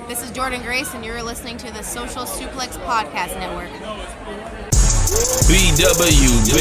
This is Jordan Grace, and you're listening to the Social Suplex Podcast Network. BWB,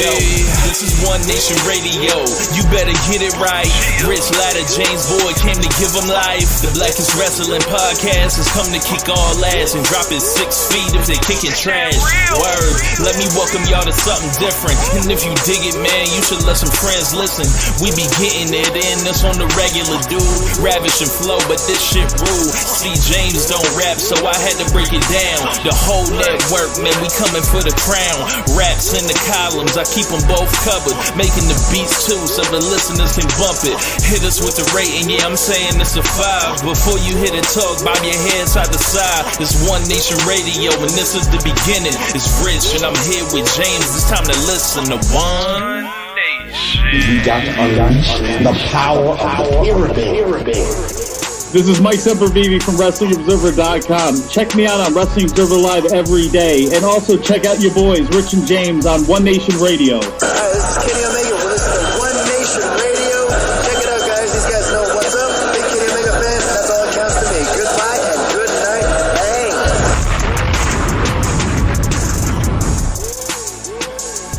this is One Nation Radio. You better get it right. Rich Latta, James Boyd came to give them life. The Blackest Wrestling Podcast has come to kick all ass and drop it 6 feet if they kicking trash. Word, let me welcome y'all to something different. And if you dig it, man, you should let some friends listen. We be getting it in, this on the regular dude. Ravish and flow, but this shit rude. See, James don't rap, so I had to break it down. The whole network, man, we coming for the crown. Raps in the columns, I keep them both covered. Making the beats too, so the listeners can bump it. Hit us with the rating, yeah, I'm saying it's a 5. Before you hit it, talk, bob your head side to side. It's One Nation Radio, and this is the beginning. It's Rich, and I'm here with James. It's time to listen to One Nation. We got to unleash the power of the pyramid. This is Mike Sempervive from WrestlingObserver.com. Check me out on Wrestling Observer Live every day. And also check out your boys, Rich and James, on One Nation Radio. This is Kenny Omega. We're listening to One Nation Radio. Check it out, guys. These guys know what's up. Big Kenny Omega fans. That's all it counts to me. Goodbye and good night.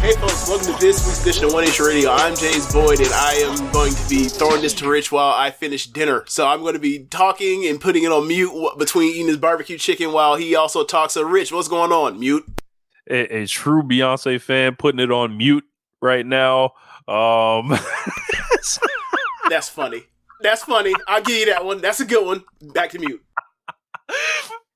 Hey folks, welcome to this week's edition of One Nation Radio. I'm James Boyd, and I am going to be throwing this to Rich while I finish dinner. So I'm going to be talking and putting it on mute between eating his barbecue chicken while he also talks. So Rich, what's going on? Mute. A true Beyonce fan putting it on mute right now. That's funny. That's funny. I'll give you that one. That's a good one. Back to mute.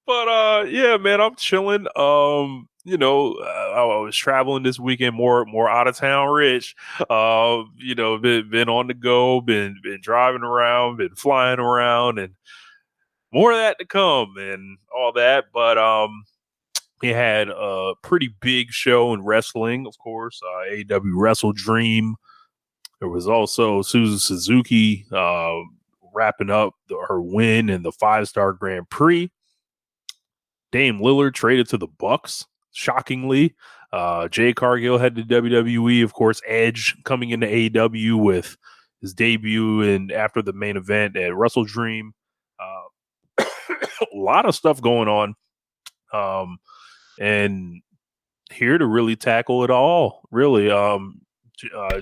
But yeah, man, I'm chilling. I was traveling this weekend, more out of town, Rich. Been on the go, been driving around, been flying around, and more of that to come and all that. But we had a pretty big show in wrestling, of course. AEW WrestleDream. There was also Susan Suzuki wrapping up her win in the 5-star Grand Prix. Dame Lillard traded to the Bucks. Shockingly, Jade Cargill head to WWE. Of course, Edge coming into AEW with his debut and after the main event at WrestleDream. A lot of stuff going on, and here to really tackle it all. Really,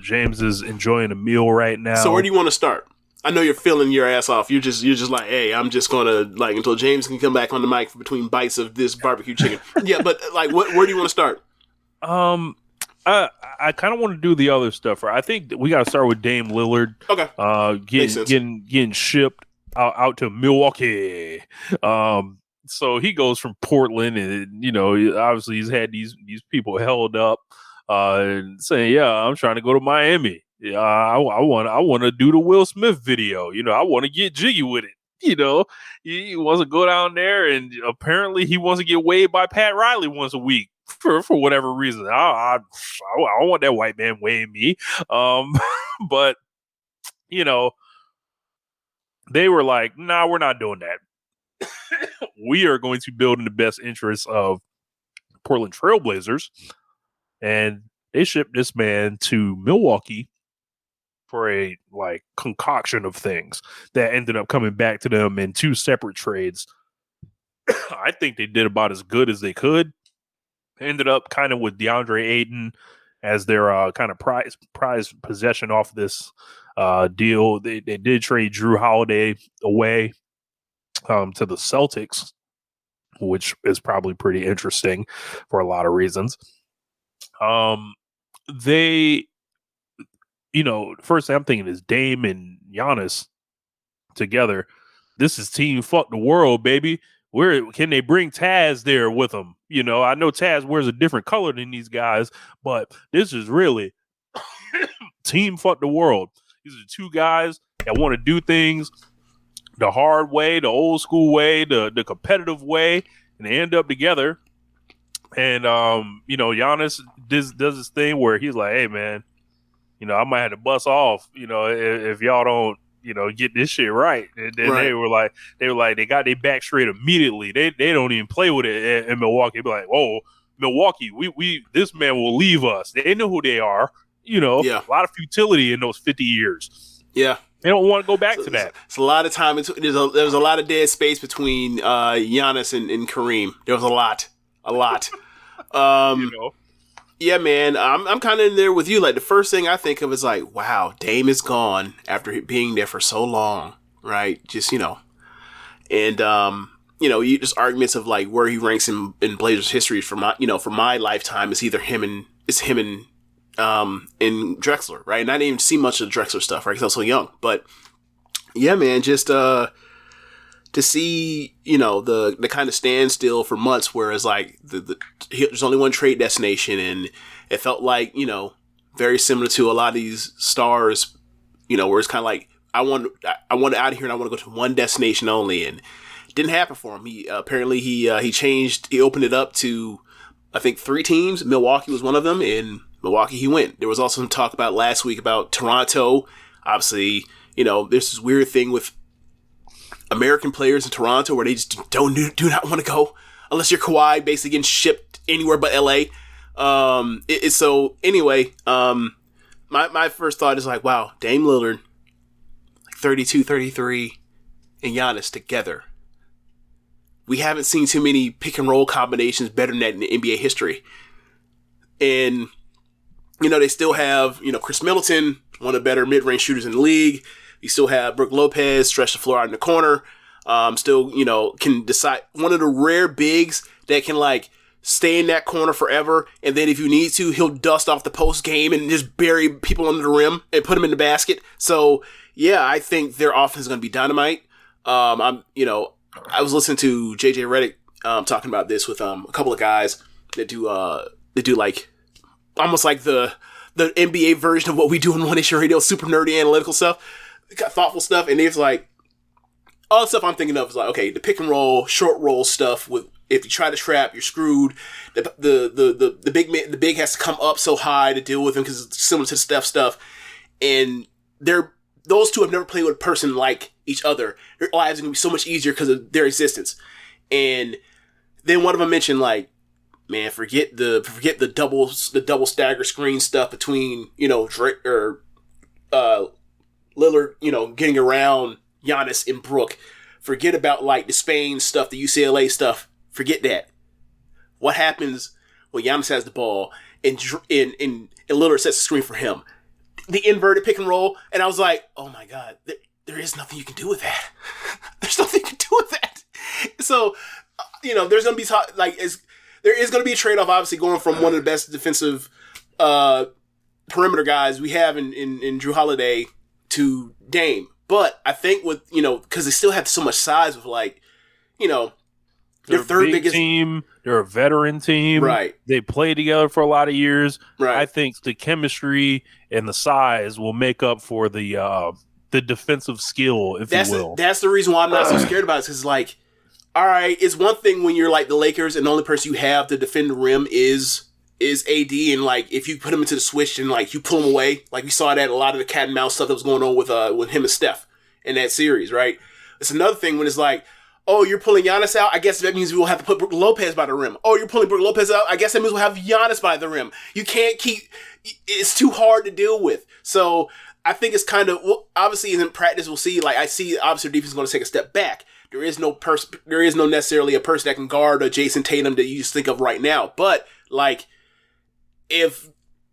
James is enjoying a meal right now. So where do you want to start? I know you're feeling your ass off. You're just like, hey, I'm just gonna until James can come back on the mic between bites of this barbecue chicken. Yeah, but where do you want to start? I kind of want to do the other stuff. I think we got to start with Dame Lillard. Okay. Getting shipped out to Milwaukee. So he goes from Portland, and obviously he's had these people held up, and saying, yeah, I'm trying to go to Miami. Yeah, I want to do the Will Smith video. I want to get jiggy with it. He wants to go down there, and apparently he wants to get weighed by Pat Riley once a week for whatever reason. I don't want that white man weighing me. But they were like, nah, we're not doing that. We are going to build in the best interests of Portland Trailblazers, and they shipped this man to Milwaukee for a concoction of things that ended up coming back to them in 2 separate trades. I think they did about as good as they could. Ended up kind of with DeAndre Ayton as their kind of prize possession off this deal. They did trade Drew Holiday away to the Celtics, which is probably pretty interesting for a lot of reasons. First thing I'm thinking is Dame and Giannis together. This is team fuck the world, baby. Where can they bring Taz there with them? I know Taz wears a different color than these guys, but this is really team fuck the world. These are 2 guys that want to do things the hard way, the old school way, the competitive way, and they end up together. And Giannis does this thing where he's like, hey man, I might have to bust off, if y'all don't, get this shit right. And then right. they were like, they got their back straight immediately. They don't even play with it in Milwaukee. They'd be like, whoa, Milwaukee, we this man will leave us. They know who they are. A lot of futility in those 50 years. Yeah. They don't want to go back to that. It's a lot of time. There was a lot of dead space between Giannis and Kareem. There was a lot. Yeah, man. I'm kind of in there with you. Like, the first thing I think of is like, wow, Dame is gone after being there for so long, right? Just, and you just arguments of like where he ranks in Blazers history for my lifetime is either him and Drexler, right? And I didn't even see much of the Drexler stuff, right? Because I was so young. But yeah, man, just to see the kind of standstill for months, whereas like there's only one trade destination, and it felt like very similar to a lot of these stars, where it's kind of like I want out of here and I want to go to one destination only, and it didn't happen for him. He apparently he opened it up to I think 3 teams. Milwaukee was one of them, and Milwaukee he went. There was also some talk about last week about Toronto. Obviously, there's this weird thing with American players in Toronto where they just do not want to go unless you're Kawhi, basically getting shipped anywhere but LA. So anyway, my first thought is like, wow, Dame Lillard, like 32, 33, and Giannis together. We haven't seen too many pick and roll combinations better than that in the NBA history. And, they still have, Chris Middleton, one of the better mid-range shooters in the league. You still have Brook Lopez, stretch the floor out in the corner. Still, can decide, one of the rare bigs that can, like, stay in that corner forever. And then if you need to, he'll dust off the post game and just bury people under the rim and put them in the basket. So, yeah, I think their offense is going to be dynamite. I was listening to JJ Redick talking about this with a couple of guys that do like almost like the NBA version of what we do in One Nation Radio, super nerdy analytical stuff, thoughtful stuff, and it's like all the stuff I'm thinking of is like, okay, the pick and roll, short roll stuff with if you try to trap, you're screwed. The big has to come up so high to deal with him because it's similar to the Steph stuff, and those two have never played with a person like each other. Their lives are going to be so much easier because of their existence. And then one of them mentioned, like, man, forget the double stagger screen stuff between, Drake or Lillard, getting around Giannis and Brook. Forget about, like, the Spain stuff, the UCLA stuff. Forget that. What happens when Giannis has the ball and Lillard sets the screen for him? The inverted pick and roll, and I was like, oh my God, there is nothing you can do with that. There's nothing you can do with that. So, there's going to be there is going to be a trade-off, obviously, going from one of the best defensive perimeter guys we have in Drew Holiday to Dame. But I think with, because they still have so much size with, like, their third biggest team. They're a veteran team. Right. They played together for a lot of years. Right. I think the chemistry and the size will make up for the defensive skill, if you will. That's the reason why I'm not so scared about it. Because, like, all right, it's one thing when you're like the Lakers and the only person you have to defend the rim is AD, and like if you put him into the switch and like you pull him away, like we saw that a lot of the cat and mouse stuff that was going on with him and Steph in that series, right? It's another thing when it's like, oh, you're pulling Giannis out, I guess that means we will have to put Brook Lopez by the rim. Oh, you're pulling Brook Lopez out, I guess that means we'll have Giannis by the rim. You can't it's too hard to deal with. So I think it's kind of, obviously in practice we'll see, like I see obviously the defense is going to take a step back. There is no necessarily a person that can guard a Jason Tatum that you just think of right now. But like, if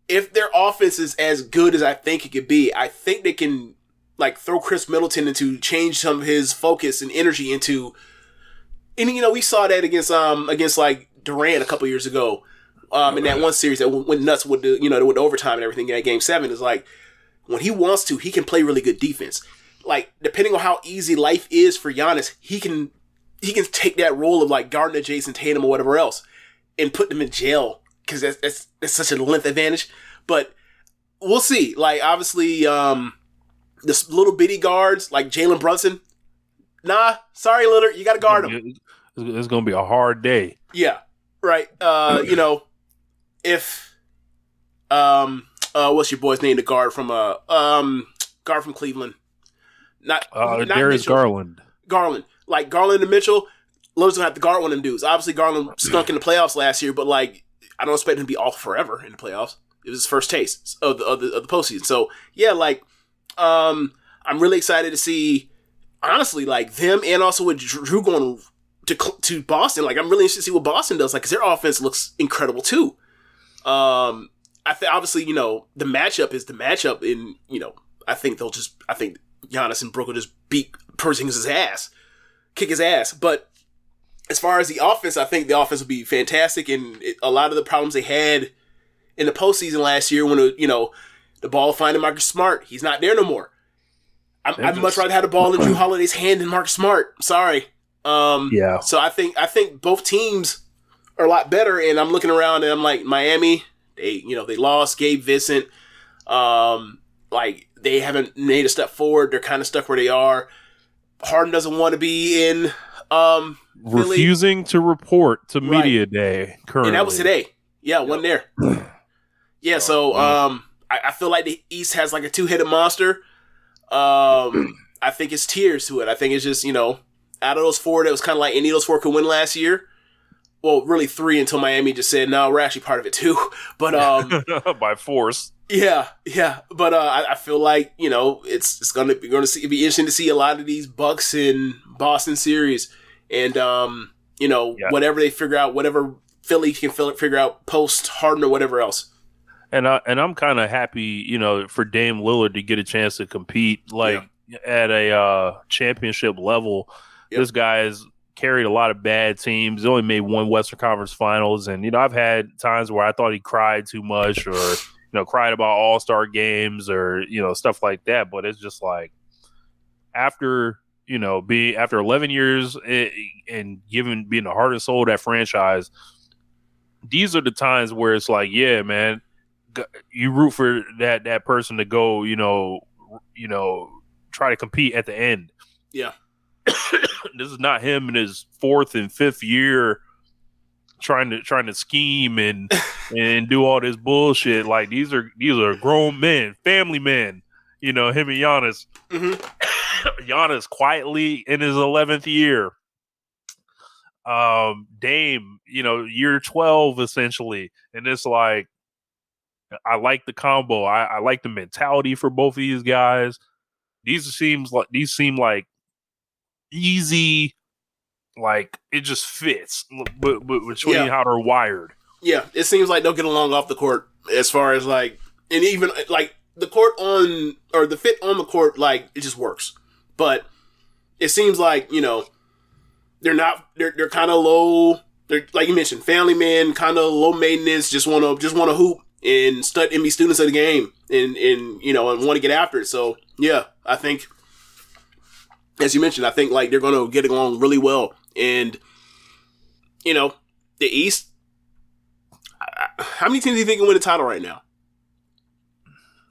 their offense is as good as I think it could be, I think they can like throw Chris Middleton into change some of his focus and energy into. And we saw that against like Durant a couple years ago, in that one series that went nuts with with overtime and everything in that Game 7. Is like when he wants to, he can play really good defense. Like, depending on how easy life is for Giannis, he can take that role of, like, guarding a Jason Tatum or whatever else and put them in jail because that's such a length advantage. But we'll see. Like, obviously, the little bitty guards, like Jalen Brunson, nah, sorry, Lillard, you got to guard him. It's going to be a hard day. Yeah, right. If, what's your boy's name, the guard from Cleveland? Not Darius Garland. Like Garland and Mitchell, Lillard's gonna have to guard one of them dudes. Obviously, Garland stunk in the playoffs last year, but like I don't expect him to be off forever in the playoffs. It was his first taste of the postseason. So yeah, like I'm I'm really excited to see, honestly, like them and also with Drew going to Boston. Like, I'm really interested to see what Boston does, like, because their offense looks incredible too. Obviously, you know, the matchup is the matchup, and you know, I think Giannis and Brook will just beat Porzingis' ass, kick his ass. But as far as the offense, I think the offense will be fantastic, and a lot of the problems they had in the postseason last year, when the ball finding Marcus Smart, he's not there no more. I'd much rather have the ball in Drew Holiday's hand than Marcus Smart. I'm sorry. So I think both teams are a lot better, and I'm looking around and I'm like, Miami, they lost Gabe Vincent. Like, they haven't made a step forward. They're kind of stuck where they are. Harden doesn't want to be in refusing to report to media day currently. And that was today. Yeah, one there. Yeah, so I feel like the East has like a two-headed monster. I think it's tiers to it. I think it's just, out of those four, that was kind of like any of those four could win last year. Well, really three, until Miami just said, no, we're actually part of it too. But by force. Yeah. But I feel like, it's gonna be interesting to see a lot of these Bucks and Boston series, and whatever they figure out, whatever Philly can figure out post Harden or whatever else. And I'm kind of happy, for Dame Lillard to get a chance to compete at a championship level. Yep. This guy has carried a lot of bad teams. He only made one Western Conference Finals, and I've had times where I thought he cried too much, or cried about All-Star games, or stuff like that. But it's just like after 11 years and being the heart and soul of that franchise, these are the times where it's like, yeah, man, you root for that person to go, try to compete at the end. Yeah. This is not him in his fourth and fifth year trying to scheme and do all this bullshit. Like, these are grown men, family men, him and Giannis. Mm-hmm. Giannis quietly in his 11th year. Dame, year 12 essentially. And it's like, I like the combo. I like the mentality for both of these guys. These seem like easy, like it just fits, but between how they're wired. Yeah, it seems like they'll get along off the court, as far as like, and even like the court on, or the fit on the court, like it just works. But it seems like they're kind of low. They're, like you mentioned, family men, kind of low maintenance. Just want to hoop and be students of the game, and want to get after it. So yeah, I think, as you mentioned, I think like they're going to get along really well. And the East, how many teams do you think can win the title right now?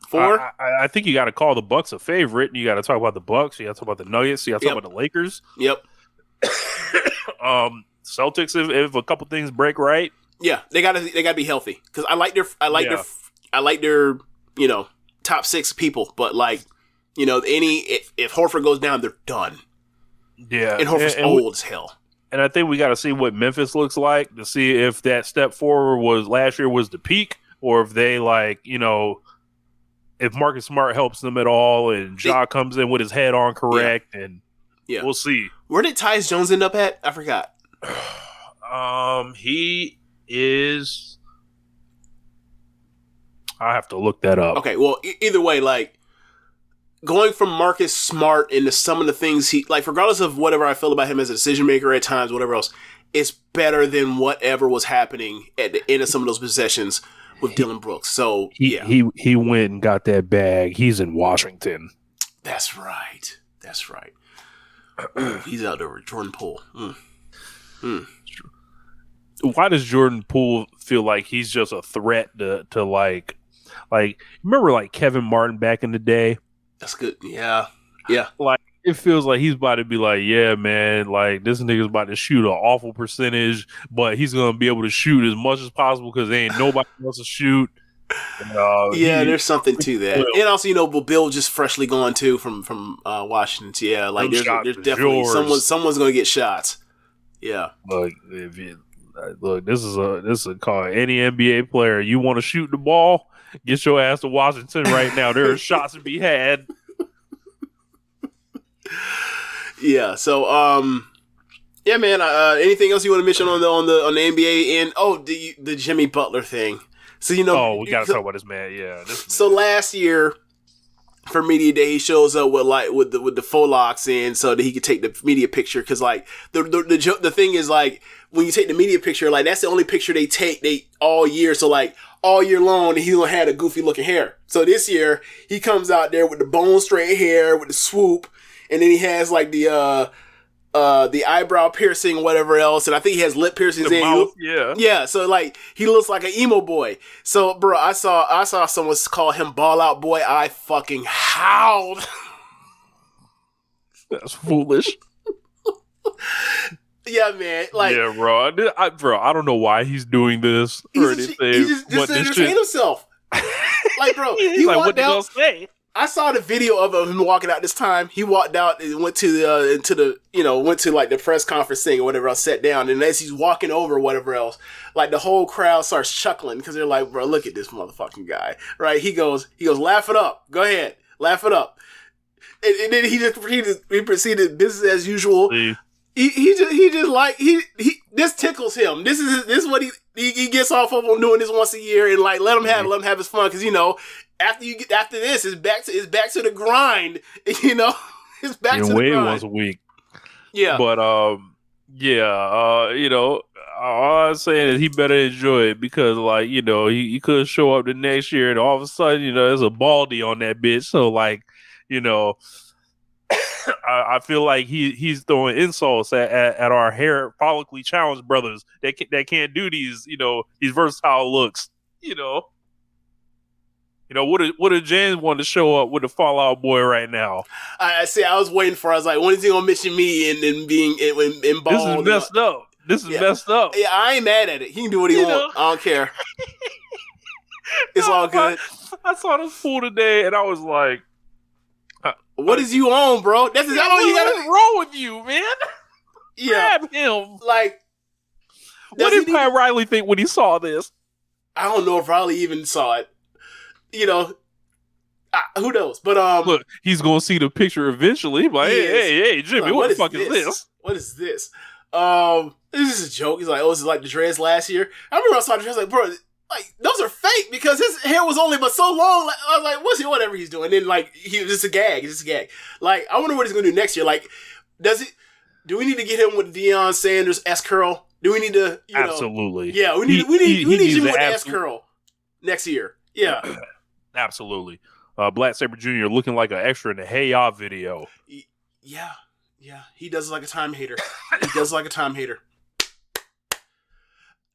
4? I think you got to call the Bucks a favorite. You got to talk about the Bucks. You got to talk about the Nuggets. You got to talk about the Lakers. Yep. Celtics, if a couple things break right. Yeah, they gotta be healthy, because I like their top 6 people, but like if Horford goes down, they're done. Yeah, and Horford's old as hell. And I think we got to see what Memphis looks like to see if that step forward last year was the peak, or if they if Marcus Smart helps them at all, and Ja comes in with his head on correct, and we'll see. Where did Tyus Jones end up at? I forgot. He is. I have to look that up. Okay, well, either way, like, going from Marcus Smart into some of the things he, like, regardless of whatever I feel about him as a decision maker at times, whatever else, it's better than whatever was happening at the end of some of those possessions with Dylan Brooks. So he went and got that bag. He's in Washington. That's right. He's out there with Jordan Poole. Why does Jordan Poole feel like he's just a threat to like remember like Kevin Martin back in the day? That's good. Yeah. Like, it feels like he's about to be like, yeah, man, like this nigga's about to shoot an awful percentage, but he's gonna be able to shoot as much as possible because there ain't nobody else to shoot. There's something to that. And also, Bill just freshly gone too from Washington. So yeah, like there's definitely someone's gonna get shots. Yeah. Look, this is a call. Any NBA player, you want to shoot the ball, get your ass to Washington right now. There are shots to be had. Yeah. So, yeah, man. Anything else you want to mention on the NBA and the Jimmy Butler thing? So we gotta talk about this man. Yeah. So last year for media day, he shows up with the faux locks in so that he could take the media picture. Because like the thing is like when you take the media picture, like that's the only picture they take all year. So like all year long, he don't have a goofy looking hair. So this year he comes out there with the bone straight hair with the swoop, and then he has like the eyebrow piercing, whatever else, and I think he has lip piercings. Yeah. So like he looks like an emo boy. So bro, I saw someone call him Ball Out Boy. I fucking howled. That's foolish. Yeah, man. Like, yeah, bro. I don't know why he's doing this or anything. He's just to entertain himself. Like, bro, he like, walked out. Say? I saw the video of him walking out this time. He walked out and went to like the press conference thing or whatever else, sat down, and as he's walking over or whatever else, like the whole crowd starts chuckling because they're like, bro, look at this motherfucking guy. Right? He goes, laugh it up. Go ahead. Laugh it up. And then he proceeded business as usual. See? This tickles him. This is what he gets off of on doing this once a year, and like let him have his fun, because after this it's back to the grind. It's back to the grind. Once a week. Yeah, but all I'm saying is he better enjoy it, because like he could show up the next year and all of a sudden there's a baldy on that bitch. So like I feel like he's throwing insults at our hair follically challenged brothers that can't do these versatile looks. What if James wanted to show up with the Fallout Boy right now? I was waiting for. I was like, when is he gonna mention me and being in bald? This is messed up. This is messed up. Yeah, I ain't mad at it. He can do what he wants. I don't care. It's all good. I saw this fool today and I was like, what is you on, bro? That's exactly all you got. What's wrong with you, man? Yeah. Grab him. Like, what did Pat Riley think when he saw this? I don't know if Riley even saw it. Who knows? But look, he's gonna see the picture eventually. He's like, hey, Jimmy, what the fuck is this? What is this? This is a joke. He's like, this is like the dreads last year. I remember I saw the dreads, like, bro, like those are fake because his hair was only but so long. Like, I was like, whatever he's doing. And then like he was just a gag. It's just a gag. Like, I wonder what he's gonna do next year. Like, do we need to get him with Deion Sanders S curl? Do we need to absolutely? Yeah, we need him with the S curl next year. Yeah. Absolutely. Black Saber Jr. looking like an extra in the Hey Ya video. Yeah. He does like a time hater.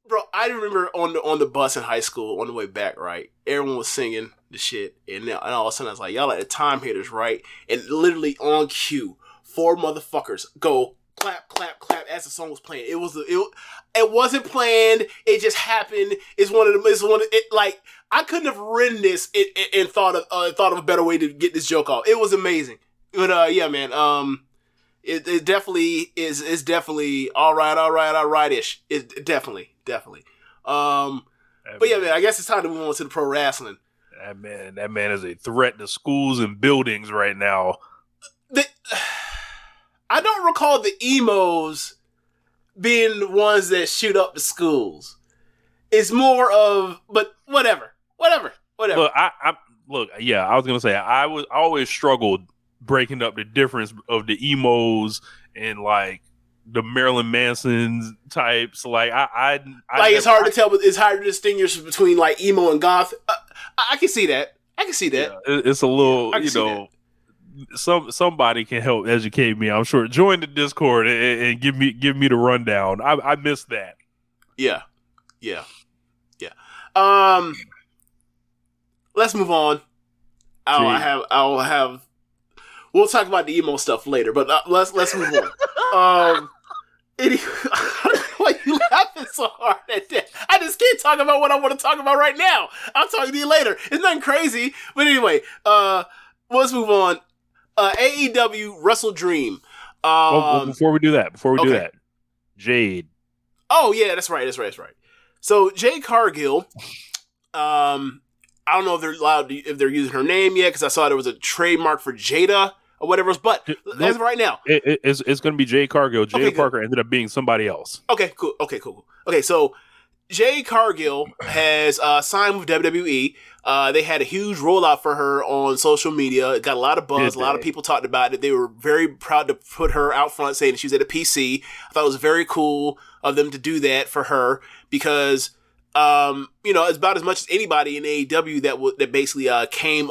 Bro, I remember on the bus in high school on the way back, right? Everyone was singing the shit, and all of a sudden I was like, y'all like the time haters, right? And literally on cue, 4 motherfuckers go clap, clap, clap as the song was playing. It wasn't planned. It just happened. Like, I couldn't have written this and thought of a better way to get this joke off. It was amazing. But yeah, man. It definitely is. It's definitely all right-ish. It definitely. But yeah, man. I guess it's time to move on to the pro wrestling. That man is a threat to schools and buildings right now. I don't recall the emos being the ones that shoot up the schools. It's more of, but whatever. Look, I was gonna say I always struggled breaking up the difference of the emos and like the Marilyn Manson types. Like it's hard to tell, but it's hard to distinguish between like emo and goth. I can see that. Yeah, it's a little, somebody can help educate me. I'm sure. Join the Discord and give me the rundown. I missed that. Yeah. Let's move on. We'll talk about the emo stuff later, but let's move on. Why you laughing so hard at that? I just can't talk about what I want to talk about right now. I'll talk to you later. It's nothing crazy, but anyway, let's move on. AEW WrestleDream. Before we do that, Jade. Oh yeah, that's right. So Jade Cargill. I don't know if they're allowed if they're using her name yet, because I saw there was a trademark for Jada or whatever else. But as of right now, it's going to be Jade Cargill. Jada Parker ended up being somebody else. Okay, cool. Okay, so Jade Cargill has signed with WWE. They had a huge rollout for her on social media. It got a lot of buzz. A lot of people talked about it. They were very proud to put her out front, saying she was at a PC. I thought it was very cool of them to do that for her because, it's about as much as anybody in AEW that basically came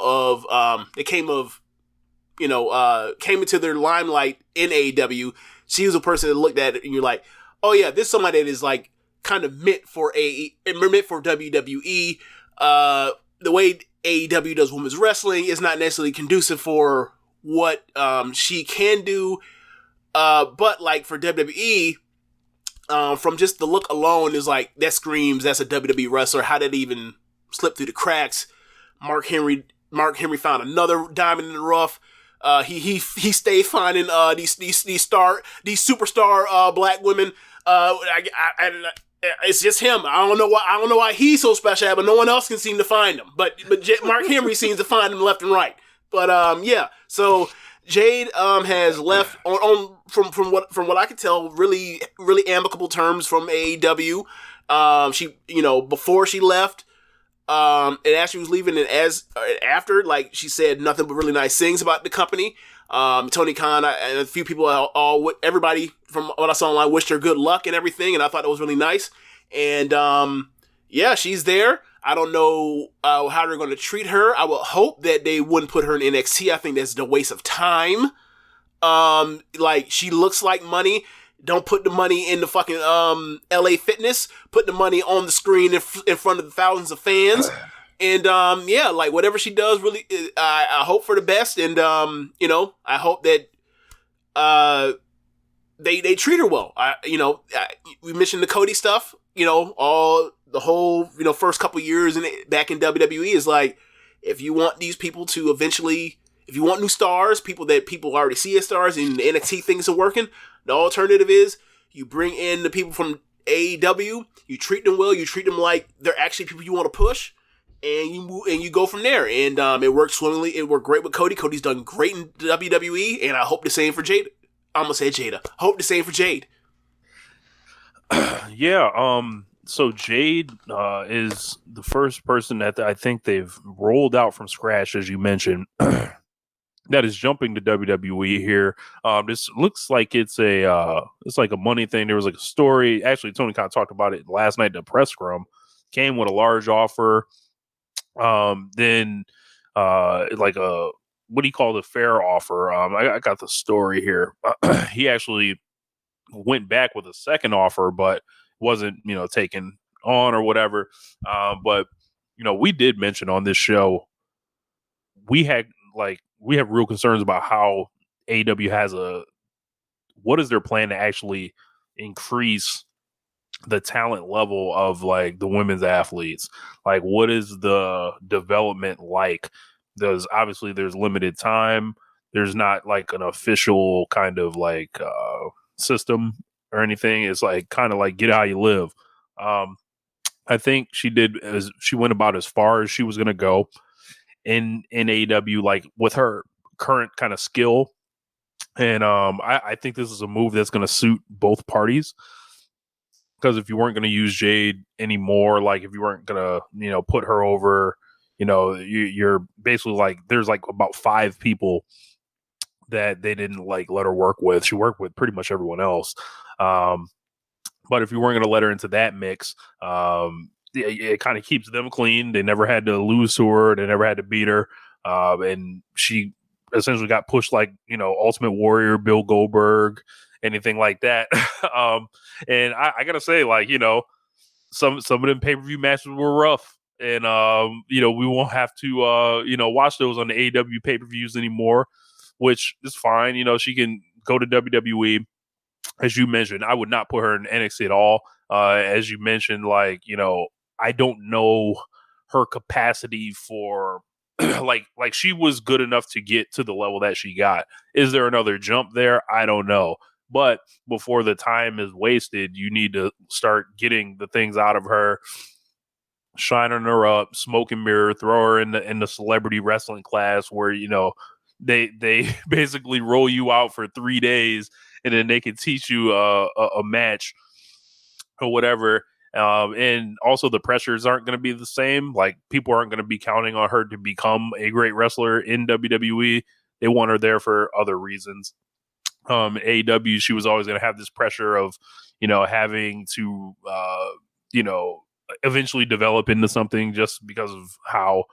into their limelight in AEW. She was a person that looked at it and you're like, oh yeah, this is somebody that is like kind of meant for WWE. The way AEW does women's wrestling is not necessarily conducive for what she can do. But like for WWE, from just the look alone is like, that screams that's a WWE wrestler. How did it even slip through the cracks? Mark Henry found another diamond in the rough. He stayed finding these superstar black women. It's just him. I don't know why he's so special, but no one else can seem to find him. But Mark Henry seems to find him left and right. But yeah. So Jade has left on from what I could tell, really amicable terms from AEW. She before she left, and as she was leaving, and after, like, she said nothing but really nice things about the company. Tony Khan and a few people, everybody from what I saw online wished her good luck and everything, and I thought that was really nice. And yeah, she's there. I don't know how they're going to treat her. I would hope that they wouldn't put her in NXT. I think that's a waste of time. Like, she looks like money. Don't put the money in the fucking LA Fitness. Put the money on the screen in front of the thousands of fans. And yeah, like, whatever she does, really, I hope for the best. And I hope that they treat her well. We mentioned the Cody stuff. The whole first couple years back in WWE is like, if you want these people to eventually, if you want new stars, people that people already see as stars, and the NXT things are working, the alternative is you bring in the people from AEW, you treat them well, you treat them like they're actually people you want to push, and you go from there. And it worked swimmingly. It worked great with Cody. Cody's done great in WWE, and I hope the same for Jade. I'm gonna say Jada. Hope the same for Jade. Yeah. So Jade is the first person that I think they've rolled out from scratch, as you mentioned, that is jumping to WWE here. This looks like it's like a money thing. There was like a story. Actually, Tony Khan talked about it last night. The press scrum came with a large offer. Then like a, what do you call the fair offer? I got the story here. He actually went back with a second offer, but wasn't, taken on or whatever. But, we did mention on this show, we have real concerns about how AEW has what is their plan to actually increase the talent level of like the women's athletes? Like, what is the development like? There's limited time. There's not like an official kind of like system or anything. It's like kind of like get how you live. I think she went about as far as she was going to go in AEW, like with her current kind of skill. And I think this is a move that's going to suit both parties. Because if you weren't going to use Jade anymore, like if you weren't going to, put her over, you're basically like, there's like about 5 people that they didn't like let her work with. She worked with pretty much everyone else. But if you weren't going to let her into that mix, it kind of keeps them clean. They never had to lose to her. They never had to beat her. And she essentially got pushed like, Ultimate Warrior, Bill Goldberg, anything like that. And I gotta say, like, some of them pay-per-view matches were rough. And, we won't have to, watch those on the AEW pay-per-views anymore, which is fine. She can go to WWE. As you mentioned, I would not put her in NXT at all. As you mentioned, like, I don't know her capacity for like she was good enough to get to the level that she got. Is there another jump there? I don't know. But before the time is wasted, you need to start getting the things out of her, shining her up, smoke and mirror, throw her in the celebrity wrestling class where, they basically roll you out for 3 days, and then they can teach you a match or whatever. And also the pressures aren't going to be the same. Like, people aren't going to be counting on her to become a great wrestler in WWE. They want her there for other reasons. AEW, she was always going to have this pressure of, having to, eventually develop into something just because of how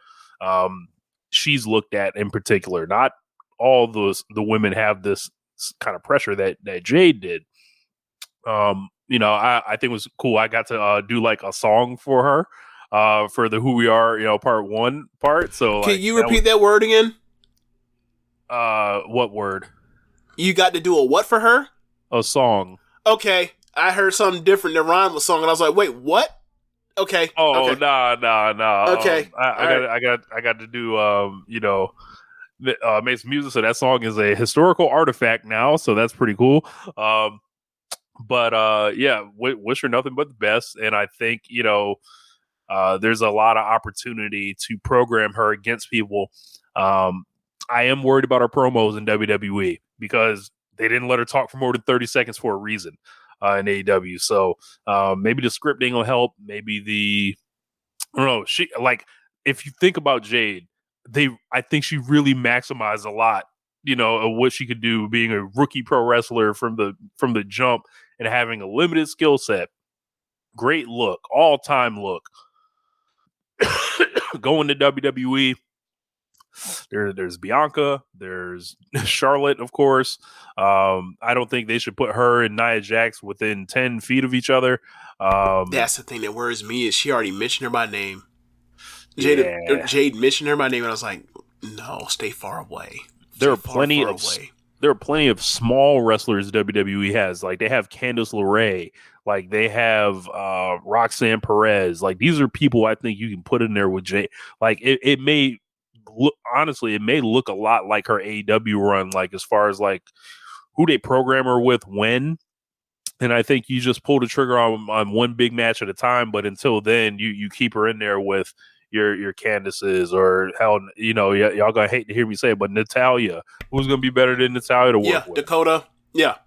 she's looked at in particular. Not all the women have this kind of pressure that Jade did. I think it was cool. I got to do like a song for her for the Who We Are, part 1 part. So can you repeat that word again? What word? You got to do a what for her? A song. Okay. I heard something different that rhymed with song, and I was like, wait, what? Okay. Oh, okay. Nah. Okay. I got to do, make some music. So that song is a historical artifact now. So that's pretty cool. But wish her nothing but the best. And I think, there's a lot of opportunity to program her against people. I am worried about her promos in WWE because they didn't let her talk for more than 30 seconds for a reason in AEW. So maybe the scripting will help. Maybe I don't know. She, like, if you think about Jade, I think she really maximized a lot, of what she could do being a rookie pro wrestler from the jump and having a limited skill set. Great look, all-time look. Going to WWE, there's Bianca, there's Charlotte, of course. I don't think they should put her and Nia Jax within 10 feet of each other. That's the thing that worries me is she already mentioned her by name. Jade mentioned her by name, and I was like, no, stay far away. There are plenty of small wrestlers WWE has. Like, they have Candice LeRae. Like, they have Roxanne Perez. Like, these are people I think you can put in there with Jade. Like, it may look, honestly, it may look a lot like her AEW run, like, as far as like who they program her with when. And I think you just pull the trigger on one big match at a time. But until then, you keep her in there with your Candices, or hell, y'all gonna hate to hear me say it, but Natalya. Who's gonna be better than Natalya to work with? Dakota. Yeah.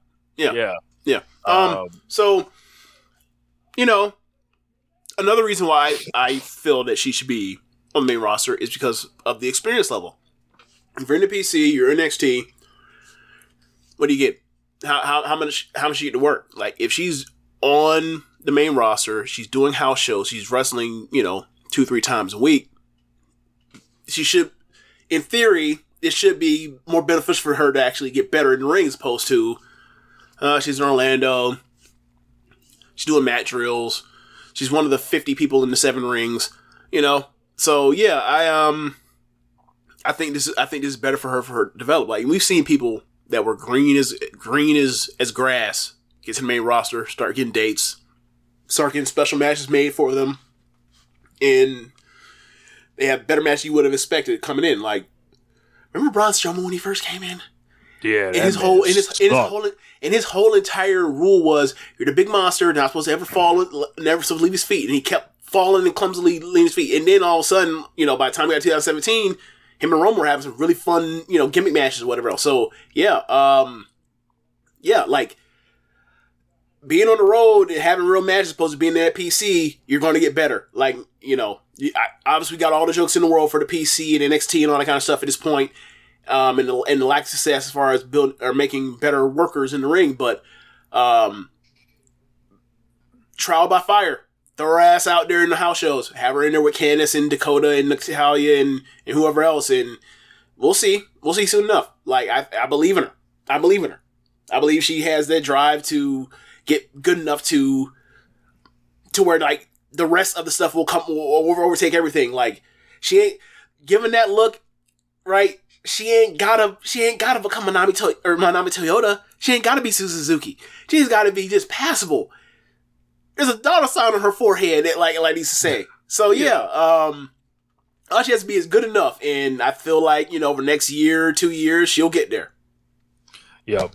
So, another reason why I feel that she should be on the main roster is because of the experience level. If you're in the PC, you're in NXT, what do you get? How much you get to work? Like, if she's on the main roster, she's doing house shows, she's wrestling, 2-3 times a week, she should, in theory, it should be more beneficial for her to actually get better in the ring as opposed to she's in Orlando, she's doing mat drills, she's one of the 50 people in the 7 rings, So yeah, I think this is better for her to develop. Like, we've seen people that were green as grass get to the main roster, start getting dates, start getting special matches made for them, and they have better matches you would have expected coming in. Like, remember Braun Strowman when he first came in? Yeah, and his whole entire rule was, you're the big monster, not supposed to ever fall, never supposed to leave his feet, and he kept falling and clumsily leaning his feet. And then all of a sudden, by the time we got to 2017, him and Roman were having some really fun, gimmick matches or whatever else. So like, being on the road and having real matches as opposed to being there at PC, you're going to get better. Like, obviously we got all the jokes in the world for the PC and NXT and all that kind of stuff at this point, and the lack of success as far as building or making better workers in the ring. But trial by fire. Throw her ass out there in the house shows. Have her in there with Candice and Dakota and Natalya and whoever else, and we'll see. We'll see soon enough. Like, I believe in her. I believe she has that drive to get good enough to where, like, the rest of the stuff will overtake everything. Like, she ain't given that look, right? She ain't gotta become Manami Toyota. She ain't gotta be Suzuki. She's gotta be just passable. There's a dollar sign on her forehead that like needs to say. So all she has to be is good enough, and I feel like over the next year, 2 years, she'll get there. Yeah.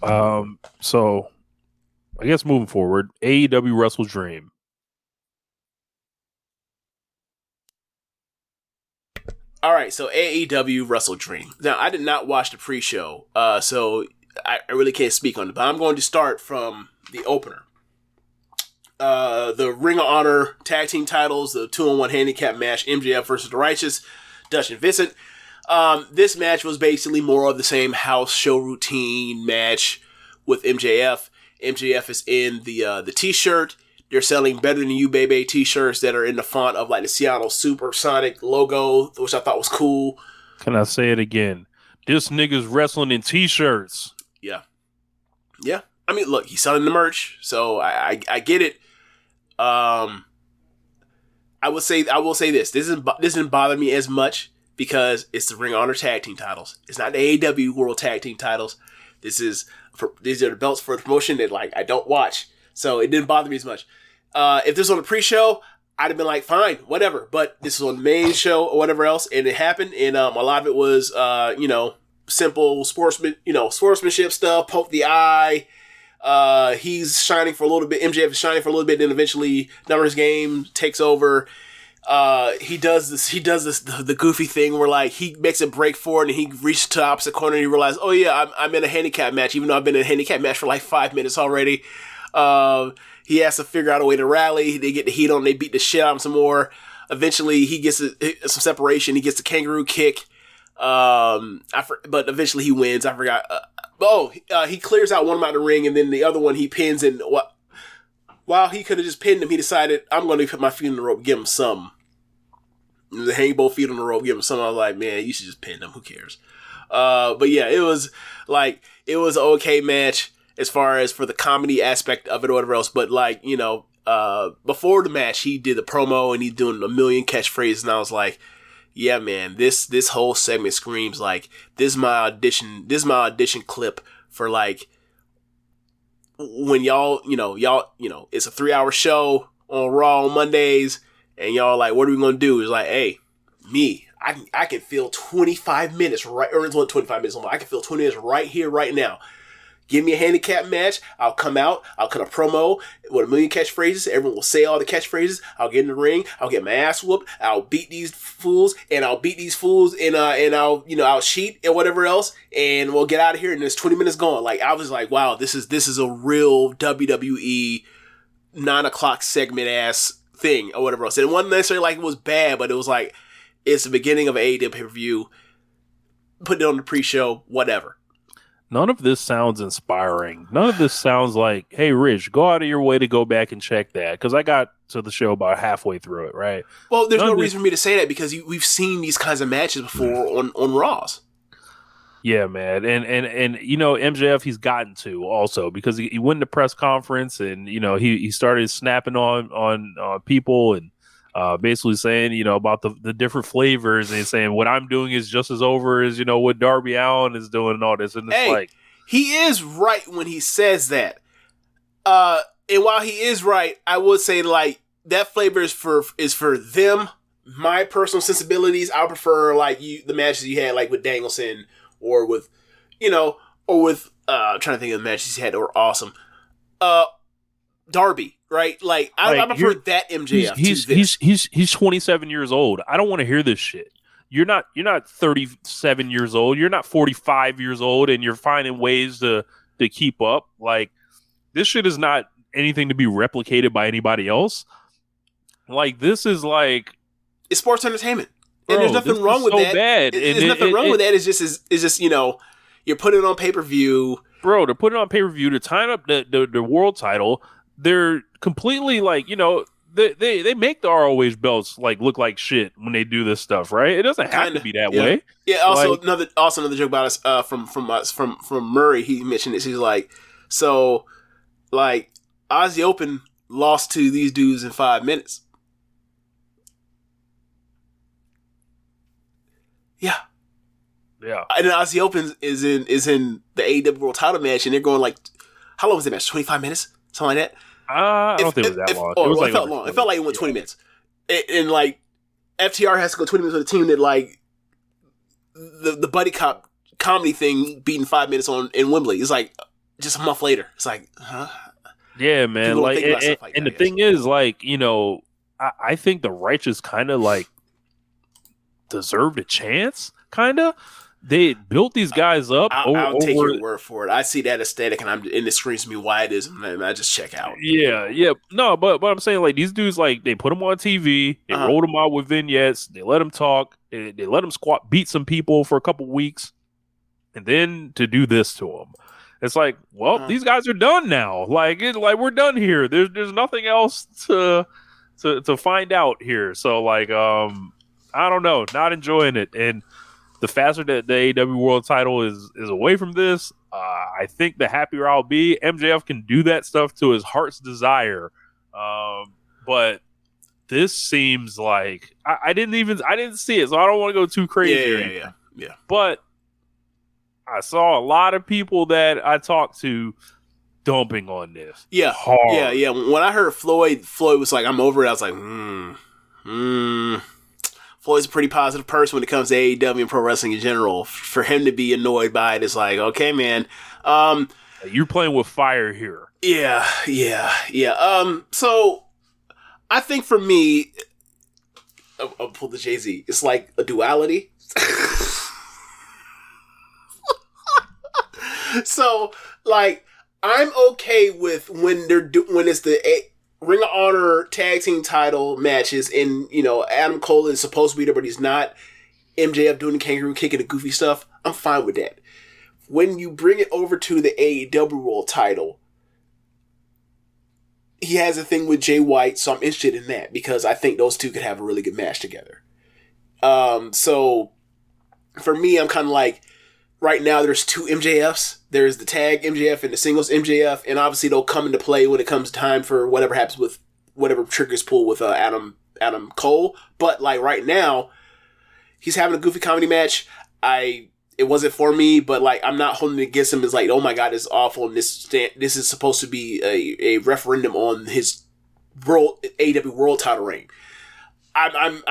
So I guess moving forward, AEW WrestleDream. All right, so AEW WrestleDream. Now, I did not watch the pre-show, so I really can't speak on it, but I'm going to start from the opener. The Ring of Honor tag team titles, the 2-on-1 handicap match, MJF versus The Righteous, Dutch and Vincent. This match was basically more of the same house show routine match with MJF. MJF is in the t-shirt. They're selling Better Than You Baby t-shirts that are in the font of like the Seattle Supersonic logo, which I thought was cool. Can I say it again? This nigga's wrestling in t-shirts. Yeah. Yeah. I mean, look, he's selling the merch, so I get it. I will say this. This didn't bother me as much because it's the Ring of Honor tag team titles. It's not the AEW World Tag Team titles. These are the belts for the promotion that like I don't watch. So it didn't bother me as much. If this was on the pre-show, I'd have been like, fine, whatever. But this was on the main show or whatever else, and it happened. And a lot of it was, simple sportsmanship stuff, poke the eye. He's shining for a little bit. MJF is shining for a little bit, then eventually Numbers Game takes over. He does the goofy thing where like he makes a break for it and he reaches to the opposite corner and he realizes, oh yeah, I'm in a handicap match, even though I've been in a handicap match for like 5 minutes already. He has to figure out a way to rally. They get the heat on. They beat the shit out of him some more. Eventually, he gets some separation. He gets the kangaroo kick. But eventually he wins. I forgot. He clears out one of them out of the ring, and then the other one he pins. And while he could have just pinned him, he decided, I'm going to put my feet on the rope, give him some. Hang both feet on the rope, give him some. I was like, man, you should just pin him. Who cares? But yeah, it was an okay match as far as for the comedy aspect of it or whatever else. But like, before the match, he did the promo and he's doing a million catchphrases, and I was like, yeah, man, this whole segment screams like this is my audition clip for like when y'all, it's a 3-hour show on Raw on Mondays, and y'all like, what are we gonna do? It's like, hey, I can fill 25 minutes right, or it's only 25 minutes. I can fill 20 minutes right here, right now. Give me a handicap match. I'll come out. I'll cut a promo with a million catchphrases. Everyone will say all the catchphrases. I'll get in the ring. I'll get my ass whooped. I'll beat these fools, and I'll I'll cheat and whatever else, and we'll get out of here. And there's 20 minutes gone. Like I was like, wow, this is a real WWE 9 o'clock segment ass thing or whatever else. And it wasn't necessarily like it was bad, but it was like it's the beginning of an AEW pay-per-view. Put it on the pre-show, whatever. None of this sounds inspiring. None of this sounds like, hey, Rich, go out of your way to go back and check that. Because I got to the show about halfway through it, right? Well, there's no reason for me to say that because we've seen these kinds of matches before on Raws. Yeah, man. And MJF, he's gotten to also because he went to press conference and, he started snapping on people and basically saying, about the different flavors and saying what I'm doing is just as over as, what Darby Allin is doing and all this. And it's he is right when he says that. And while he is right, I would say like that flavor is for them. My personal sensibilities, I prefer like the matches you had like with Danielson or with, I'm trying to think of the matches he had that were awesome. Darby. Right, like I prefer that MJF. He's 27 years old. I don't want to hear this shit. You're not 37 years old. You're not 45 years old, and you're finding ways to keep up. Like this shit is not anything to be replicated by anybody else. Like this is like it's sports entertainment, and there's nothing wrong with that. Bad. There's nothing wrong with that. It's just you're putting it on pay-per-view, bro. To put it on pay-per-view to tie up the world title. They're completely like, they make the ROH belts like look like shit when they do this stuff, right? It doesn't have to be that way. Yeah. Also, another joke about us from Murray. He mentioned this. He's like, so like Aussie Open lost to these dudes in 5 minutes. Yeah. Yeah. And then Aussie Open is in the AEW World Title match, and they're going like, how long was the match? 25 minutes, something like that. I don't think it was that long. It felt long. It felt like it went 20 minutes. And like FTR has to go 20 minutes with a team that like the buddy cop comedy thing beating 5 minutes in Wembley. It's like just a month later. It's like, huh? Yeah, man. Like, and the thing is, like, I think the Righteous kind of like deserved a chance, kind of. They built these guys up. I'll take your word for it. I see that aesthetic, and it screams to me why it is, and I just check out. Yeah. No, but I'm saying, like, these dudes, like, they put them on TV, they rolled them out with vignettes, they let them talk, they let them beat some people for a couple weeks, and then to do this to them. It's like, well, these guys are done now. Like we're done here. There's nothing else to find out here. So, like, I don't know, not enjoying it. And the faster that the AEW World Title is away from this, I think the happier I'll be. MJF can do that stuff to his heart's desire, but this seems like I didn't see it, so I don't want to go too crazy. Yeah. But I saw a lot of people that I talked to dumping on this. Yeah, hard. Yeah. When I heard Floyd was like, "I'm over it," I was like, Floyd's a pretty positive person when it comes to AEW and pro wrestling in general. For him to be annoyed by it is like, okay, man. You're playing with fire here. Yeah. So I think for me, I'll pull the Jay-Z. It's like a duality. So, like, I'm okay with when it's the Ring of Honor tag team title matches, and Adam Cole is supposed to be there, but he's not. MJF doing the kangaroo kick and the goofy stuff. I'm fine with that. When you bring it over to the AEW World Title, he has a thing with Jay White, so I'm interested in that because I think those two could have a really good match together. So for me, I'm kind of like, right now there's two MJFs. There's the tag MJF and the singles MJF, and obviously they'll come into play when it comes time for whatever happens with whatever triggers pull with Adam Cole. But like right now, he's having a goofy comedy match. It wasn't for me, but like I'm not holding it against him as like, oh my god, this is awful, and this is supposed to be a referendum on his AEW World Title reign. I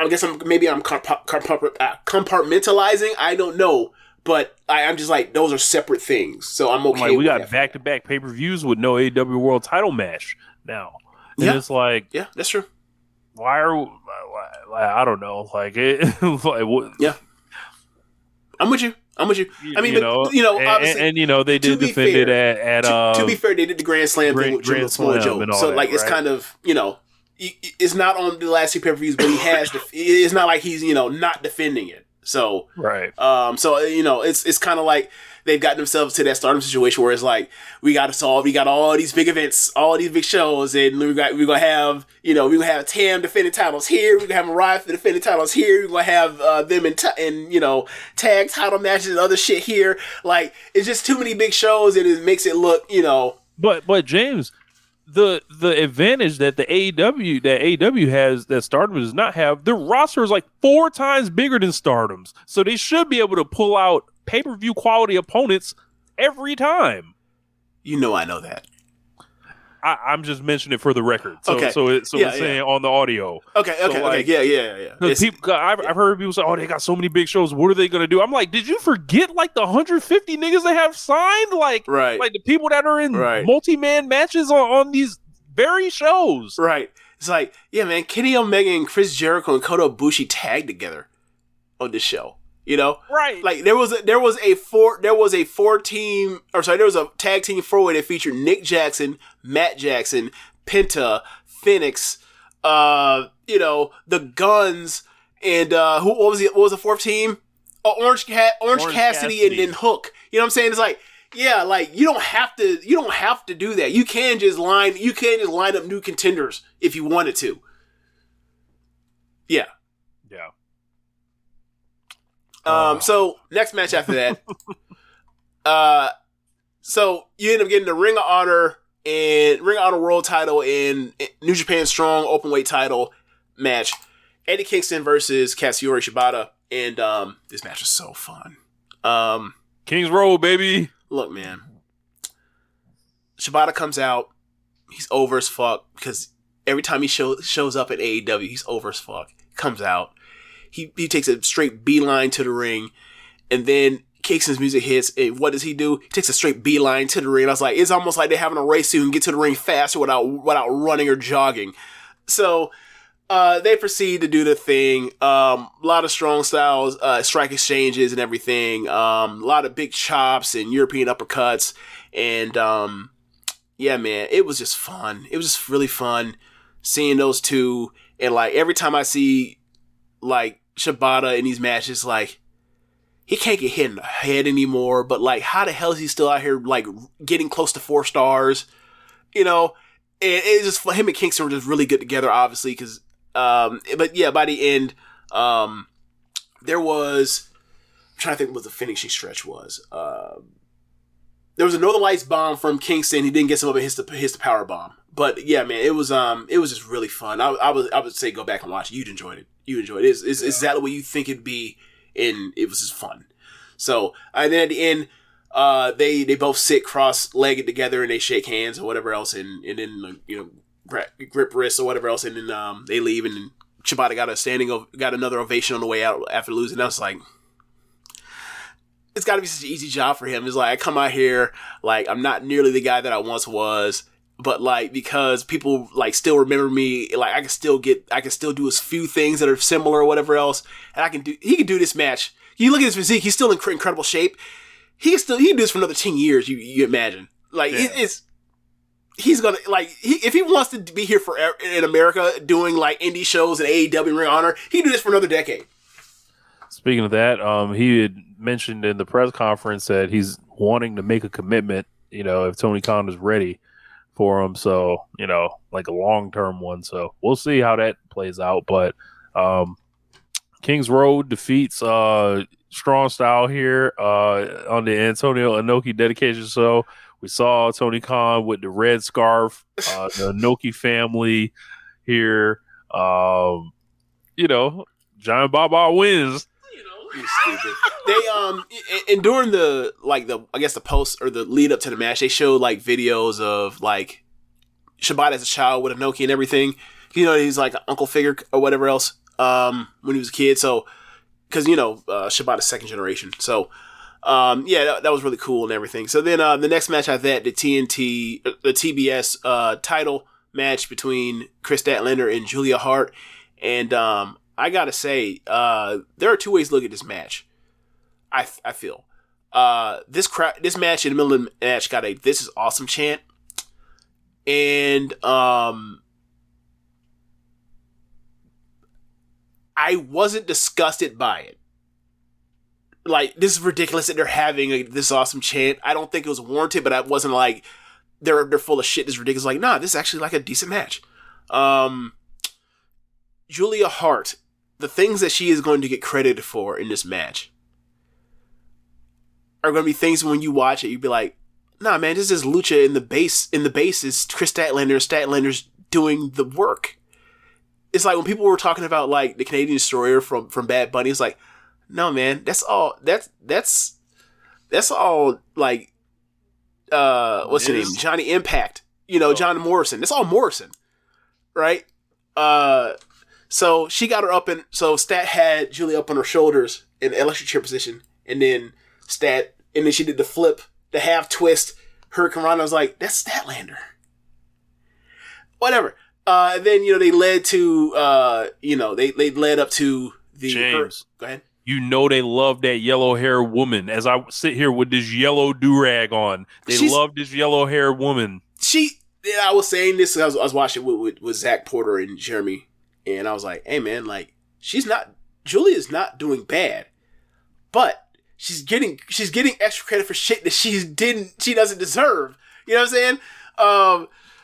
guess I'm compartmentalizing. I don't know, but I'm just like, those are separate things. So I'm okay. Like, we with got back-to-back pay-per-views with no AEW World Title match now. And it's like, yeah, that's true. Why I don't know. Like it. Like, what? Yeah, I'm with you. I mean, obviously, and they did defend it at. To be fair, they did the Grand Slam thing with Triple Mojo. So like, it's kind of it's not on the last two pay-per-views, but he has. It's not like he's not defending it. So right. So it's kind of like they've gotten themselves to that Stardom situation where it's like we got all these big events, all these big shows, and we're gonna have Tam defending titles here, we're gonna have Mariah defending titles here, we're gonna have them in tag title matches and other shit here. Like, it's just too many big shows, and it makes it look But James, the advantage that the AEW has that Stardom does not have, their roster is like 4 times bigger than Stardom's, so they should be able to pull out pay-per-view quality opponents every time. I know that. I'm just mentioning it for the record. So, okay. It's saying on the audio. Okay. Yeah. I've heard people say, "Oh, they got so many big shows. What are they going to do?" I'm like, did you forget like the 150 niggas they have signed? Like, right. Like the people that are in multi-man matches on these very shows. Right. It's like, yeah, man, Kenny Omega and Chris Jericho and Kota Ibushi tagged together on this show. Right? Like there was a tag team 4-way that featured Nick Jackson, Matt Jackson, Penta, Phoenix, the Guns, and what was the fourth team? Orange Cassidy and then Hook. You know what I'm saying? It's like, yeah, like you don't have to do that. You can just line up new contenders if you wanted to. Yeah. Yeah. So next match after that, so you end up getting the Ring of Honor World Title and New Japan Strong Openweight Title match. Eddie Kingston versus Katsuyori Shibata, and this match is so fun. King's Road, baby. Look, man, Shibata comes out. He's over as fuck because every time he shows up at AEW, he's over as fuck. Comes out. He takes a straight beeline to the ring, and then Kingston's music hits, and what does he do? He takes a straight beeline to the ring. I was like, it's almost like they're having a race so you can get to the ring faster without running or jogging. So, they proceed to do the thing. A lot of strong styles, strike exchanges and everything. A lot of big chops and European uppercuts. And, yeah, man, it was just fun. It was just really fun seeing those two. And, like, every time I see, like, Shibata in these matches, like, he can't get hit in the head anymore. But, like, how the hell is he still out here, like, getting close to 4 stars? You know? And it's just, him and Kingston were just really good together, obviously, because, but yeah, by the end, there was, I'm trying to think what the finishing stretch was. There was a Northern Lights bomb from Kingston. He didn't get some of it, hits the power bomb. But yeah, man, it was just really fun. I would say go back and watch it. You'd enjoy it. It's exactly what you think it'd be, and it was just fun. So, and then at the end, they both sit cross-legged together and they shake hands or whatever else, and then, you know, grip wrists or whatever else, and then they leave, and then Shibata got another ovation on the way out after losing. I was like, it's got to be such an easy job for him. It's like, I come out here, like, I'm not nearly the guy that I once was, but, like, because people, like, still remember me, like, I can still do a few things that are similar or whatever else, and he can do this match. You look at his physique, he's still in incredible shape. He can do this for another 10 years, you imagine. Like, yeah. He's gonna, like, if he wants to be here forever in America doing, like, indie shows and AEW Ring of Honor, he can do this for another decade. Speaking of that, he had mentioned in the press conference that he's wanting to make a commitment, you know, if Tony Khan is ready for him. So, you know, like a long-term one. So we'll see how that plays out. But Kings Road defeats Strong Style here on the Antonio Inoki dedication show. We saw Tony Khan with the red scarf, the Inoki family here. You know, Giant Baba wins. You stupid. They and during the post or the lead up to the match, they showed like videos of like Shibata as a child with Inoki and everything. You know, he's like an uncle figure or whatever else when he was a kid. So, because you know Shibata's second generation. So, yeah, that was really cool and everything. So then the next match after that, the TBS title match between Chris Statlander and Julia Hart, and I gotta say, there are two ways to look at this match. I feel this match in the middle of the match got a "This is awesome" chant, and I wasn't disgusted by it. Like, this is ridiculous that they're having this awesome chant. I don't think it was warranted, but I wasn't like they're full of shit. This is ridiculous. Like, nah, this is actually like a decent match. Julia Hart, the things that she is going to get credited for in this match are going to be things when you watch it, you'd be like, nah, man, this is lucha in the base. In the base is Chris Statlander. Statlander's doing the work. It's like when people were talking about like the Canadian Destroyer from Bad Bunny, it's like, no, man, that's all like, what's his name? Johnny Impact, you know, John Morrison. That's all Morrison, right? So she got her up, and so Stat had Julia up on her shoulders in the electric chair position, and then she did the flip, the half twist, Hurricane Rana. I was like, that's Statlander. Whatever. And then, you know, they led to, they led up to the... James. Go ahead. You know they love that yellow hair woman. As I sit here with this yellow do-rag on, they love this yellow hair woman. I was saying this, I was watching with Zach Porter and Jeremy, and I was like, hey man, like, Julia's not doing bad, but she's getting extra credit for shit that she doesn't deserve. You know what I'm saying?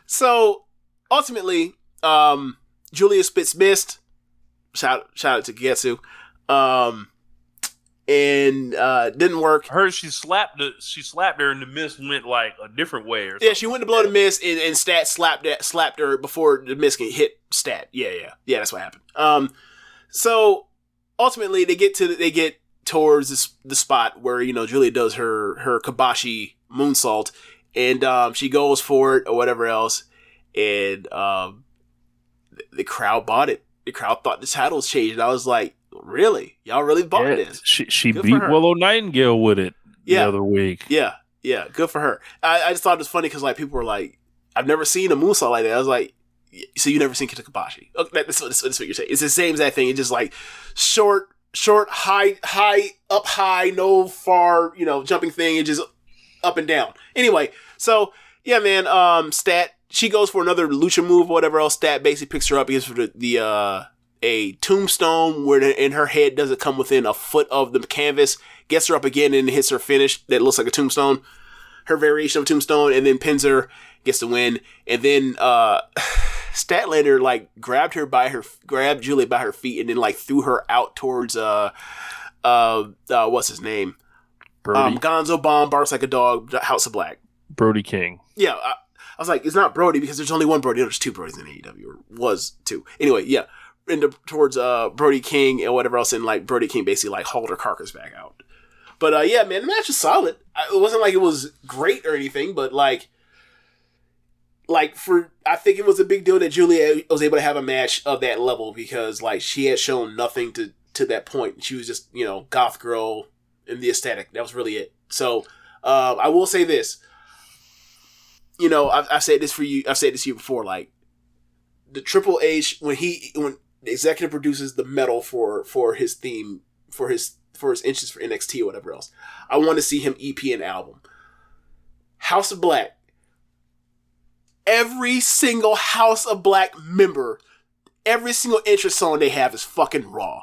So ultimately, Julia spits mist. Shout out to Getsu. And didn't work. She slapped her, and the mist went like a different way or something. Yeah, she went to blow the mist, and Stat slapped her before the mist can hit Stat. Yeah, that's what happened. So ultimately they get towards the spot where, you know, Julia does her Kabashi moonsault, and she goes for it or whatever else, and the crowd bought it. The crowd thought the title was changed, and I was like, really? Y'all really bought this? She beat Willow Nightingale with it the other week. Yeah, good for her. I just thought it was funny because like people were like, I've never seen a moonsault like that. I was like, So you never seen Kenta Kobashi. Okay, that's what you're saying. It's the same exact thing. It's just like short, high, up high, no far, jumping thing. It's just up and down. Anyway, so yeah, man, Stat, she goes for another lucha move or whatever else. Stat basically picks her up, gives her a tombstone where in her head doesn't come within a foot of the canvas, gets her up again and hits her finish that looks like a tombstone, her variation of a tombstone, and then pins her, gets the win. And then Statlander like grabbed Julia by her feet and then like threw her out towards what's his name? Brody. Gonzo Bomb, Barks Like a Dog, House of Black. Brody King. Yeah, I was like, it's not Brody because there's only one Brody. There's two Brodys in AEW, or was two. Anyway, yeah, towards Brody King and whatever else, and like Brody King basically like hauled her carcass back out. But yeah, man, the match was solid. It wasn't like it was great or anything, but like I think it was a big deal that Julia was able to have a match of that level because like she had shown nothing to that point. She was just goth girl in the aesthetic. That was really it. So I will say this. I've said this for you. I've said this to you before. Like the Triple H when the executive produces the metal for his theme for his inches for NXT or whatever else, I want to see him EP an album. House of Black. Every single House of Black member, every single interest song they have is fucking raw.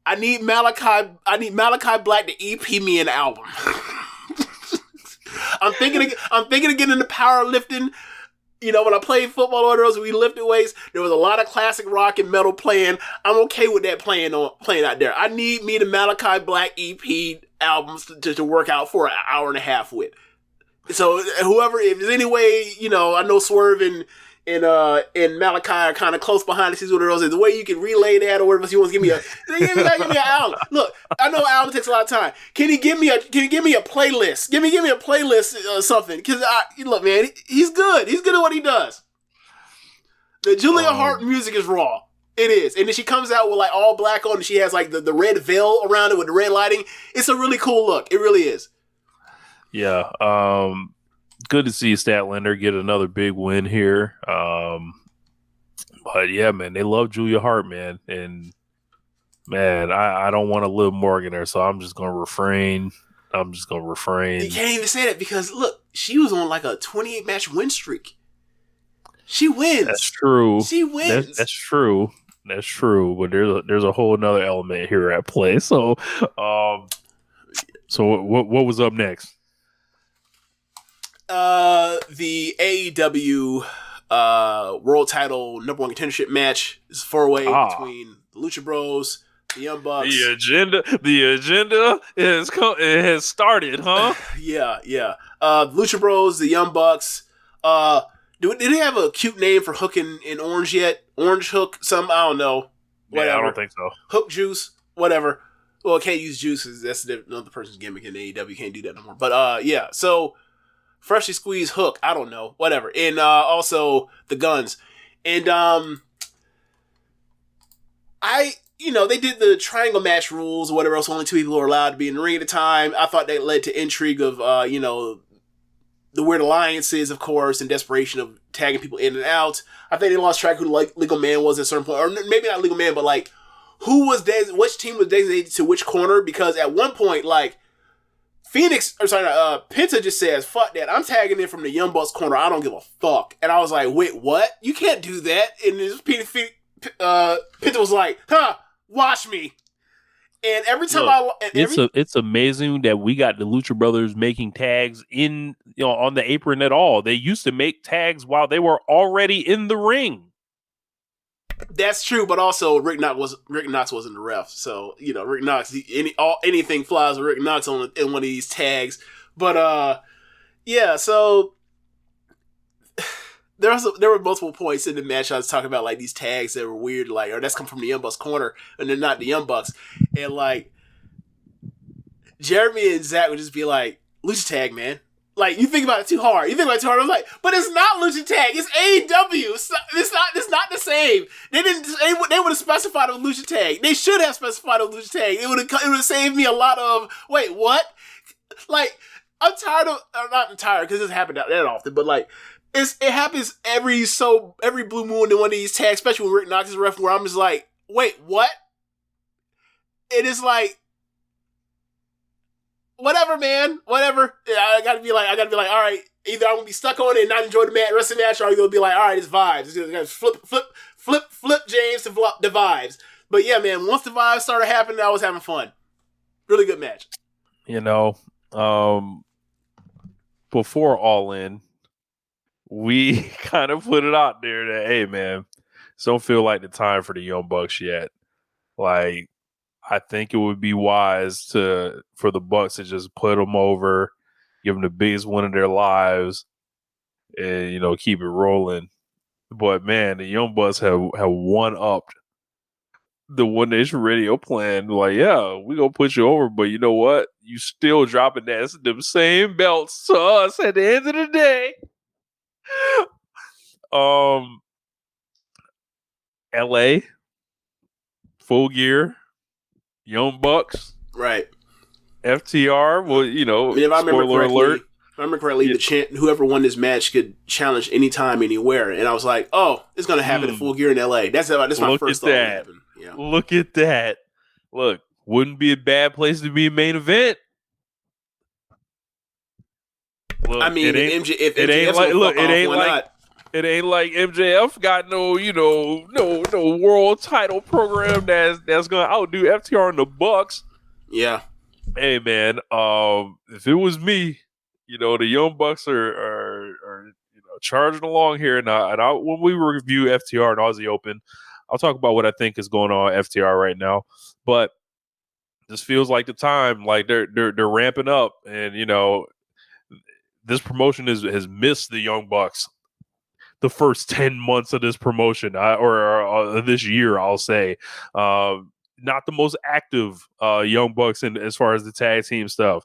I need Malachi Black to EP me an album. I'm thinking of getting into powerlifting. When I played football or whatever, we lifted weights. There was a lot of classic rock and metal playing. I'm okay with that playing out there. I need me the Malachi Black EP albums to work out for an hour and a half with. So whoever, if there's any way, I know Swerve and Malachi are kind of close behind the scenes with those. The way you can relay that or whatever, he wants to give me an album. Look, I know an album takes a lot of time. Can you give me a playlist? Give me a playlist or something. Because look, man, he's good. He's good at what he does. The Julia Hart music is raw. It is. And then she comes out with like all black on and she has like the red veil around it with the red lighting. It's a really cool look. It really is. Yeah, good to see Statlander get another big win here. But yeah, man, they love Julia Hart, man, and man, I don't want to Liv Morgan there, so I'm just gonna refrain. You can't even say that because look, she was on like a 28 match win streak. She wins. That's true. She wins. That's true. That's true. But there's a whole another element here at play. So, what was up next? The AEW world title number one contendership match is a 4-way between the Lucha Bros, the Young Bucks. The agenda has started, huh? Yeah. The Lucha Bros, the Young Bucks. Did they have a cute name for Hook in Orange yet? Orange Hook? I don't know. Whatever. Yeah, I don't think so. Hook Juice, whatever. Well, can't use juice because that's another person's gimmick in AEW. Can't do that no more. But yeah. So. Freshly Squeezed Hook, I don't know, whatever. And also the Guns. And they did the triangle match rules or whatever else. Only two people were allowed to be in the ring at a time. I thought that led to intrigue of, the weird alliances, of course, and desperation of tagging people in and out. I think they lost track of who Legal Man was at a certain point. Or maybe not Legal Man, but like, which team was designated to which corner? Because at one point, like, Penta just says, fuck that. I'm tagging in from the Young Bucks corner. I don't give a fuck. And I was like, wait, what? You can't do that. And Penta was like, watch me. And every time it's amazing that we got the Lucha Brothers making tags on the apron at all. They used to make tags while they were already in the ring. That's true, but also Rick Knox wasn't the ref, so Rick Knox, anything flies with Rick Knox in one of these tags. But yeah, so there were multiple points in the match I was talking about, like these tags that were weird, like that's come from the Young Bucks corner, and they're not the Young Bucks, and like Jeremy and Zach would just be like, "Lucha tag, man." Like, you think about it too hard. I was like, but it's not Lucha Tag. It's AEW. It's not the same. They would have specified a Lucha Tag. They should have specified a Lucha Tag. It would have saved me a lot of, wait, what? Like, I'm tired of, not tired because this happened that often, but like, It happens every blue moon in one of these tags, especially when Rick Knox is ref, where I'm just like, wait, what? It is like, whatever, man, whatever. Yeah, I gotta be like, all right, either I'm gonna be stuck on it and not enjoy the wrestling match, or I'm gonna be like, all right, it's vibes. It's gonna flip James to the vibes. But yeah, man, once the vibes started happening, I was having fun. Really good match. You know, before All In, we kind of put it out there that, hey, man, this don't feel like the time for the Young Bucks yet. Like, I think it would be wise for the Bucks to just put them over, give them the biggest win of their lives, and, you know, keep it rolling. But, man, the Young Bucks have one-upped the One Nation Radio plan. Like, yeah, we gonna put you over, but you know what? You still dropping them same belts to us at the end of the day. LA, Full Gear, Young Bucks, right? FTR. Well, you know, if I remember correctly, yeah. Whoever won this match could challenge anytime, anywhere. And I was like, oh, it's going to happen at Full Gear in LA. That's my first thought. Yeah. Look at that. Look, wouldn't be a bad place to be a main event. Look, I mean, it ain't like MJF got no world title program that's gonna outdo FTR and the Bucks. Yeah. Hey man, if it was me, you know, the Young Bucks are charging along here, and I when we review FTR and Aussie Open, I'll talk about what I think is going on at FTR right now. But this feels like the time, like they're ramping up, and you know, this promotion has missed the Young Bucks the first 10 months of this promotion, or this year, I'll say. Not the most active Young Bucks as far as the tag team stuff.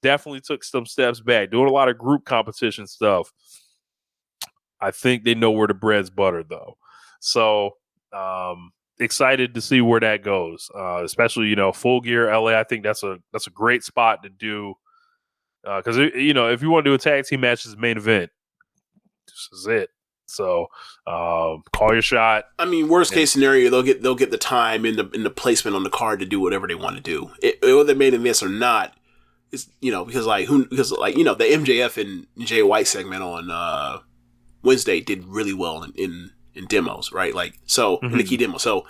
Definitely took some steps back, doing a lot of group competition stuff. I think they know where the bread's buttered, though. So excited to see where that goes, especially, you know, Full Gear LA. I think that's a great spot to do. Because, you know, if you want to do a tag team match as a main event, this is it. So call your shot. I mean, worst case scenario, they'll get the time in the placement on the card to do whatever they want to do. Whether they main events or not, it's, you know, because you know, the MJF and Jay White segment on Wednesday did really well in demos, right? Like, so in the key demo, so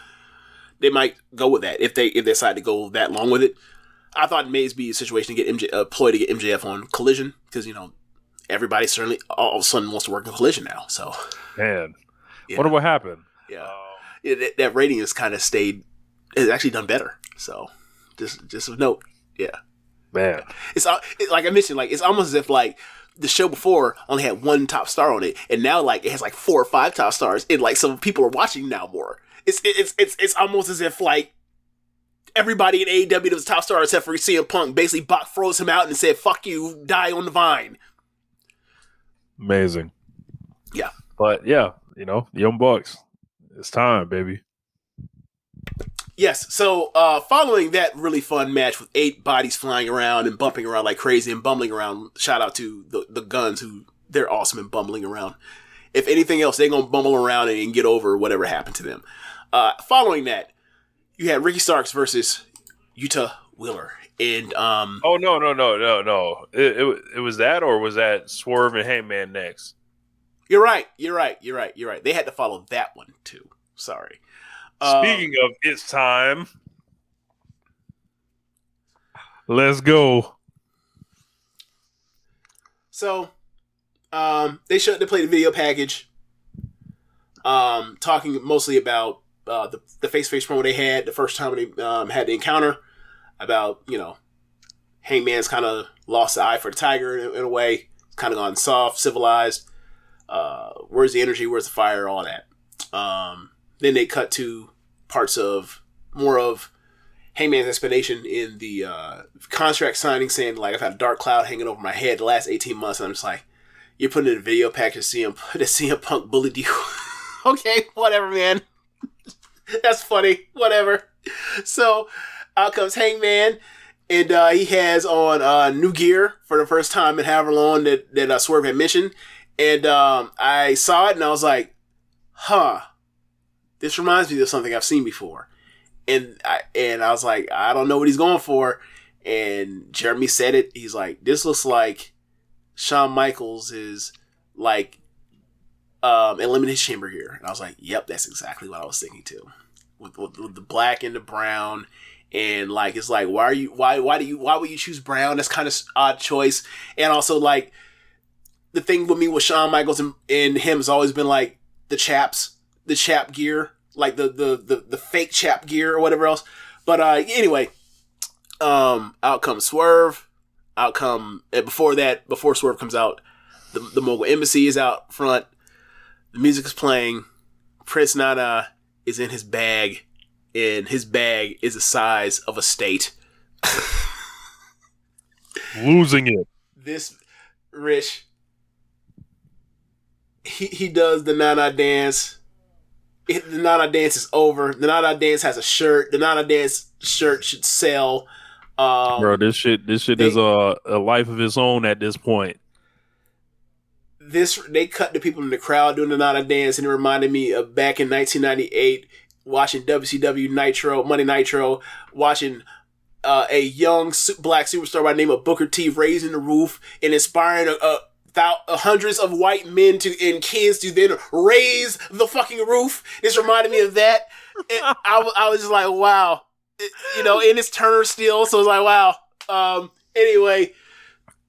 they might go with that if they decide to go that long with it. I thought it may be a situation to get ploy to get MJF on Collision, because, you know, everybody certainly all of a sudden wants to work in Collision now. So, man, wonder what happened. Yeah, that rating has kind of has actually done better. So, just a note. Yeah, man, it's like I mentioned, like it's almost as if like the show before only had one top star on it, and now like it has like 4 or 5 top stars, and like some people are watching now more. It's almost as if like everybody in AEW was top star except for CM Punk. Basically, Bach froze him out and said, "Fuck you, die on the vine." Amazing. Yeah. But yeah, you know, Young Bucks. It's time, baby. Yes. So following that really fun match with 8 bodies flying around and bumping around like crazy and bumbling around, shout out to the Guns, who they're awesome and bumbling around. If anything else, they're going to bumble around and get over whatever happened to them. Following that, you had Ricky Starks versus Yuta Wheeler. And oh no! It was that, or was that Swerve and Hangman next? You're right. They had to follow that one too. Sorry. Speaking of it's time, let's go. So, they played the video package, talking mostly about the face-to-face promo they had the first time they had the encounter, about, you know, Hangman's kind of lost the eye for the tiger in a way, kind of gone soft, civilized. Where's the energy? Where's the fire? All that. Then they cut to parts of more of Hangman's explanation in the contract signing, saying like, I've had a dark cloud hanging over my head the last 18 months, and I'm just like, you're putting in a video package to CM Punk bullied you. Okay, whatever, man. That's funny. Whatever. So out comes Hangman, and he has on new gear for the first time in however long that Swerve had mentioned. And I saw it and I was like, huh, this reminds me of something I've seen before. And I was like, I don't know what he's going for. And Jeremy said it. He's like, this looks like Shawn Michaels is like Elimination Chamber here. And I was like, yep, that's exactly what I was thinking too. With the black and the brown. And like, it's like, why would you choose brown? That's kind of odd choice. And also like, the thing with me with Shawn Michaels and him has always been like the chap gear, like the fake chap gear or whatever else. But anyway, out comes Swerve. Before Swerve comes out, the Mogul Embassy is out front. The music is playing. Prince Nana is in his bag, and his bag is the size of a state. Losing it. This Rich. He does the Nana dance. The Nana dance is over. The Nana dance has a shirt. The Nana dance shirt should sell. Bro, this shit is a life of its own at this point. They cut the people in the crowd doing the Nana dance, and it reminded me of back in 1998 watching WCW Nitro, Monday Nitro, watching a young black superstar by the name of Booker T raising the roof and inspiring hundreds of white men and kids to then raise the fucking roof. This reminded me of that. I was just like, wow. And it's Turner still, so it's like, wow. Anyway.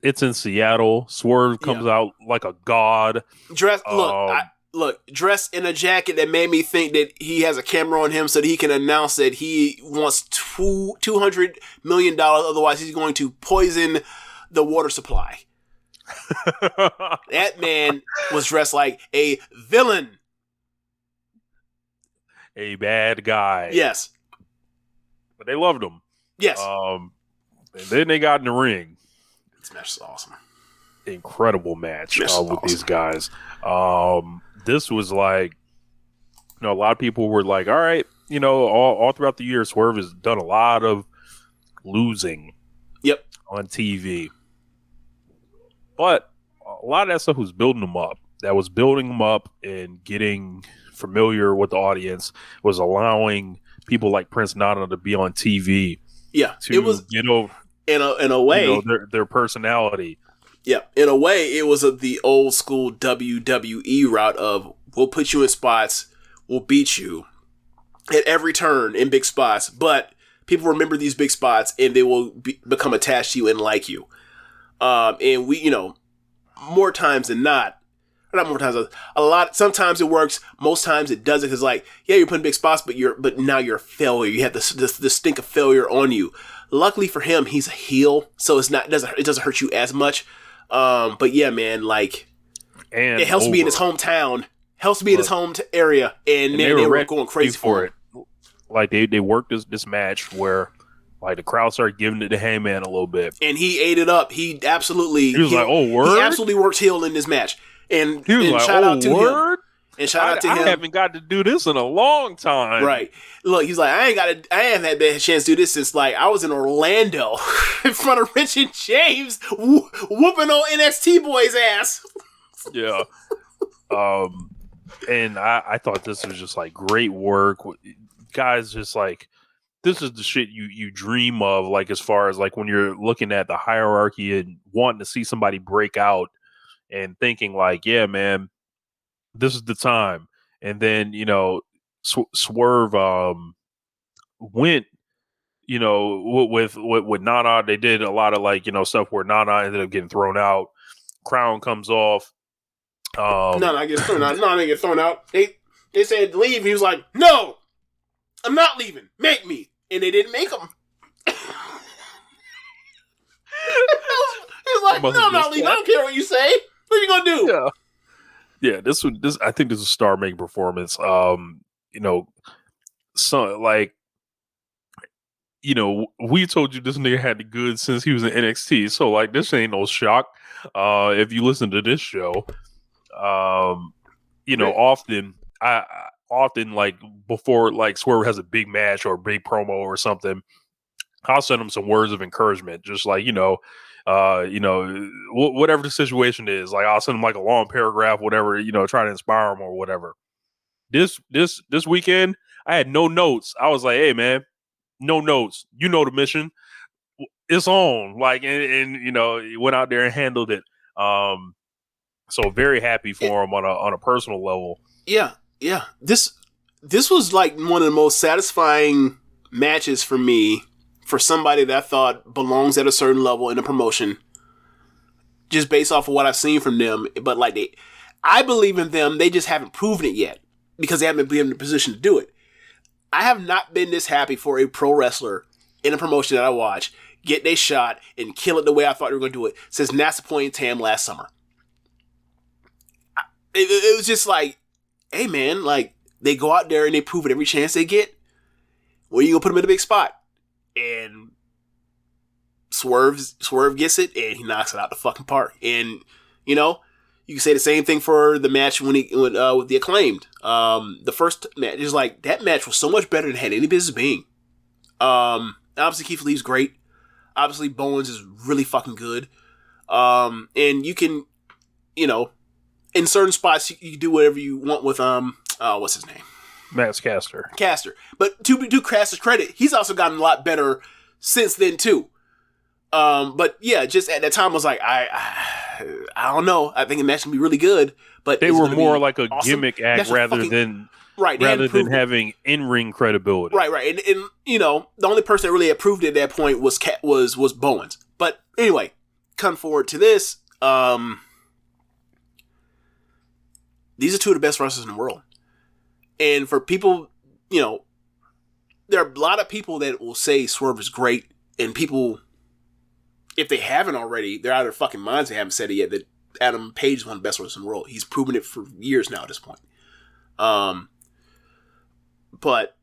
It's in Seattle. Swerve comes out like a god. Dressed in a jacket that made me think that he has a camera on him so that he can announce that he wants $200 million. Otherwise, he's going to poison the water supply. That man was dressed like a villain. A bad guy. Yes. But they loved him. Yes. And then they got in the ring. This match is awesome. Incredible match with awesome. These guys. This was like, a lot of people were like, all right, all throughout the year, Swerve has done a lot of losing. Yep. On TV. But a lot of that stuff was building them up. That was building them up and getting familiar with the audience, was allowing people like Prince Nana to be on TV. Yeah. To, it was, in a way, their personality. Yeah. In a way, it was the old school WWE route of, we'll put you in spots, we'll beat you at every turn in big spots, but people remember these big spots and they will become attached to you and like you. And we, more times than not more times, a lot, sometimes it works, most times it doesn't, because like, yeah, you're putting big spots, but now you're a failure. You have the stink of failure on you. Luckily for him, he's a heel, so it doesn't hurt you as much. But yeah, man, like, and it helps me in his hometown, in his home area, and they were going crazy for it. Like they worked this match where, like, the crowd started giving it to Heyman a little bit, and he ate it up. He was like, "Oh, word!" He absolutely worked heel in this match, and he was like, shout out to word? him. And shout out to him. I haven't got to do this in a long time. Right. Look, he's like, I haven't had a chance to do this since, like, I was in Orlando in front of Rich and James whooping on NXT boy's ass. Yeah. And I thought this was just like great work. Guys, just like, this is the shit you dream of, like, as far as like when you're looking at the hierarchy and wanting to see somebody break out and thinking like, yeah, man, this is the time. And then, Swerve went, with Nana. They did a lot of, like, stuff where Nana ended up getting thrown out. Crown comes off. Nana gets thrown out. Nana gets thrown out. They said leave. He was like, no, I'm not leaving. Make me. And they didn't make him. He was like, no, I'm not leaving. I don't care what you say. What are you going to do? Yeah. Yeah, this I think this is a star-making performance. We told you this nigga had the goods since he was in NXT, so like this ain't no shock. If you listen to this show, often like before like Swerve has a big match or a big promo or something, I'll send him some words of encouragement, just like, whatever the situation is. Like I'll send him like a long paragraph, whatever, try to inspire him or whatever. This weekend, I had no notes. I was like, hey man, no notes. You know the mission. It's on. Like, and he went out there and handled it. So very happy for him on a personal level. Yeah. This was like one of the most satisfying matches for me, for somebody that I thought belongs at a certain level in a promotion, just based off of what I've seen from them. But like I believe in them. They just haven't proven it yet because they haven't been in the position to do it. I have not been this happy for a pro wrestler in a promotion that I watch get their shot and kill it the way I thought they were going to do it since NASA Point and Tam last summer. It was just like, hey man, like they go out there and they prove it every chance they get. Where you gonna put them in a big spot? And Swerve gets it and he knocks it out the fucking park. And you can say the same thing for the match when with the Acclaimed. The first match is like that match was so much better than it had any business being. Obviously Keith Lee's great. Obviously Bowens is really fucking good. And you can, in certain spots you can do whatever you want with what's his name? Max Caster. But to Caster's credit, he's also gotten a lot better since then too. But yeah, just at that time I was like, I don't know. I think the match can be really good, but they were more like a awesome gimmick act rather than having in-ring credibility. Right. And the only person that really had proved it at that point was Bowens. But anyway, come forward to this. These are two of the best wrestlers in the world. And for people, there are a lot of people that will say Swerve is great, and people, if they haven't already, they're out of their fucking minds. They haven't said it yet that Adam Page is one of the best wrestlers in the world. He's proven it for years now at this point. But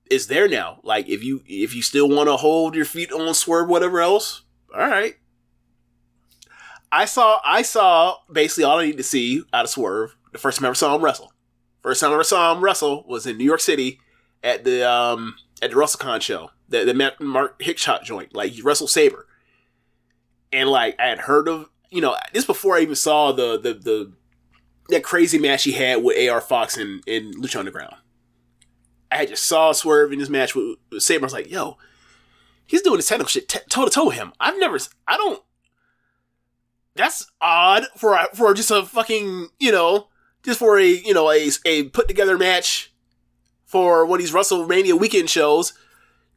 it's there now. Like if you still want to hold your feet on Swerve, whatever else, all right. I saw basically all I need to see out of Swerve the first time I ever saw him wrestle. First time I ever saw him wrestle was in New York City at the WrestleCon show, the Mark Hickshot joint. Like he wrestled Saber, and like I had heard of this before I even saw that crazy match he had with AR Fox in Lucha Underground. I had just saw Swerve in this match with Saber. I was like, yo, he's doing this technical shit toe to toe with him. That's odd for just a fucking, just for a put together match for one of these WrestleMania weekend shows.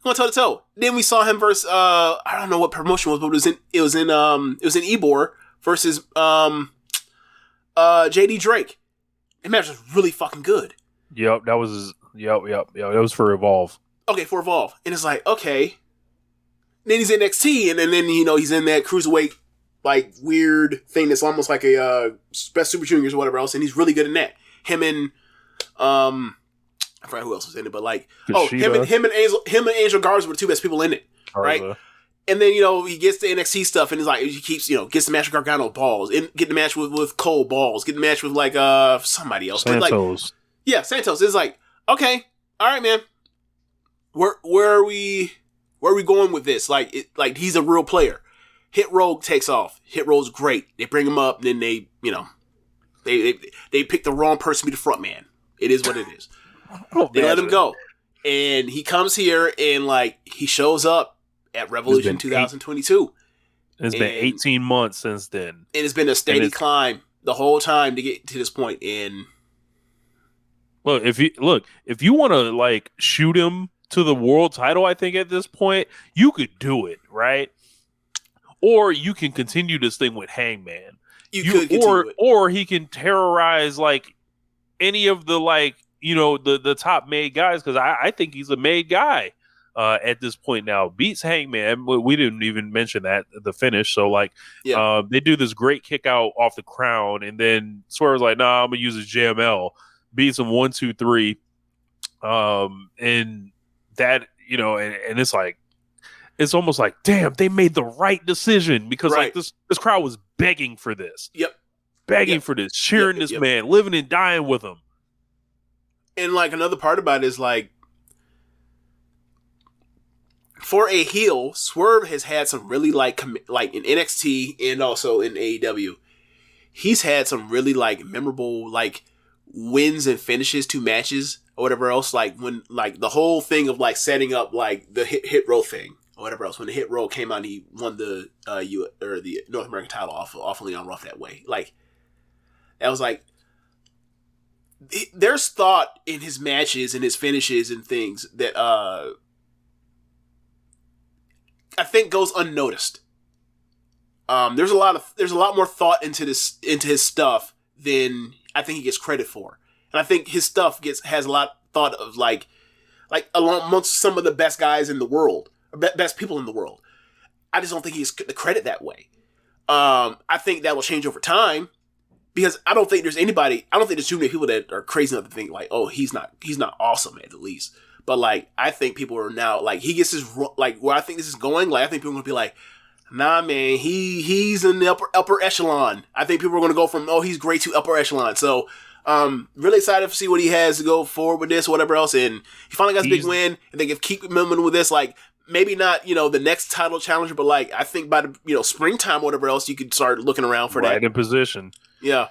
Going toe to toe. Then we saw him versus I don't know what promotion was, but it was in Ebor versus JD Drake. That match was really fucking good. Yep, that was that was for Evolve. Okay, for Evolve. And it's like, okay. Then he's in NXT and then he's in that cruiserweight like weird thing that's almost like a Best Super Juniors or whatever else, and he's really good in that. Him and I forgot who else was in it, but like Kushida. him and Angel Garza were the two best people in it, right? And then he gets the NXT stuff and it's like he keeps gets the match with Gargano balls, and get the match with Cole balls, get the match with like somebody else, Santos. Santos. It's like, okay, all right, man, where are we going with this? Like he's a real player. Hit Roll takes off. Hit Roll's great. They bring him up, and then they pick the wrong person to be the front man. It is what it is. They let him go. And he comes here, and like he shows up at Revolution 2022. It's been 18 months since then. And it's been a steady climb the whole time to get to this point. And if you want to like shoot him to the world title, I think at this point you could do it, right? Or you can continue this thing with Hangman. Or he can terrorize like any of the like the top made guys, because I think he's a made guy at this point now. Beats Hangman. We didn't even mention that the finish. So like they do this great kick out off the crown, and then Swerve's like, nah, I'm gonna use his JML. Beats him 1, 2, 3, and that and it's like. It's almost like, damn, they made the right decision, because like this crowd was begging for this. Yep. Begging for this, cheering this man, living and dying with him. And like another part about it is like, for a heel, Swerve has had some really like in NXT and also in AEW. He's had some really like memorable like wins and finishes to matches or whatever else. Like when like the whole thing of like setting up like the hit row thing or whatever else. When the hit row came out, and he won the the North American title off of Leon Ruff that way. Like that was like there's thought in his matches and his finishes and things that I think goes unnoticed. There's a lot more thought into his stuff than I think he gets credit for, and I think his stuff has a lot thought of like amongst some of the best guys in the world, or best people in the world. I just don't think he's the credit that way. I think that will change over time because I don't think there's too many people that are crazy enough to think like, oh, he's not awesome at the least. But like, I think people are now like, he gets his like where I think this is going. Like, I think people are gonna be like, nah, man, he's in the upper echelon. I think people are gonna go from he's great to upper echelon. So, really excited to see what he has to go forward with this, or whatever else. And he finally got his big win. And they can keep moving with this. Like, maybe not, the next title challenger, but like, I think by the, springtime or whatever else, you could start looking around for that. Right in position. Yeah.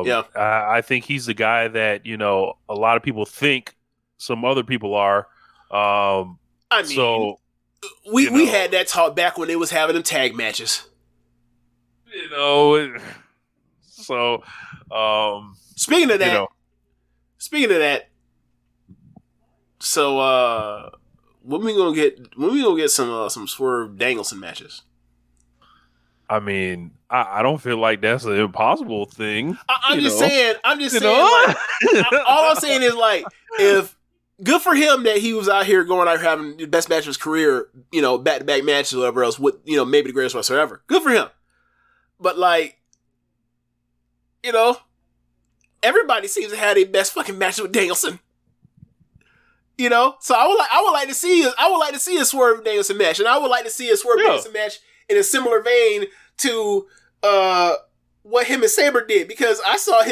Yeah. I think he's the guy that, a lot of people think some other people are. I mean, so we had that talk back when they was having them tag matches. So speaking of that, so when we gonna get some Swerve Danielson matches? I mean, I don't feel like that's an impossible thing. I'm just saying. Like, all I'm saying is like, if good for him that he was out here having the best match of his career, back-to-back matches or whatever else with, maybe the greatest wrestler ever. Good for him. But like, everybody seems to have their best fucking matches with Danielson. So I would like to see a Swerve Danielson match, and I would like to see a Swerve Danielson match in a similar vein to what him and Sabre did, because I saw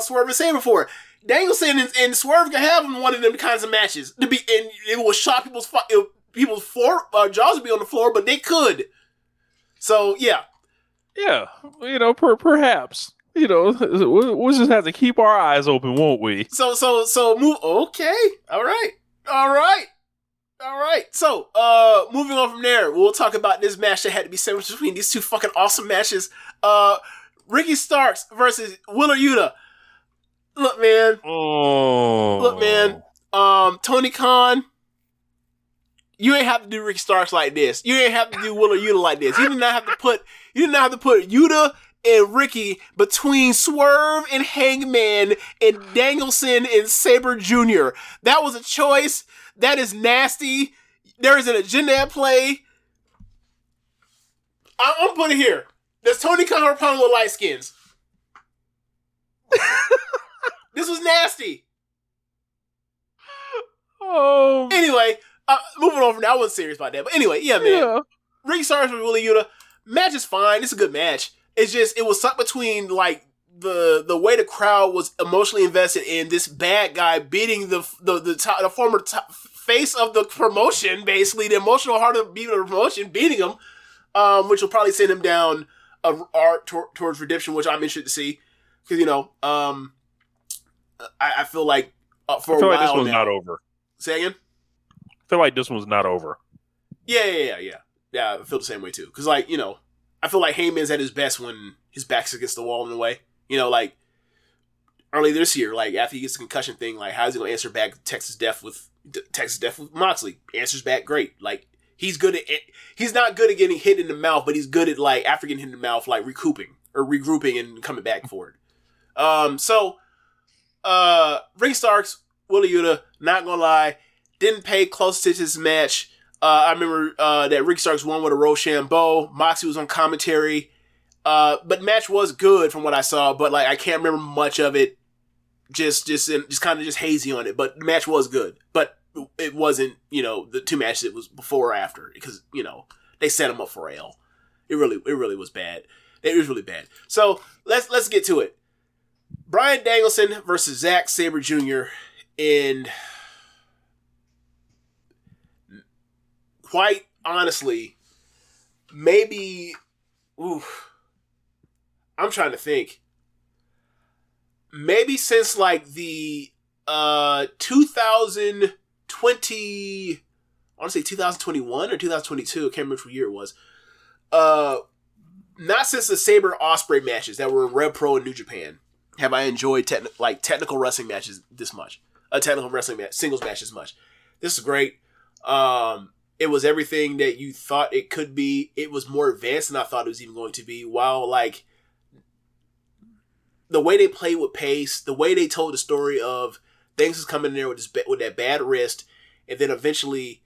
Swerve and Sabre before. Danielson and Swerve can have one of them kinds of matches and it will shock people's floor jaws would be on the floor, but they could. So yeah, perhaps we'll just have to keep our eyes open, won't we? So move. Okay, all right. So moving on from there, we'll talk about this match that had to be sandwiched between these two fucking awesome matches. Ricky Starks versus Wheeler Yuta. Look, man. Tony Khan, you ain't have to do Ricky Starks like this. You ain't have to do Wheeler Yuta like this. You did not have to put Yuta and Ricky between Swerve and Hangman and Danielson and Sabre Jr. That was a choice. That is nasty. There is an agenda at play. I'm putting it here. Does Tony Khan have a problem with light skins? This was nasty. Anyway, moving on from that, I wasn't serious about that. But anyway, man. Yeah. Ricky Starks with Wheeler Yuta. Match is fine. It's a good match. It's just, it was stuck between like the way the crowd was emotionally invested in this bad guy beating the former face of the promotion, basically the emotional heart of the promotion, beating him, which will probably send him down towards redemption, which I'm interested to see, because I feel like for a while this one's now, not over. Say again? I feel like this one's not over. Yeah. I feel the same way too, because like I feel like Heyman's at his best when his back's against the wall in a way. Like early this year, like after he gets the concussion thing, like how's he gonna answer back Texas Death with Moxley? Answers back great. Like he's not good at getting hit in the mouth, but he's good at like after getting hit in the mouth, like regrouping and coming back forward. Ricky Starks, Wheeler Yuta, not gonna lie, didn't pay close attention to this match. I remember that Ricky Starks won with a Rochambeau. Moxley was on commentary. But match was good from what I saw, but like I can't remember much of it. Just kind of hazy on it. But the match was good. But it wasn't, the two matches it was before or after, because, they set him up for a L. It really was bad. It was really bad. So let's get to it. Bryan Danielson versus Zack Sabre Jr. in quite honestly, maybe, I'm trying to think. Maybe since like the 2020, I want to say 2021 or 2022, I can't remember which year it was. Not since the Sabre Osprey matches that were in Rev Pro in New Japan have I enjoyed technical wrestling matches this much. A technical wrestling singles match this much. This is great. It was everything that you thought it could be. It was more advanced than I thought it was even going to be. While like the way they played with pace, the way they told the story of things was coming in there with that bad wrist, and then eventually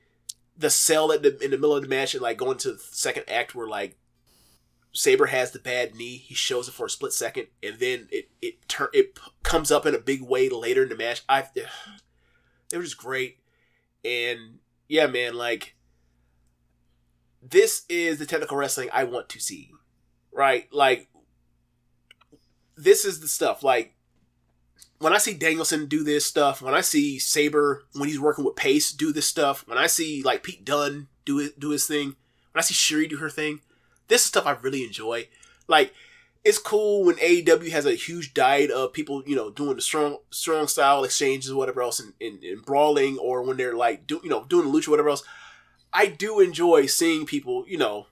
the sell in the middle of the match and like going to the second act where like Sabre has the bad knee, he shows it for a split second, and then it comes up in a big way later in the match. They were just great, and yeah, man, like this is the technical wrestling I want to see, right? Like this is the stuff. Like when I see Danielson do this stuff, when I see Sabre when he's working with pace do this stuff, when I see like Pete Dunne do his thing, when I see Shuri do her thing. This is stuff I really enjoy. Like, it's cool when AEW has a huge diet of people, you know, doing the strong style exchanges or whatever else and brawling, or when they're like, doing the lucha or whatever else. I do enjoy seeing people, you know,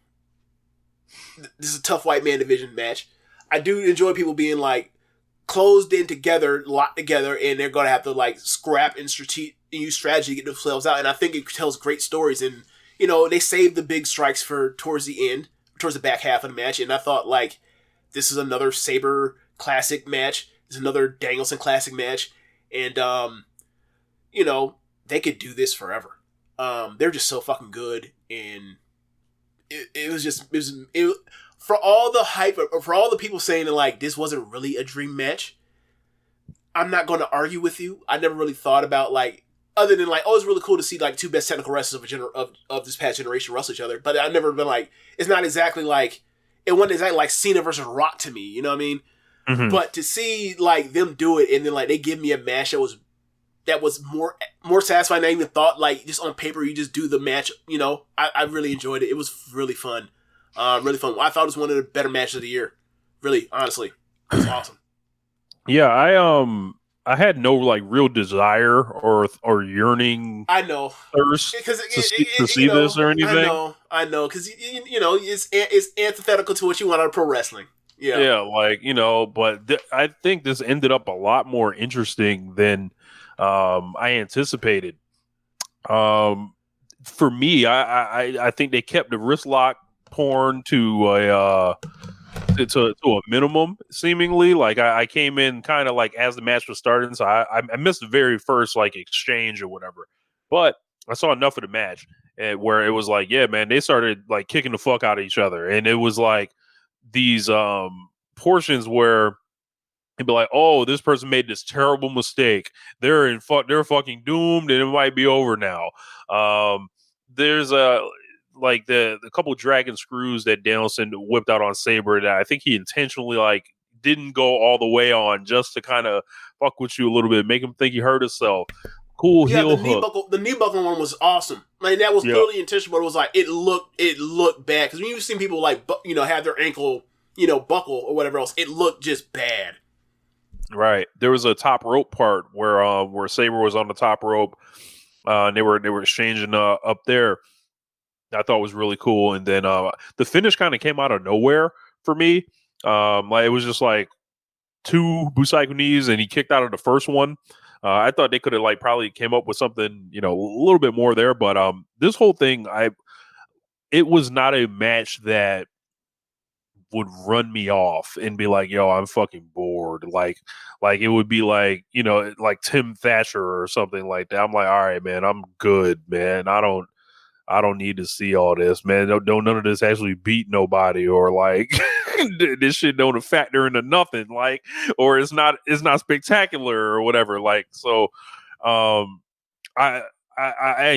this is a tough white man division match. I do enjoy people being like closed in together, locked together, and they're going to have to like scrap and use strategy to get themselves out. And I think it tells great stories. And, you know, they save the big strikes for towards the end. Towards the back half of the match, and I thought like this is another Sabre classic match. It's another Danielson classic match, and you know they could do this forever. They're just so fucking good, and it was for all the hype, for all the people saying that like this wasn't really a dream match. I'm not going to argue with you. I never really thought about like. Other than like, oh, it's really cool to see like two best technical wrestlers of this past generation wrestle each other. But I've never been like, it's not exactly like, it wasn't exactly like Cena versus Rock to me, you know what I mean? Mm-hmm. But to see like them do it and then like they give me a match that was more satisfying than I even thought. Like just on paper, you just do the match, you know. I really enjoyed it. It was really fun, really fun. I thought it was one of the better matches of the year. Really, honestly, it was awesome. Yeah, I had no like real desire or yearning. I know thirst to see this or anything. I know, because you know it's antithetical to what you want out of pro wrestling. Yeah, like you know, but I think this ended up a lot more interesting than I anticipated. For me, I think they kept the wrist lock porn to a minimum, seemingly. Like I came in kind of like as the match was starting, so I missed the very first like exchange or whatever, but I saw enough of the match where it was like, yeah, man, they started like kicking the fuck out of each other, and it was like these portions where it'd be like, oh, this person made this terrible mistake, they're fucking doomed, and it might be over now. There's like the couple dragon screws that Danielson whipped out on Sabre that I think he intentionally like didn't go all the way on just to kind of fuck with you a little bit, make him think he hurt himself. Cool heel hook. The knee buckle one was awesome. Like that was clearly intentional, but it was like it looked bad because when you've seen people like have their ankle buckle or whatever else, it looked just bad. Right. There was a top rope part where Sabre was on the top rope, and they were exchanging up there. I thought was really cool, and then the finish kind of came out of nowhere for me. Like it was just like two Busaiku knees, and he kicked out of the first one. I thought they could have like probably came up with something, a little bit more there. But this whole thing, it was not a match that would run me off and be like, yo, I'm fucking bored. Like it would be like, like Tim Thatcher or something like that. I'm like, all right, man, I'm good, man. I don't need to see all this, man. Don't none of this actually beat nobody, or like this shit don't factor into nothing, like, or it's not spectacular or whatever. Like, so I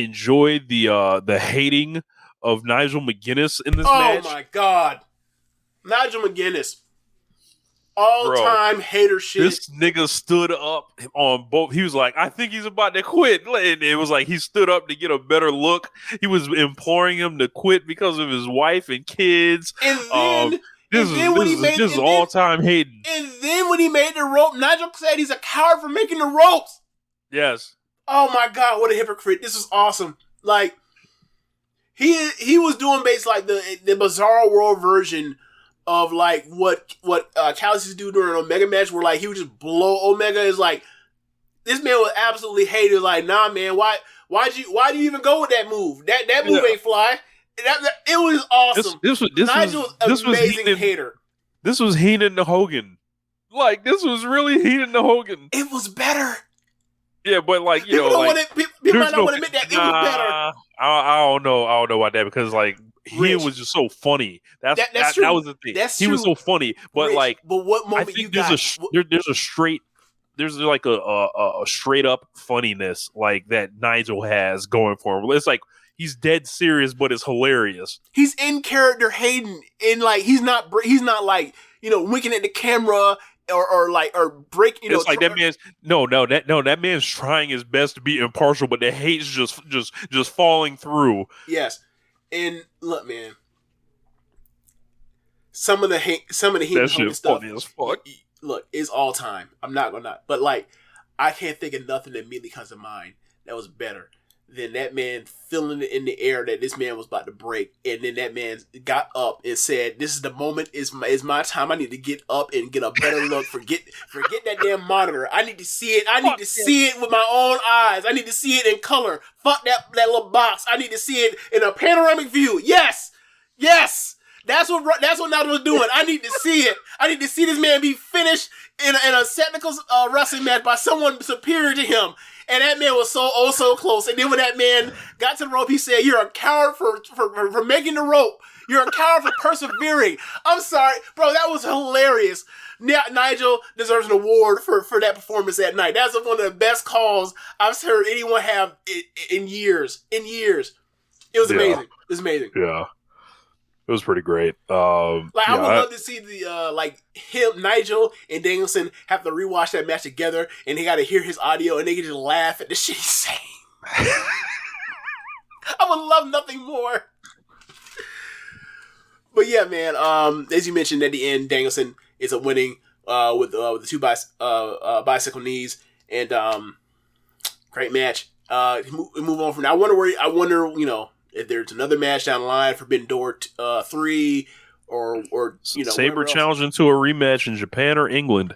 enjoyed the hating of Nigel McGuinness in this match. Oh my god, Nigel McGuinness. All-time hater shit. This nigga stood up on both. He was like, I think he's about to quit. And it was like he stood up to get a better look. He was imploring him to quit because of his wife and kids. And then, this is all-time hating. And then when he made the rope, Nigel said he's a coward for making the ropes. Yes. Oh my God, what a hypocrite. This is awesome. Like, he was doing basically like the Bizarro World version of like what Callis used to do during an Omega match, where like he would just blow Omega. Is like, this man was absolutely hated. Like, nah, man, why do you even go with that move? That move ain't fly. It was awesome. Nigel was an amazing hater. This was Heenan to Hogan. Like, this was really Heenan to Hogan. It was better. Yeah, but like, people might not want to admit that it was better. I don't know about that, because like Heenan was just so funny. That's true. That was the thing. That's he true. was so funny, but Rich, but what moment I think there's like a straight up funniness like that Nigel has going for him. It's like he's dead serious, but it's hilarious. He's in character Hayden, and like he's not like, you know, winking at the camera or break. You know, it's like that man's that man's trying his best to be impartial, but the hate's just falling through. Yes, and look, man, some of the heat and stuff. Funny as fuck. Look, it's all time. I'm not gonna, but like, I can't think of nothing that immediately comes to mind that was better than that man feeling it in the air that this man was about to break, and then that man got up and said, "This is the moment. Is my time. I need to get up and get a better look. Forget that damn monitor. I need to see it. I need to see it with my own eyes. I need to see it in color. Fuck that little box. I need to see it in a panoramic view. Yes. That's what Nigel was doing. I need to see it. I need to see this man be finished in a technical wrestling match by someone superior to him." And that man was so close. And then when that man got to the rope, he said, "You're a coward for making the rope. You're a coward for persevering." I'm sorry, bro. That was hilarious. Nigel deserves an award for that performance that night. That's one of the best calls I've heard anyone have in years. It was amazing. It was amazing. Yeah. It was pretty great. I would love to see Nigel and Danielson have to rewatch that match together, and they got to hear his audio, and they can just laugh at the shit he's saying. I would love nothing more. But yeah, man. As you mentioned at the end, Danielson is a winning with the two bicycle knees, and great match. Move on from that. I wonder, you know, if there's another match down the line, Forbidden Door 3, or you know, Sabre challenging to a rematch in Japan or England.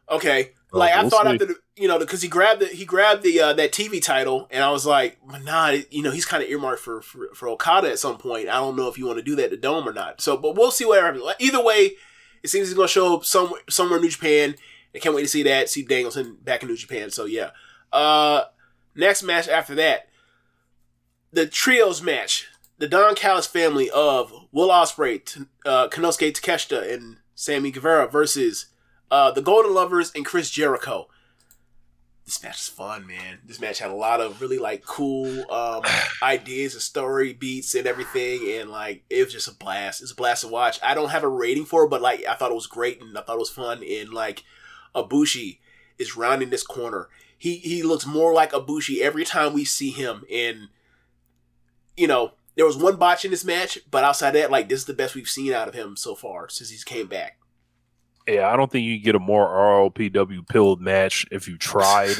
Okay, I thought after because he grabbed that TV title, and I was like, nah, you know, he's kind of earmarked for Okada at some point. I don't know if you want to do that to Dome or not. So, but we'll see what happens. Either way, it seems he's going to show up somewhere in New Japan. I can't wait to see that. See Danielson back in New Japan. So yeah. Next match after that. The trios match, the Don Callis family of Will Ospreay, Konosuke Takeshita, and Sammy Guevara versus the Golden Lovers and Chris Jericho. This match is fun, man. This match had a lot of really like cool ideas and story beats and everything, and like it was just a blast. It's a blast to watch. I don't have a rating for it, but like I thought it was great and I thought it was fun. And like Ibushi is rounding this corner. He looks more like Ibushi every time we see him. And you know, there was one botch in this match, but outside that, like, this is the best we've seen out of him so far since he's came back. Yeah, I don't think you can get a more ROPW pilled match if you tried.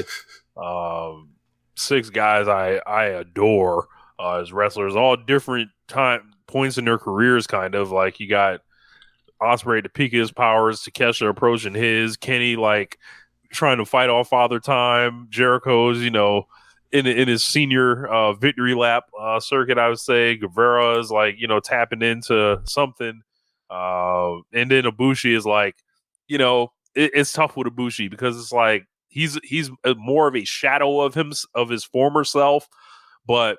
6 guys I adore as wrestlers, all different points in their careers, kind of. Like, you got Ospreay at the peak of his powers, Takeshita approaching his, Kenny, like, trying to fight off Father Time, Jericho's, you know, in his senior victory lap circuit, I would say. Guevara is like, you know, tapping into something. And then Ibushi is like, you know, it's tough with Ibushi because it's like he's more of a shadow of his former self, but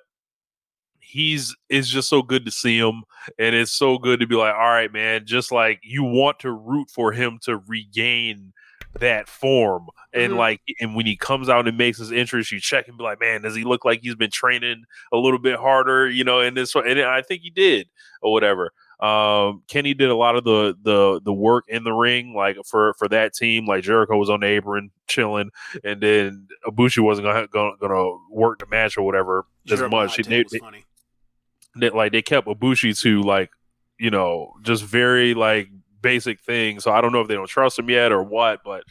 it's just so good to see him, and it's so good to be like, all right, man, just like you want to root for him to regain that form. And like, and when he comes out and makes his entrance, you check and be like, man, does he look like he's been training a little bit harder, you know? And I think he did or whatever. Kenny did a lot of the work in the ring, like for that team. Like Jericho was on the apron chilling, and then Ibushi wasn't gonna work the match or whatever as much. They kept Ibushi to like, you know, just very like basic things. So I don't know if they don't trust him yet or what, but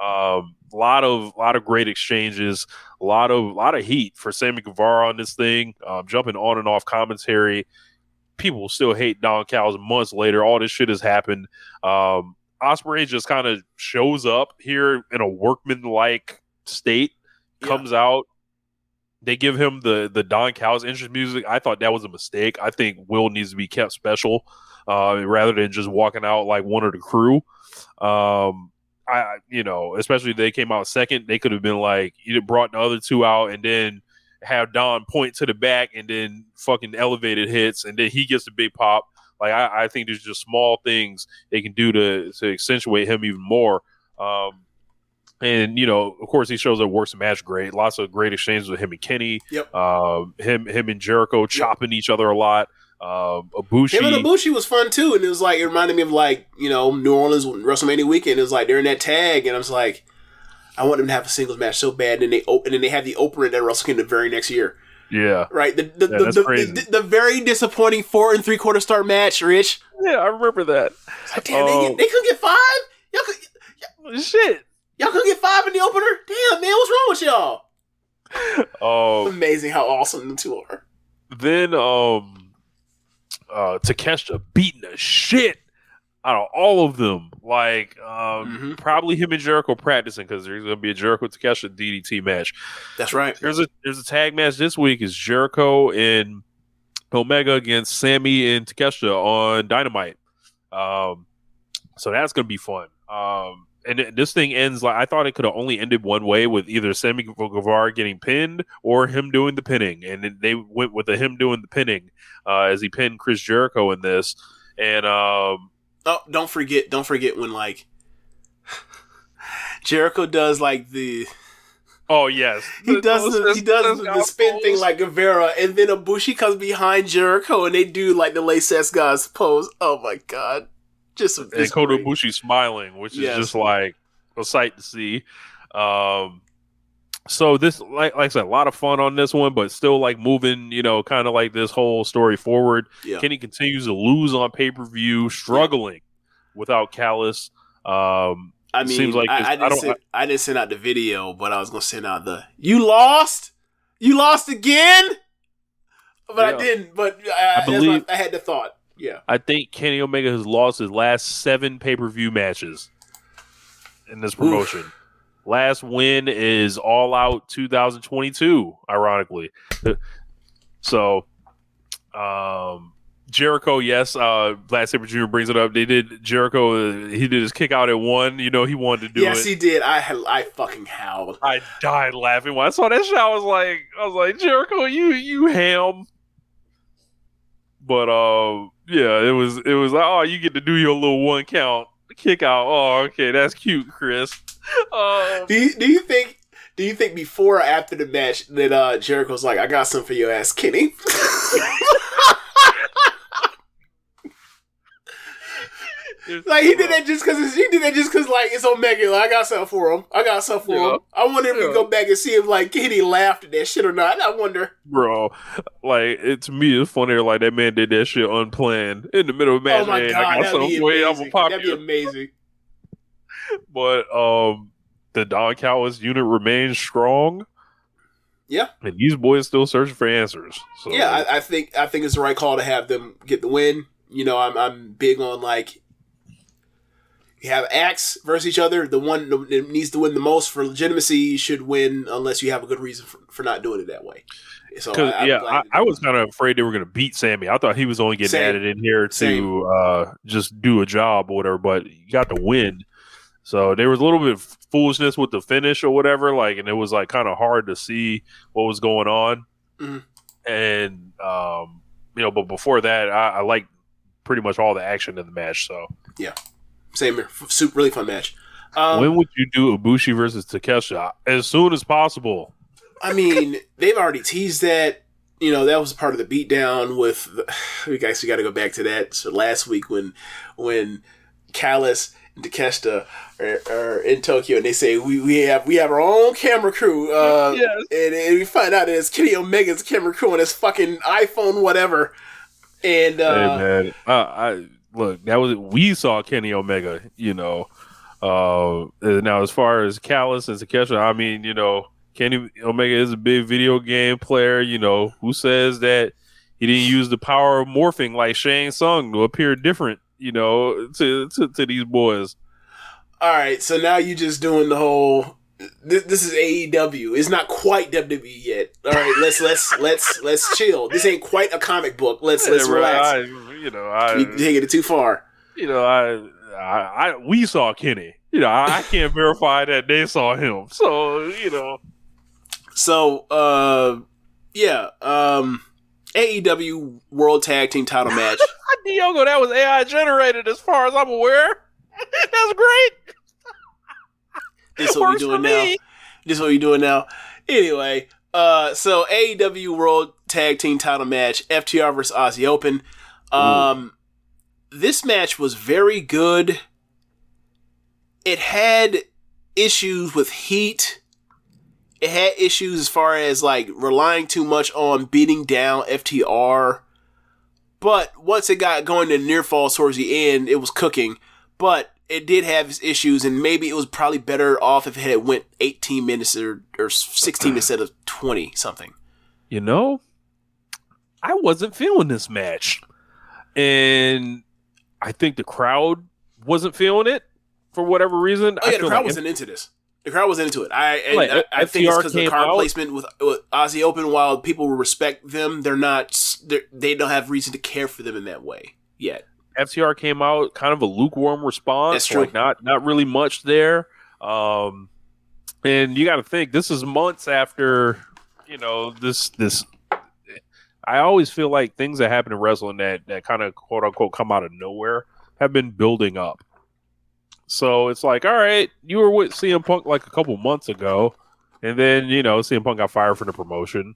a lot of great exchanges, a lot of heat for Sammy Guevara on this thing, jumping on and off commentary. People still hate Don Callis months later. All this shit has happened. Ospreay just kind of shows up here in a workman-like state, comes out. They give him the Don Callis entrance music. I thought that was a mistake. I think Will needs to be kept special rather than just walking out like one of the crew. Especially if they came out second, they could have been like, you brought the other two out and then have Don point to the back and then fucking elevated hits and then he gets the big pop. Like I think there's just small things they can do to accentuate him even more. And you know, of course, he shows up, works the match great. Lots of great exchanges with him and Kenny. Yep. Him and Jericho chopping each other a lot. Ibushi. Him and Ibushi was fun too, and it was like it reminded me of like, you know, New Orleans WrestleMania weekend. It was like they're in that tag, and I was like, I want them to have a singles match so bad, and then they have the opener at Wrestle Kingdom the very next year. Yeah, right. That's crazy. The very disappointing 4 3/4 star match, Rich. Yeah, I remember that. Like, damn, they couldn't get 5. Y'all couldn't get 5 in the opener. Damn, man, what's wrong with y'all? Amazing how awesome the two are. Then Takeshita beating the shit out of all of them. Like, probably him and Jericho practicing because there's going to be a Jericho Takeshita DDT match. That's right. There's a tag match this week. Is Jericho and Omega against Sammy and Takeshita on Dynamite. So that's going to be fun. And this thing ends like I thought it could have only ended one way with either Sammy Guevara getting pinned or him doing the pinning. And then they went with him doing the pinning as he pinned Chris Jericho in this. And don't forget when like Jericho does like the he does the spin thing like Guevara, and then Ibushi comes behind Jericho and they do like the Laces guys pose. Oh my god. And Kota Ibushi smiling, which is just like a sight to see. So this, like I said, a lot of fun on this one, but still like moving, you know, kind of like this whole story forward. Yeah. Kenny continues to lose on pay-per-view, struggling without Callis. I mean, seems like I didn't send out the video, but I was gonna send out the "You lost again," but I didn't. But I believe I had the thought. Yeah, I think Kenny Omega has lost his last 7 pay-per-view matches in this promotion. Oof. Last win is All Out 2022, ironically. So, Jericho, yes, Last Super Junior brings it up. They did Jericho. He did his kick out at 1. You know, he wanted to do it. Yes, he did. I fucking howled. I died laughing when I saw that shit. I was like, Jericho, you ham. But yeah, it was like, oh, you get to do your little 1 count kick out. Oh, okay, that's cute, Chris. Do you think before or after the match that Jericho's like, I got something for your ass, Kenny? Like he did that just because like it's Omega. Like I got something for him. I wonder if we go back and see if like Kenny laughed at that shit or not. I wonder, bro. Like to me, it's funnier. Like that man did that shit unplanned in the middle of the match. Oh my god, that'd be amazing. But the Don Callis unit remains strong. Yeah, and these boys still searching for answers. So. Yeah, I think it's the right call to have them get the win. You know, I'm big on like. You have acts versus each other. The one that needs to win the most for legitimacy should win, unless you have a good reason for not doing it that way. So I was kind of afraid they were going to beat Sammy. I thought he was only getting added in here to just do a job or whatever. But you got the win, so there was a little bit of foolishness with the finish or whatever. Like, and it was like kind of hard to see what was going on. Mm-hmm. And you know, but before that, I liked pretty much all the action in the match. So yeah. Same here. Really fun match. When would you do Ibushi versus Takeshita? As soon as possible. I mean, they've already teased that. that was part of the beatdown with. We actually got to go back to that. So last week when Callis and Takeshita are in Tokyo and they say we have our own camera crew, Yes. and we find out that it's Kenny Omega's camera crew on his fucking iPhone whatever. And hey man, look, we saw Kenny Omega. Now as far as Callis and Takeshita, I mean, Kenny Omega is a big video game player. Who says that he didn't use the power of morphing like Shang Tsung to appear different, to these boys. All right, so now you're just doing the whole. This is AEW. It's not quite WWE yet. All right, let's chill. This ain't quite a comic book. Let's relax. You taking it too far. We saw Kenny. I can't verify that they saw him. So So AEW World Tag Team Title match. Diogo, that was AI generated, as far as I'm aware. That's great. This is what we're doing now. This is what we're doing now. Anyway, so AEW World Tag Team Title match, FTR versus Aussie Open. This match was very good. It had issues with heat. It had issues as far as like relying too much on beating down FTR. But once it got going to near fall towards the end, it was cooking. But it did have its issues, and maybe it was probably better off if it had went 18 minutes or 16 instead of 20 something. I wasn't feeling this match. And I think the crowd wasn't feeling it for whatever reason. Oh yeah, the crowd wasn't into this. The crowd wasn't into it. I think it's because of the card placement with Aussie Open. While people respect them, they don't have reason to care for them in that way yet. FTR came out kind of a lukewarm response. That's true. Like not really much there. And you got to think, this is months after, this. I always feel like things that happen in wrestling that kind of quote unquote come out of nowhere have been building up. So it's like, all right, you were with CM Punk like a couple months ago, and then CM Punk got fired from the promotion,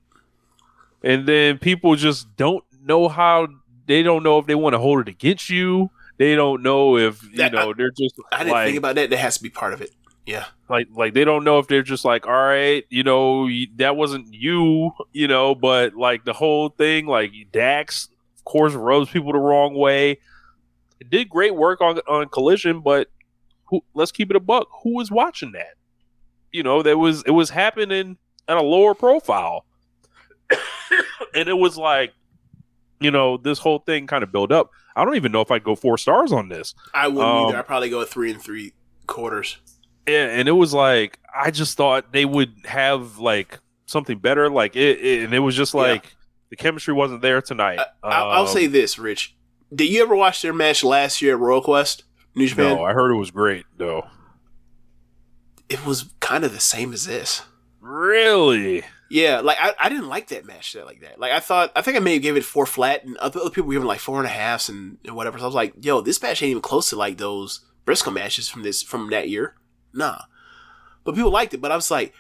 and then people just don't know how. They don't know if they want to hold it against you. They don't know if they're just. I didn't think about that. That has to be part of it. Yeah, like they don't know if they're just like, all right, that wasn't you, but like the whole thing, like Dax, of course, rubs people the wrong way. It did great work on Collision, but let's keep it a buck. Who was watching that? It was happening at a lower profile, and it was like. This whole thing kind of built up. I don't even know if I'd go 4 stars on this. I wouldn't either. I'd probably go 3 3/4. Yeah, and it was like, I just thought they would have like something better. Like and it was just like the chemistry wasn't there tonight. I'll say this, Rich. Did you ever watch their match last year at Royal Quest, New Japan? No, I heard it was great though. It was kind of the same as this. Really? Yeah, like I didn't like that match like that. Like I think I may have gave it 4 flat, and other people were giving like 4.5 and whatever. So I was like, yo, this match ain't even close to like those Briscoe matches from that year. Nah, but people liked it. But I was like,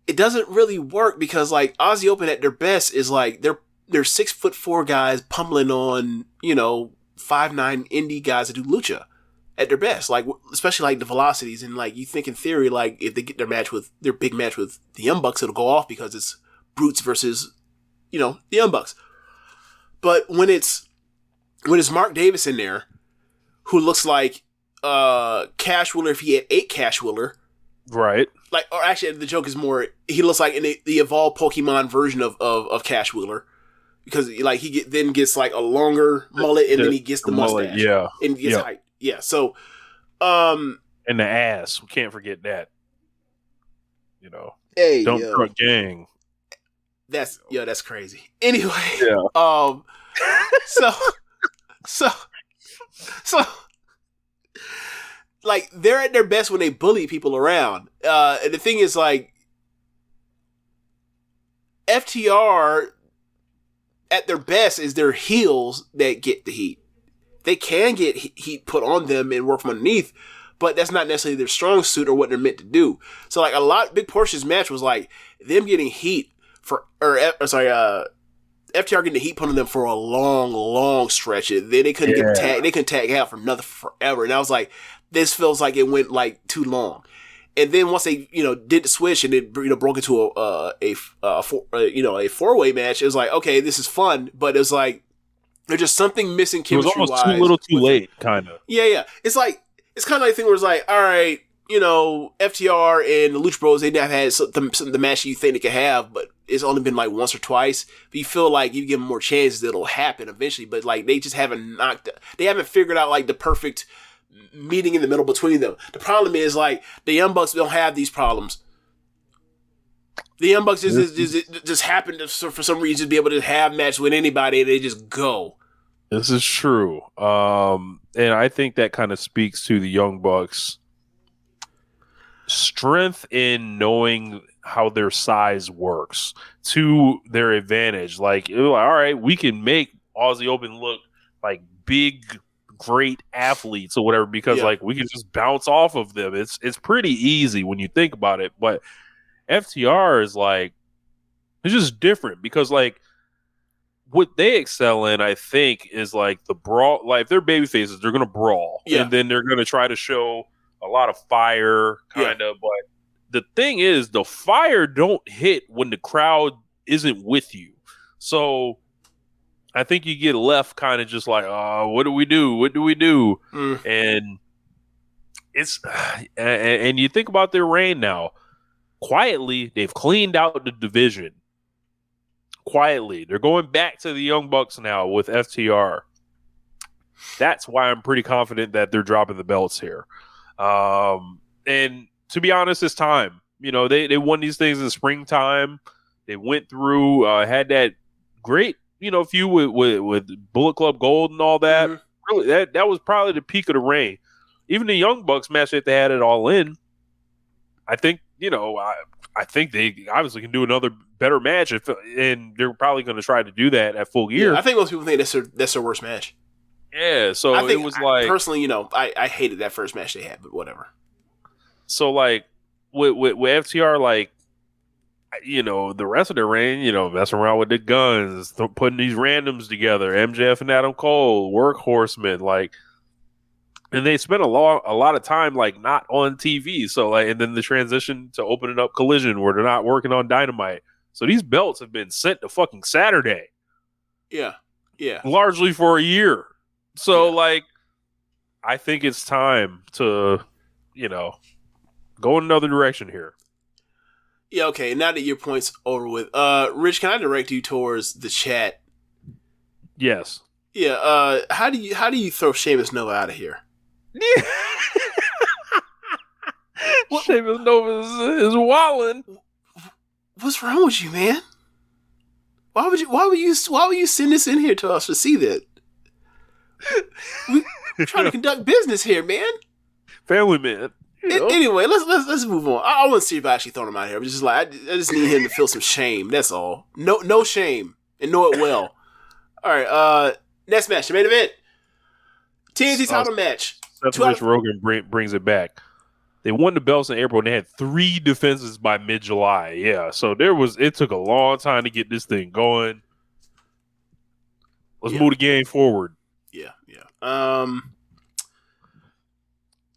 it doesn't really work because like Aussie Open at their best is like they're 6'4" guys pummeling on 5'9" indie guys that do lucha at their best, like especially like the velocities, and like you think in theory like if they get their big match with the Young Bucks, it'll go off because it's brutes versus the Young Bucks. But when it's Mark Davis in there, who looks like Cash Wheeler if he had 8 Cash Wheeler, right? Like, or actually the joke is more he looks like the evolved Pokemon version of Cash Wheeler. Because like he then gets like a longer mullet and then he gets the mustache, mullet, yeah, and he gets height. Yeah, so, and the ass, we can't forget that. Hey, don't truck gang. That's crazy. Anyway, yeah. So, like they're at their best when they bully people around. And the thing is, like, FTR at their best is their heels that get the heat. They can get heat put on them and work from underneath, but that's not necessarily their strong suit or what they're meant to do. So like big portions of this match was like them getting heat FTR getting the heat put on them for a long stretch. Then they couldn't get tag. They couldn't tag out for nothing forever. And I was like, this feels like it went like too long. And then once they, did the switch and it, broke into a 4-way match, it was like, okay, this is fun, but it was like there's just something missing chemistry-wise. It was almost too little, too late, kind of. Yeah. It's kind of like a thing where it's like, all right, FTR and the Lucha Bros, they have had the match you think they could have, but it's only been like once or twice. But you feel like you give them more chances, it'll happen eventually. But like they just haven't figured out like the perfect meeting in the middle between them. The problem is like the Young Bucks don't have these problems. The Young Bucks just happen to, for some reason, be able to have matches with anybody and they just go. This is true. And I think that kind of speaks to the Young Bucks' strength in knowing how their size works to their advantage. Like, all right, we can make Aussie Open look like big, great athletes or whatever because like we can just bounce off of them. It's pretty easy when you think about it, but FTR is like, it's just different because like what they excel in, I think, is like the brawl. Like if they're baby faces, they're gonna brawl, and then they're gonna try to show a lot of fire, kind of. But the thing is, the fire don't hit when the crowd isn't with you. So I think you get left kind of just like, what do we do? What do we do? And it's and you think about their reign now. Quietly, they've cleaned out the division. Quietly, they're going back to the Young Bucks now with FTR. That's why I'm pretty confident that they're dropping the belts here. And to be honest, it's time. They won these things in the springtime. They went through, had that great, feud with Bullet Club Gold and all that. Mm-hmm. Really, that was probably the peak of the reign. Even the Young Bucks match that they had it all in, I think, I think they obviously can do another better match, and they're probably going to try to do that at Full Gear. Yeah, I think most people think that's their worst match. Yeah, so it was like personally, I hated that first match they had, but whatever. So like with FTR, like the rest of the reign, messing around with the guns, putting these randoms together, MJF and Adam Cole, Workhorsemen, like. And they spent a lot of time like not on TV. So like, and then the transition to opening up Collision where they're not working on Dynamite. So these belts have been sent to fucking Saturday. Yeah. Largely for a year. So like, I think it's time to, go in another direction here. Yeah. Okay. Now that your point's over with, Rich, can I direct you towards the chat? Yes. Yeah. How do you throw Sheamus Nova out of here? Yeah. Sheamus Nova is wildin'. What's wrong with you, man? Why would you send this in here to us to see that? We're trying to conduct business here, man. Family man. Anyway, let's move on. I want to see if I actually throw him out here. I'm just like I just need him to feel some shame. That's all. No shame, and know it well. All right. Next match, the main event. TNT title match. Seth Rich Rogan brings it back. They won the belts in April and they had 3 defenses by mid-July. Yeah, so it took a long time to get this thing going. Let's move the game forward. Yeah.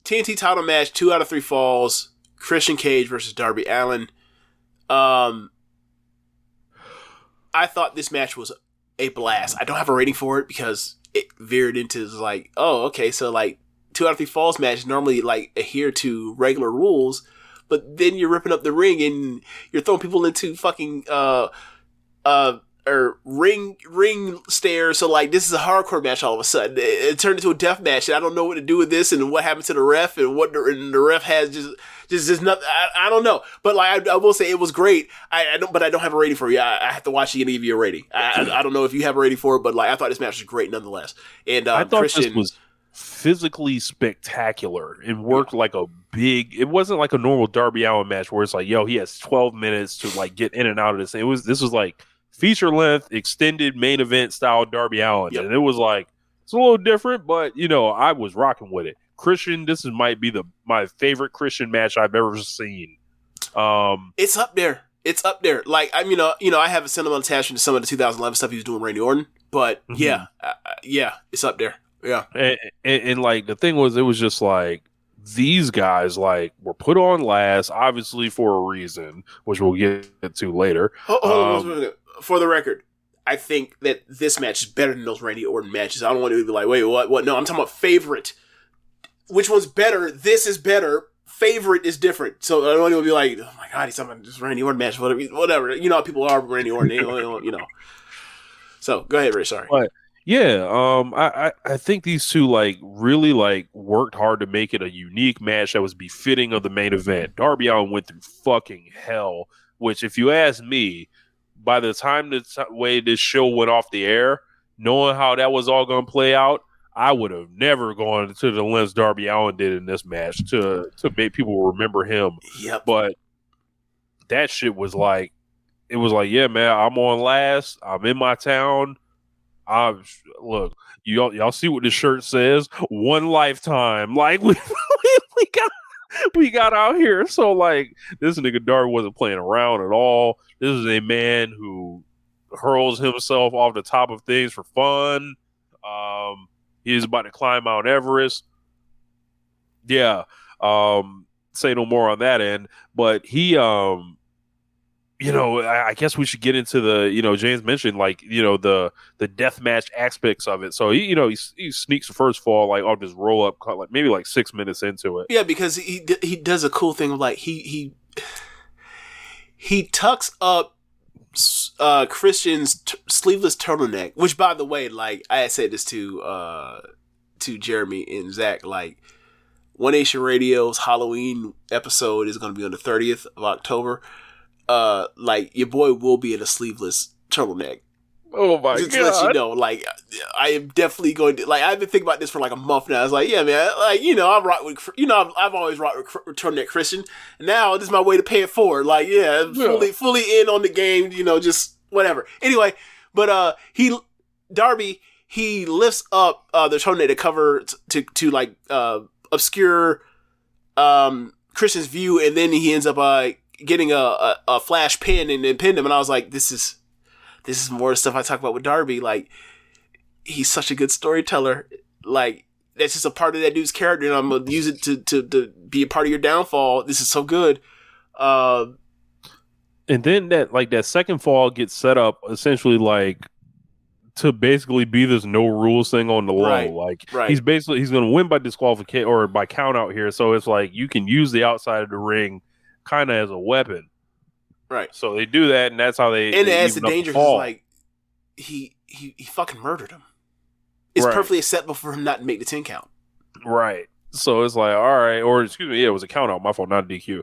TNT title match, 2 out of 3 falls. Christian Cage versus Darby Allin. I thought this match was a blast. I don't have a rating for it because it veered into like, oh, okay, so like 2 out of 3 falls matches normally like adhere to regular rules, but then you're ripping up the ring and you're throwing people into fucking or ring stairs. So like this is a hardcore match all of a sudden. It turned into a death match, and I don't know what to do with this and what happened to the ref and what the ref has just nothing. I don't know, but like I will say it was great. I don't have a rating for you. I have to watch it and give you a rating. I don't know if you have a rating for it, but like I thought this match was great nonetheless. And I thought Christian this was physically spectacular and worked like a big. It wasn't like a normal Darby Allin match where it's like, yo, he has 12 minutes to like get in and out of this. This was like feature length, extended main event style Darby Allin, and it was like it's a little different, but I was rocking with it. Christian, might be my favorite Christian match I've ever seen. It's up there. It's up there. Like, I mean, I have a sentimental attachment to some of the 2011 stuff he was doing with Randy Orton, but yeah, it's up there. Yeah. And like, the thing was, it was just like, these guys like were put on last, obviously for a reason, which we'll get to later. Hold on. For the record, I think that this match is better than those Randy Orton matches. I don't want to be like, wait, what? No, I'm talking about favorite. Which one's better? This is better. Favorite is different. So I don't want to be like, oh my God, he's talking about this Randy Orton match, whatever. You know how people are with Randy Orton. They don't, you know. So go ahead, Ray. Sorry. But yeah, I think these two like really like worked hard to make it a unique match that was befitting of the main event. Darby Allin went through fucking hell, which if you ask me, by the time the way this show went off the air, knowing how that was all going to play out, I would have never gone to the lengths Darby Allin did in this match to make people remember him. Yep. But that shit was like, it was like, yeah, man, I'm on last. I'm in my town. Look, y'all see what this shirt says? One lifetime. Like we got out here. So like, this nigga Darby wasn't playing around at all. This is a man who hurls himself off the top of things for fun. He's about to climb Mount Everest. Yeah. Say no more on that end. But he, I guess we should get into the, James mentioned like, the death match aspects of it. So he sneaks the first fall like off this roll up, like maybe like 6 minutes into it. Yeah, because he does a cool thing of like he tucks up Christian's sleeveless turtleneck, which by the way, like I had said this to Jeremy and Zach, like One Nation Radio's Halloween episode is going to be on the 30th of October. Like your boy will be in a sleeveless turtleneck. Oh my Just God. to let you know, like I am definitely going to, like I've been thinking about this for like a month now. I was like, yeah, man, like I've always rocked with turtleneck Christian. Now this is my way to pay it forward. Like, yeah, fully in on the game. Just whatever. Anyway, but Darby lifts up the turtleneck to cover to like obscure Christian's view, and then he ends up getting a flash pin and then pinned him. And I was like, this is more stuff I talk about with Darby. Like, he's such a good storyteller. Like, that's just a part of that dude's character, and I'm gonna use it to be a part of your downfall. This is so good. And then that second fall gets set up essentially like to basically be this no rules thing on the low. Right. He's gonna win by disqualification or by count out here. So it's like you can use the outside of the ring kind of as a weapon. Right. So they do that, and that's how they. And as the danger is like, he fucking murdered him. It's perfectly acceptable for him not to make the 10 count. Right. So it's like, all right, or excuse me, yeah, it was a count out. My fault, not DQ.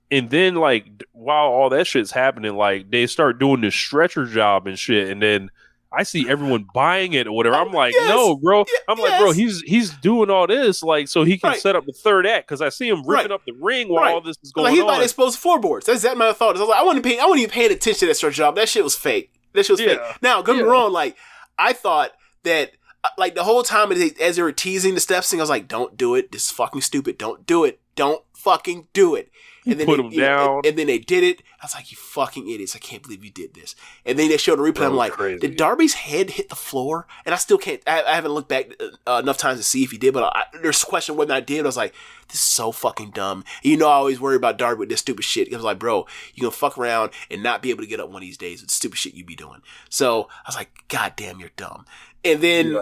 And then like while all that shit's happening, like they start doing this stretcher job and shit, and then I see everyone buying it or whatever. I'm like, no, bro. I'm like, bro, he's doing all this like so he can set up the third act because I see him ripping up the ring while all this is going on. He's about to expose floorboards. That's exactly my thought. I was like, I wasn't even paying attention to that stretch job. That shit was fake. Fake. Now, don't get me wrong. Like, I thought that like the whole time as they were teasing the steps thing, I was like, don't do it. This is fucking stupid. Don't do it. Don't fucking do it. And then put him down. And then they did it. I was like, you fucking idiots. I can't believe you did this. And then they showed a replay. I'm like, did Darby's head hit the floor? And I still can't, I haven't looked back enough times to see if he did, but there's a question whether I did. I was like, this is so fucking dumb. And I always worry about Darby with this stupid shit. I was like, bro, you're going to fuck around and not be able to get up one of these days with the stupid shit you be doing. So I was like, God damn, you're dumb. And then,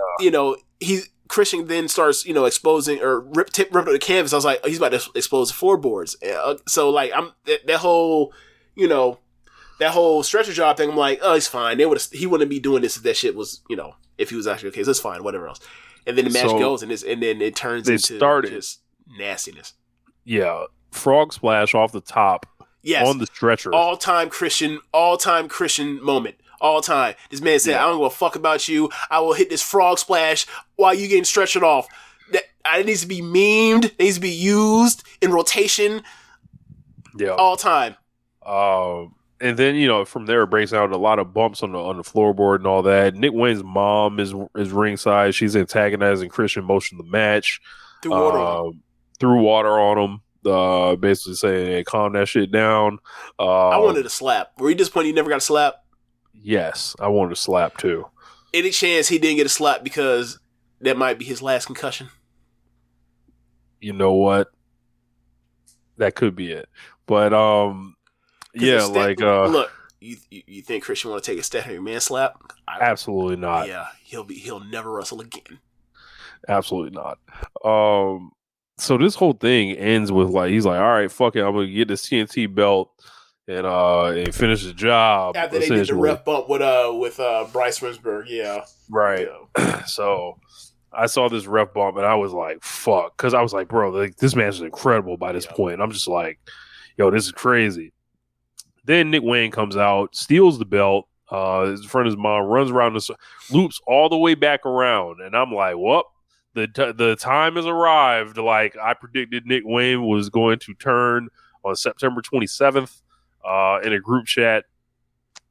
Christian then starts, exposing or ripping up the canvas. I was like, oh, he's about to expose the floorboards. So like, that whole stretcher job thing. I'm like, oh, he's fine. He wouldn't be doing this if that shit was, if he was actually okay. So it's fine, whatever else. And then the match goes, and then it turns into just nastiness. Yeah, frog splash off the top. Yes, on the stretcher. All time Christian moment. All time. This man said, I don't give a fuck about you. I will hit this frog splash while you getting stretched off. It needs to be memed. It needs to be used in rotation. Yeah. All time. And then, from there, it breaks out a lot of bumps on the floorboard and all that. Nick Wayne's mom is ringside. She's antagonizing Christian most of the match. Threw water on him. basically saying, hey, calm that shit down. I wanted a slap. Were you disappointed you never got a slap? Yes, I wanted a slap too. Any chance he didn't get a slap because that might be his last concussion? You know what? That could be it. But yeah, like look, you think Christian want to take a Stephanie McMahon slap? Absolutely not. Yeah, he'll never wrestle again. Absolutely not. So this whole thing ends with like he's like, all right, fuck it, I'm gonna get this TNT belt and finish the job. After they did the ref bump with Bryce Remsburg, yeah, right. Yeah. So I saw this ref bump and I was like, fuck, because I was like, bro, like, this match is incredible by this point. I'm just like, yo, this is crazy. Then Nick Wayne comes out, steals the belt, in front of his mom, runs around the loops all the way back around, and I'm like, well, the time has arrived. Like I predicted, Nick Wayne was going to turn on September 27th in a group chat.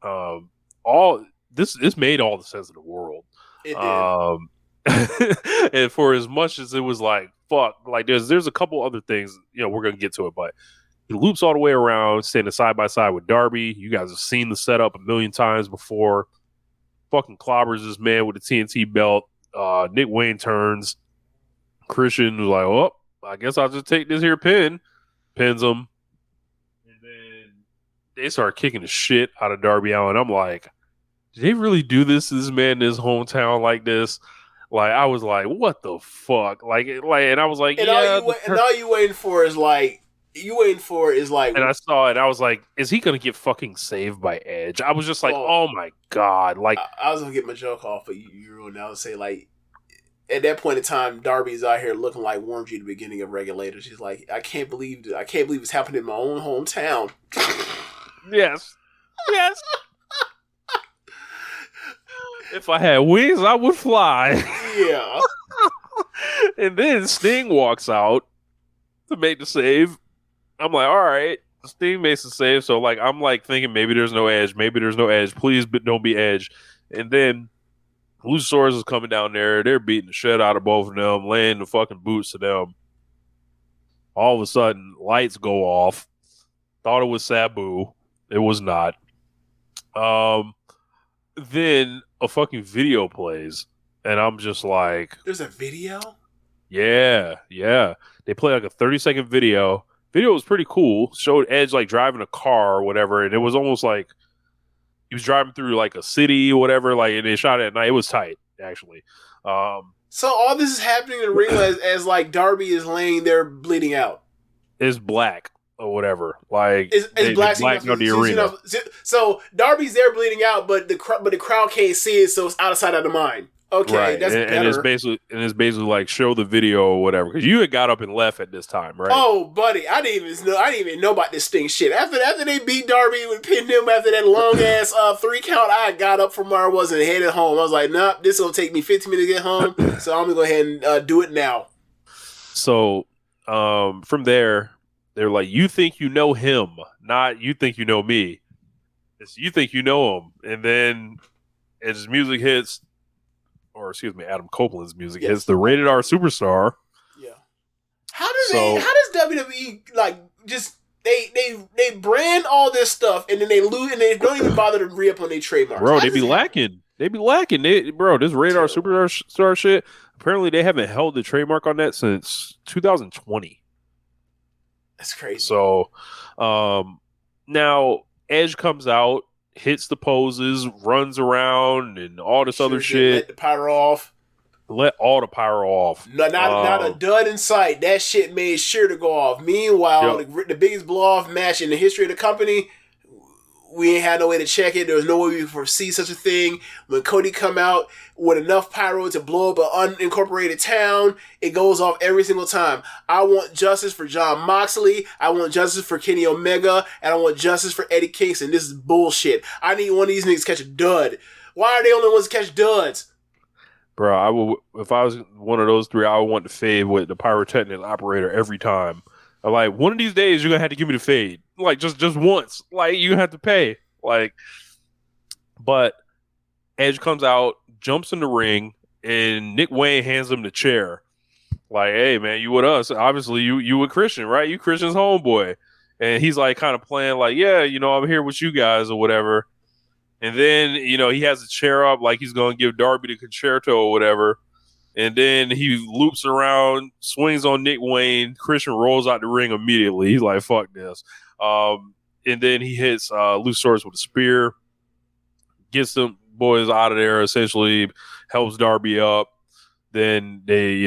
All this made all the sense in the world. It did. And for as much as it was like, fuck, like there's a couple other things, we're gonna get to it, but he loops all the way around, standing side by side with Darby. You guys have seen the setup a million times before. Fucking clobbers this man with the TNT belt. Nick Wayne turns. Christian was like, oh, I guess I'll just take this here pin. Pins him. And then they start kicking the shit out of Darby Allin. I'm like, did they really do this to this man in his hometown like this? Like, I was like, what the fuck? Like, and I was like, and yeah. all you waiting for is like, and I saw it. I was like, is he going to get fucking saved by Edge? I was just like, oh my God. Like, I was going to get my joke off, but you ruined it. I would say, like, at that point in time, Darby's out here looking like Warm G at the beginning of Regulators. He's like, I can't believe it's happening in my own hometown. Yes. If I had wings, I would fly. Yeah. And then Sting walks out to make the save. I'm like, all right, Sting makes the save. So, like, I'm like thinking maybe there's no Edge. Please, but don't be Edge. And then Luchasaurus is coming down there. They're beating the shit out of both of them, laying the fucking boots to them. All of a sudden, lights go off. Thought it was Sabu. It was not. Then a fucking video plays, and I'm just like, there's a video? Yeah. They play like a 30-second video. Video was pretty cool. Showed Edge like driving a car or whatever, and it was almost like he was driving through like a city or whatever. Like, and they shot it at night. It was tight, actually. So all this is happening in the ring as like Darby is laying there bleeding out. It's black or whatever. Like it's black on the arena. So Darby's there bleeding out, but the crowd can't see it, so it's out of sight, out of mind. Okay, right. that's better. And it's basically like show the video or whatever, because you had got up and left at this time, right? Oh, buddy, I didn't even know about this Sting shit. After they beat Darby and pinned him after that long ass 3 count, I got up from where I was and headed home. I was like, nah, this will take me 15 minutes to get home, so I'm gonna go ahead and do it now. So from there, they're like, you think you know him, not you think you know me. It's you think you know him, and then as his music hits. Or excuse me, Adam Copeland's music hits the Rated R Superstar. Yeah. How does WWE like just they brand all this stuff and then they lose and they don't even bother to re-up on their trademarks? Bro, they be lacking. This Rated R Superstar shit. Apparently, they haven't held the trademark on that since 2020. That's crazy. So, now Edge comes out. Hits the poses, runs around, and all this other shit. Let the pyro off. Let all the pyro off. Not a dud in sight. That shit made sure to go off. Meanwhile, the biggest blow-off match in the history of the company, we ain't had no way to check it. There was no way we could foresee such a thing. When Cody come out with enough pyro to blow up an unincorporated town, it goes off every single time. I want justice for Jon Moxley. I want justice for Kenny Omega. And I want justice for Eddie Kingston. This is bullshit. I need one of these niggas to catch a dud. Why are they only ones to catch duds? Bro, if I was one of those three, I would want to fade with the pyrotechnic operator every time. I'm like, one of these days, you're going to have to give me the fade. Like, just once. Like, you have to pay. Like, but Edge comes out, jumps in the ring, and Nick Wayne hands him the chair. Like, hey man, you with us? Obviously, you with Christian, right? You Christian's homeboy, and he's like kind of playing like, yeah, I'm here with you guys or whatever. And then he has a chair up like he's gonna give Darby the concerto or whatever. And then he loops around, swings on Nick Wayne. Christian rolls out the ring immediately. He's like, fuck this. And then he hits Luchasaurus with a spear, gets them boys out of there, essentially helps Darby up. Then they,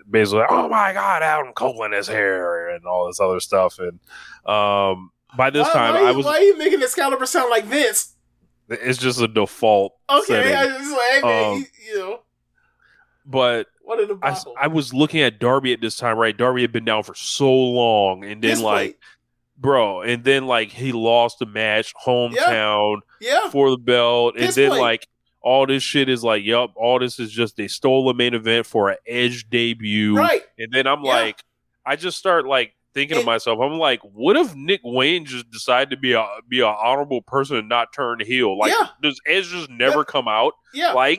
basically like, oh my God, Adam Copeland is here and all this other stuff. And by this time, why are you making Excalibur sound like Vince? It's just a default. Okay, setting. I just like, man, But what a debacle. I was looking at Darby at this time, right? Darby had been down for so long, and then he lost the match, hometown, for the belt, and then all this shit is like, yup, all this is just they stole the main event for an Edge debut, right? And then I'm like, I just start thinking to myself, I'm like, what if Nick Wayne just decided to be an honorable person and not turn heel? Does Edge just never come out? Yeah, I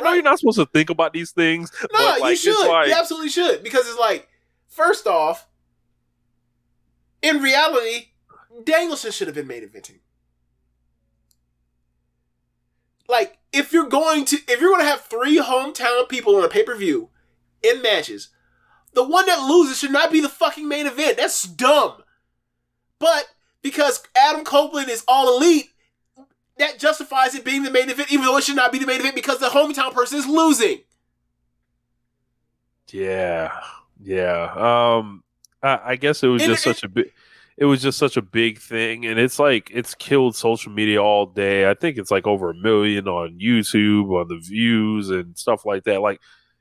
know you're not supposed to think about these things. No, but you should. You absolutely should. Because it's like, first off, in reality, Danielson should have been main eventing. Like, if you're going to have 3 hometown people on a pay-per-view in matches, the one that loses should not be the fucking main event. That's dumb. But because Adam Copeland is all elite, that justifies it being the main event, even though it should not be the main event because the hometown person is losing. Yeah. I guess it was just such a big thing, and it's killed social media all day. I think it's over 1 million on YouTube on the views and stuff like that.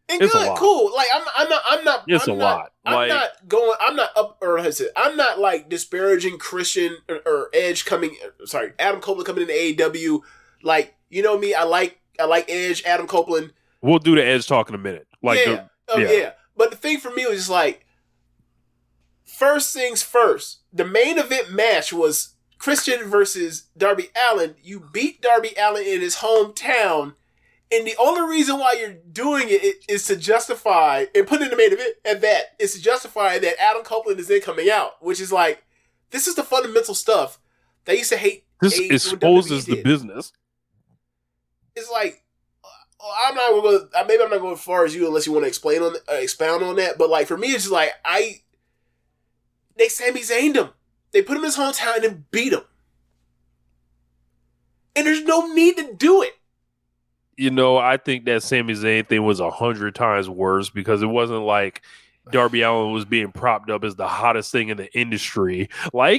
And it's good, cool. I'm not. It's I'm a lot. I'm not disparaging Christian or Edge Adam Copeland coming into AEW. Me, I like Edge, Adam Copeland. We'll do the Edge talk in a minute. Yeah. But the thing for me was just first things first. The main event match was Christian versus Darby Allin. You beat Darby Allin in his hometown. And the only reason why you're doing it is to justify, and put in the main event at that, is to justify that Adam Copeland is then coming out, which is this is the fundamental stuff that I used to hate. This exposes the business. It's I'm not going to, maybe I'm not going as far as you unless you want to expound on that, but for me, it's just they Sami Zayn'd him. They put him in his hometown and then beat him. And there's no need to do it. I think that Sami Zayn thing was 100 times worse because it wasn't like Darby Allin was being propped up as the hottest thing in the industry. I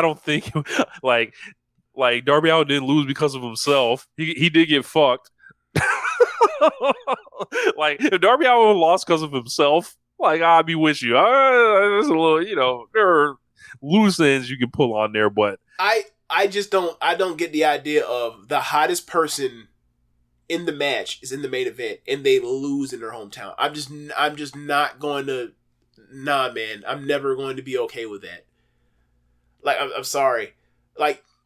don't think Darby Allin didn't lose because of himself. He did get fucked. If Darby Allin lost because of himself, I'll be with you. There's a little, there are loose ends you can pull on there, but I just don't get the idea of the hottest person in the match is in the main event and they lose in their hometown. I'm just not going to. Nah, man, I'm never going to be okay with that. I'm sorry.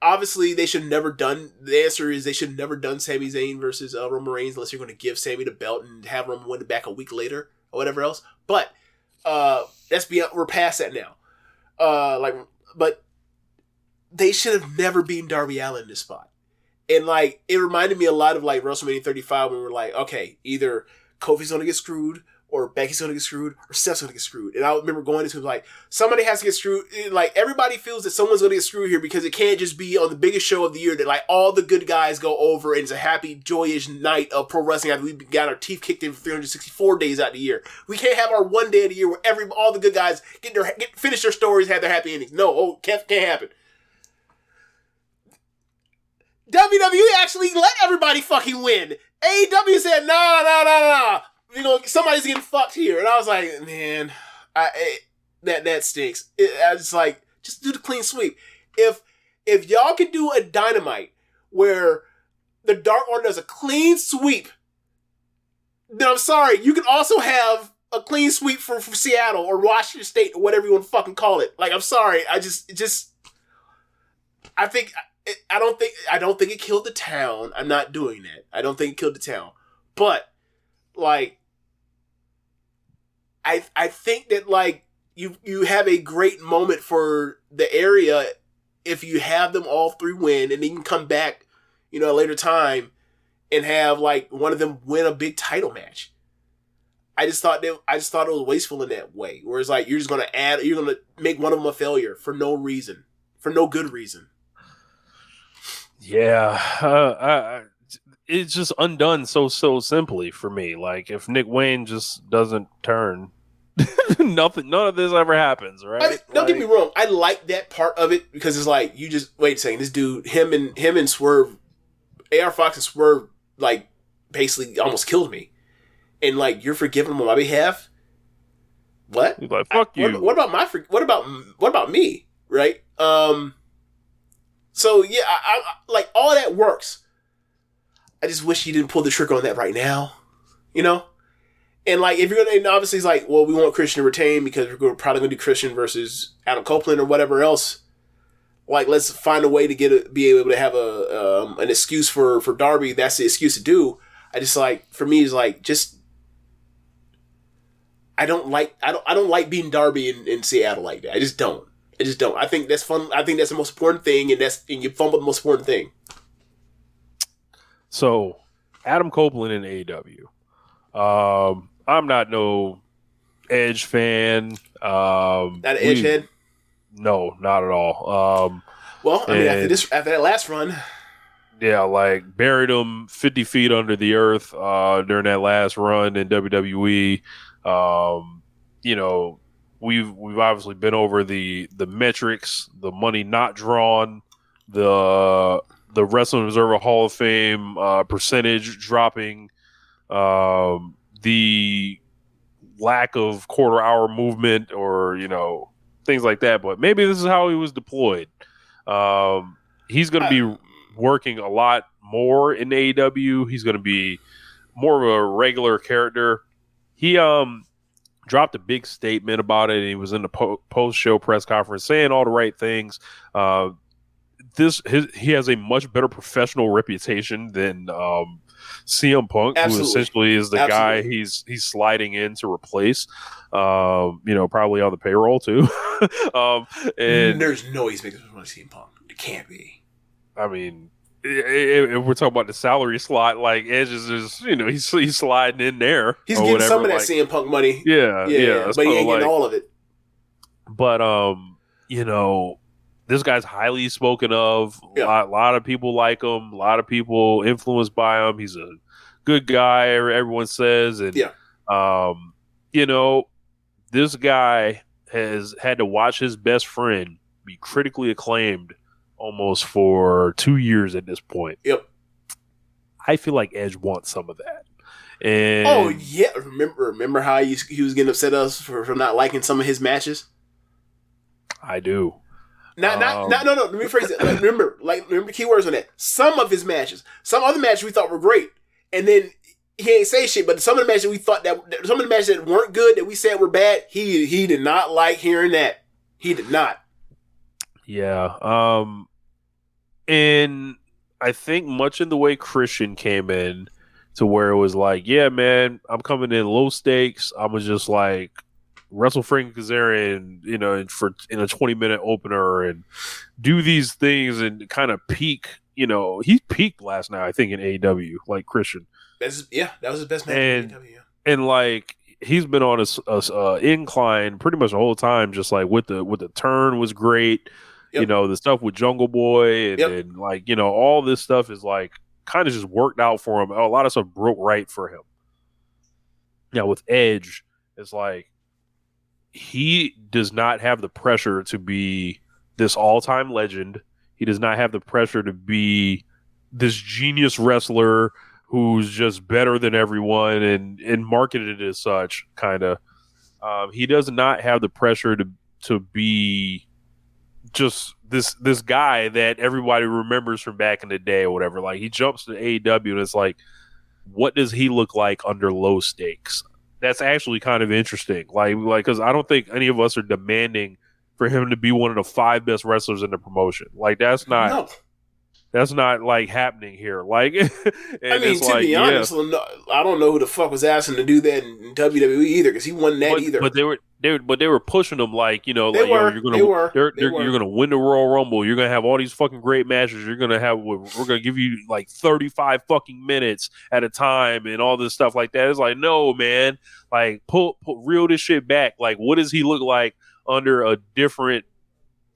Obviously, they should never done. The answer is they should never done Sami Zayn versus Roman Reigns unless you're going to give Sami the belt and have Roman win it back a week later or whatever else. But that's beyond. We're past that now. But they should have never beaten Darby Allin in this spot. And it reminded me a lot of WrestleMania 35 when we were okay, either Kofi's going to get screwed or Becky's going to get screwed or Seth's going to get screwed. And I remember going into it somebody has to get screwed. Everybody feels that someone's going to get screwed here because it can't just be on the biggest show of the year that all the good guys go over and it's a happy, joyous night of pro wrestling after we got our teeth kicked in for 364 days out of the year. We can't have our one day of the year where all the good guys finish their stories, have their happy endings. No, can't happen. WWE actually let everybody fucking win. AEW said, nah. Somebody's getting fucked here. And I was like, man, that stinks. I was just do the clean sweep. If y'all can do a Dynamite where the Dark Order does a clean sweep, then I'm sorry, you can also have a clean sweep for Seattle or Washington State or whatever you want to fucking call it. I'm sorry. I don't think it killed the town. I'm not doing that. I don't think it killed the town. But I think that like you have a great moment for the area if you have them all three win, and then you can come back, you know, at a later time and have like one of them win a big title match. I just thought it was wasteful in that way. Whereas like you're gonna make one of them a failure for no reason, for no good reason. Yeah, it's just undone so simply for me. Like if Nick Wayne just doesn't turn, none of this ever happens, right? I mean, don't get me wrong. I like that part of it because it's like you just wait a second. This dude, him and Swerve, AR Fox and Swerve, like basically almost killed me, and like you're forgiving him on my behalf. What? He's like, fuck you. What about me? Right? So yeah, I like all that works. I just wish you didn't pull the trigger on that right now, you know. And like, if you're gonna, and obviously it's like, well, we want Christian to retain because we're probably gonna do Christian versus Adam Copeland or whatever else. Like, let's find a way to be able to have an excuse for Darby. That's the excuse to do. I just like, for me, is like just. I don't like beating Darby in Seattle like that. I just don't. I think that's fun. I think that's the most important thing, and you fumble the most important thing. So, Adam Copeland in AEW. I'm not no Edge fan. Not an Edge head? No, not at all. Well, I mean, after that last run. Yeah, like buried him 50 feet under the earth during that last run in WWE. You know, we've obviously been over the metrics, the money not drawn, the Wrestling Observer Hall of Fame percentage dropping, the lack of quarter hour movement, or you know, things like that. But maybe this is how he was deployed. He's going to be working a lot more in AEW. He's going to be more of a regular character. He dropped a big statement about it, and he was in the post-show press conference saying all the right things. He has a much better professional reputation than CM Punk, who essentially is the guy he's sliding in to replace. You know, probably on the payroll too. And there's no he's making money CM Punk. It can't be. I mean, if we're talking about the salary slot, like Edge is just, you know, he's sliding in there. He's getting some of that CM Punk money. Yeah. But he ain't getting all of it. But you know, this guy's highly spoken of. Yeah. A lot of people like him. A lot of people influenced by him. He's a good guy, everyone says. And you know, this guy has had to watch his best friend be critically acclaimed almost for 2 years at this point. Yep. I feel like Edge wants some of that. And oh yeah, remember how he was getting upset at us for not liking some of his matches? I do. No. Let me rephrase it. Remember keywords on that. Some of his matches, some other matches we thought were great, and then he ain't say shit. But some of the matches we thought some of the matches that weren't good that we said were bad, he did not like hearing that. He did not. Yeah. And I think much in the way Christian came in to where it was like, yeah, man, I'm coming in low stakes. I'm gonna just like wrestle Frank Kazarian, you know, in a 20-minute opener and do these things and kind of peak. You know, he peaked last night, I think, in AEW, like Christian. That was his best match in AEW. Yeah. And like he's been on a incline pretty much the whole time. Just like with the turn was great. Yep. You know, the stuff with Jungle Boy and like, you know, all this stuff is like kind of just worked out for him. A lot of stuff broke right for him. Now with Edge, it's like he does not have the pressure to be this all-time legend. He does not have the pressure to be this genius wrestler who's just better than everyone and marketed as such, kind of. He does not have the pressure to be just this guy that everybody remembers from back in the day or whatever. Like, he jumps to AEW and it's like, what does he look like under low stakes? That's actually kind of interesting. Like, because I don't think any of us are demanding for him to be one of the 5 best wrestlers in the promotion. Like, that's not. That's not like happening here. Like, and I mean, it's to like, be honest, I don't know who the fuck was asking to do that in WWE either, because he wasn't that either. But they were pushing them like, you know, They like, were. yo, you're gonna win the Royal Rumble. You're gonna have all these fucking great matches. We're gonna give you like 35 fucking minutes at a time and all this stuff like that. It's like, no, man, like reel this shit back. Like, what does he look like under a different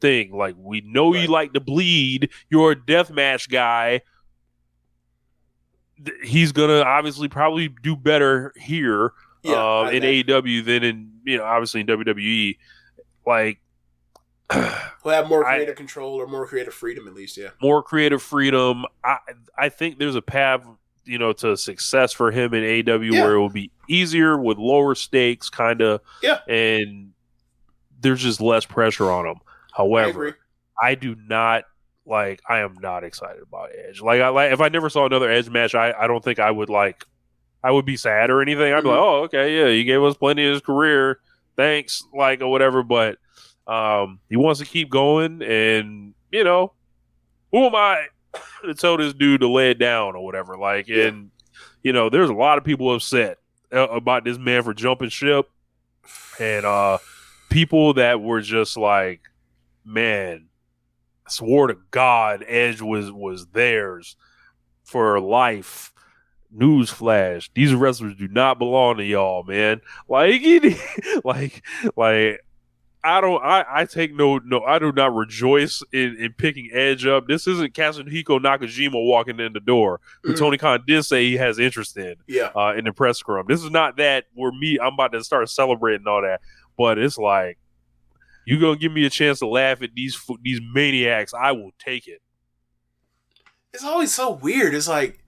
thing? Like, we know you like to bleed. You're a deathmatch guy. He's gonna obviously probably do better here in AEW than in, you know, obviously in WWE. Like, we'll have more creative control or more creative freedom, at least. Yeah, more creative freedom. I think there's a path, you know, to success for him in AEW where it will be easier with lower stakes, kind of. Yeah, and there's just less pressure on him. However, I am not excited about Edge. Like, if I never saw another Edge match, I don't think I would be sad or anything. I'd be like, oh, okay, yeah, he gave us plenty of his career. Thanks, like, or whatever. But he wants to keep going, and, you know, who am I to tell this dude to lay it down or whatever? Like, and, you know, there's a lot of people upset about this man for jumping ship, and people that were just like, man, I swore to God Edge was theirs for life. Newsflash: these wrestlers do not belong to y'all, man. Like, I do not rejoice in picking Edge up. This isn't Kazuhiko Nakajima walking in the door, who Tony Khan did say he has interest in in the press scrum. This is not that where I'm about to start celebrating all that, but it's like, you gonna give me a chance to laugh at these maniacs, I will take it. It's always so weird. It's like,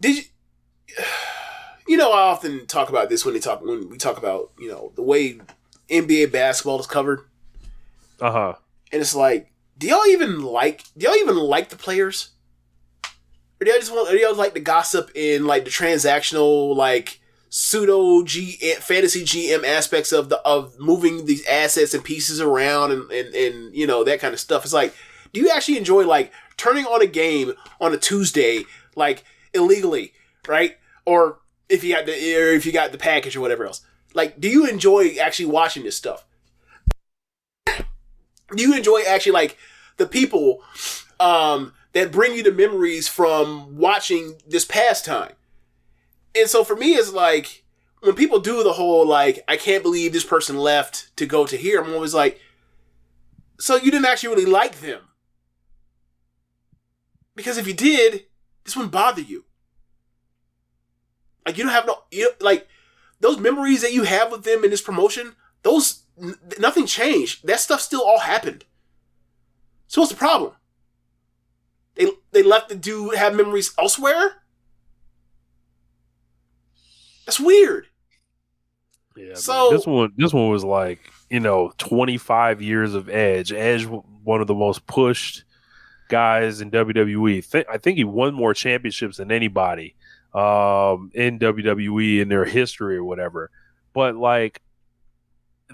you know, I often talk about this when we talk about, you know, the way NBA basketball is covered. And it's like, do y'all even like the players? Or do y'all like the gossip and like the transactional, like, pseudo fantasy GM aspects of moving these assets and pieces around and you know, that kind of stuff? It's like, do you actually enjoy like turning on a game on a Tuesday, like, illegally, right? Or if you got the package or whatever else? Like, do you enjoy actually watching this stuff? Do you enjoy actually, like, the people that bring you the memories from watching this pastime? And so for me, it's like, when people do the whole, like, I can't believe this person left to go to here, I'm always like, so you didn't actually really like them. Because if you did, this wouldn't bother you. Like, like, those memories that you have with them in this promotion, nothing changed. That stuff still all happened. So what's the problem? They left the dude have memories elsewhere? That's weird. Yeah. So this one was like, you know, 25 years of Edge. Edge, one of the most pushed guys in WWE. I think he won more championships than anybody in WWE in their history or whatever. But like,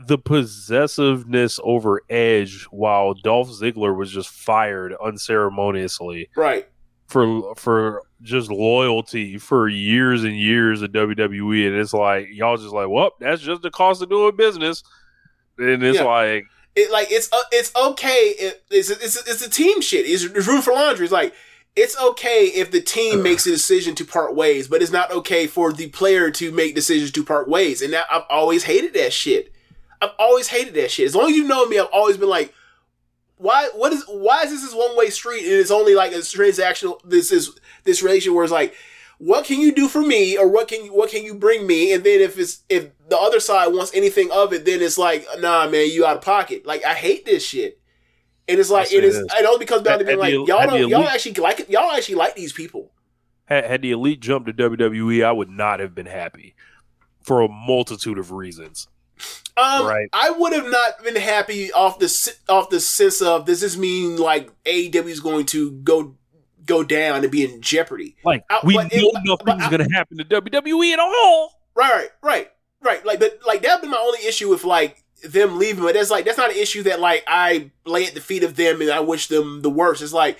the possessiveness over Edge while Dolph Ziggler was just fired unceremoniously, right, for just loyalty for years and years of WWE, and it's like, y'all just like, well, that's just the cost of doing business, and it's like, it's okay. It's a team shit. It's room for laundry. It's like, it's okay if the team makes a decision to part ways, but it's not okay for the player to make decisions to part ways. And I've always hated that shit. As long as you know me, I've always been like, why is this one-way street and it's only like a transactional, this relation where it's like, what can you do for me, or what can you bring me? And then if the other side wants anything of it, then it's like, nah, man, you out of pocket. Like, I hate this shit. And it's like, it only comes down to being like, y'all actually like it. Y'all actually like these people. Had the Elite jumped to WWE, I would not have been happy for a multitude of reasons. Right. I would have not been happy off the sense of, does this mean like AEW is going to go down and be in jeopardy? Like, we know nothing's going to happen to WWE at all. Right. Like, but like, that'd been my only issue with like them leaving, but that's not an issue that like I lay at the feet of them and I wish them the worst. It's like,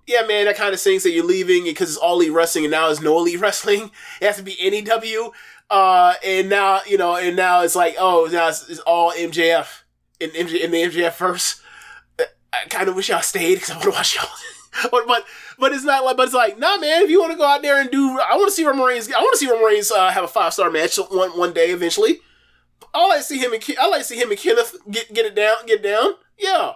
yeah, man, that kind of stinks that you're leaving because it's all elite wrestling and now it's no elite wrestling. It has to be NEW. And now, and now it's like, oh, now it's all MJF in the MJF first. I kind of wish y'all stayed because I want to watch y'all. but it's not like, but it's like, nah, man, if you want to go out there and I want to see Roman Reigns have a 5-star match one day eventually. I like to see him and Kenneth get it down. Yeah.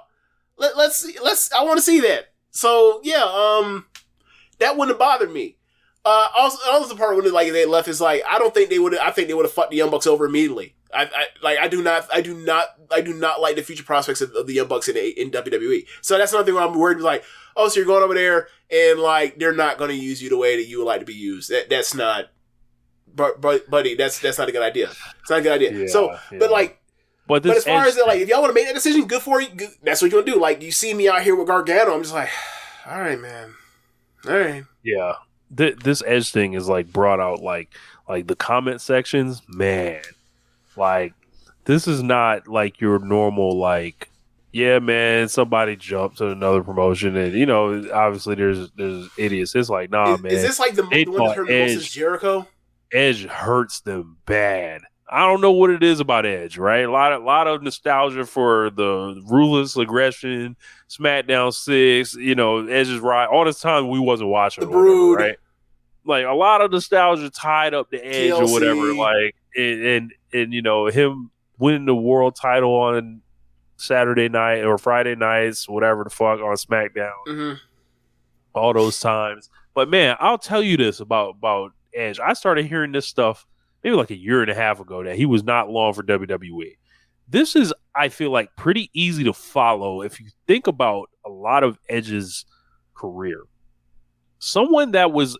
Let's see. I want to see that. So yeah, that wouldn't have bothered me. Also the part when they left is like, I think they would have fucked the Young Bucks over immediately. I do not like the future prospects of the Young Bucks in WWE. So that's another thing where I'm worried, like, oh, so you're going over there and like they're not going to use you the way that you would like to be used. That's not, buddy. That's not a good idea. It's not a good idea. Yeah, so, yeah. But as far as like, if y'all want to make that decision, good for you. That's what you want to do. Like, you see me out here with Gargano, I'm just like, all right, man. All right. Yeah. This Edge thing is like brought out like the comment sections, man. Like, this is not like your normal like, yeah, man, somebody jumped to another promotion and obviously there's idiots. It's like, nah, man. Is this like the one that hurt most is Jericho? Edge hurts them bad. I don't know what it is about Edge, right? A lot of nostalgia for the Ruthless Aggression, SmackDown 6, Edge's ride. All this time we wasn't watching the Brood, whatever, right? Like a lot of nostalgia tied up to Edge TLC. Or whatever. Like and him winning the world title on Saturday night or Friday nights, whatever the fuck, on SmackDown. Mm-hmm. All those times. But man, I'll tell you this about Edge. I started hearing this stuff maybe like a year and a half ago that he was not long for WWE. This is, I feel like, pretty easy to follow if you think about a lot of Edge's career. Someone that was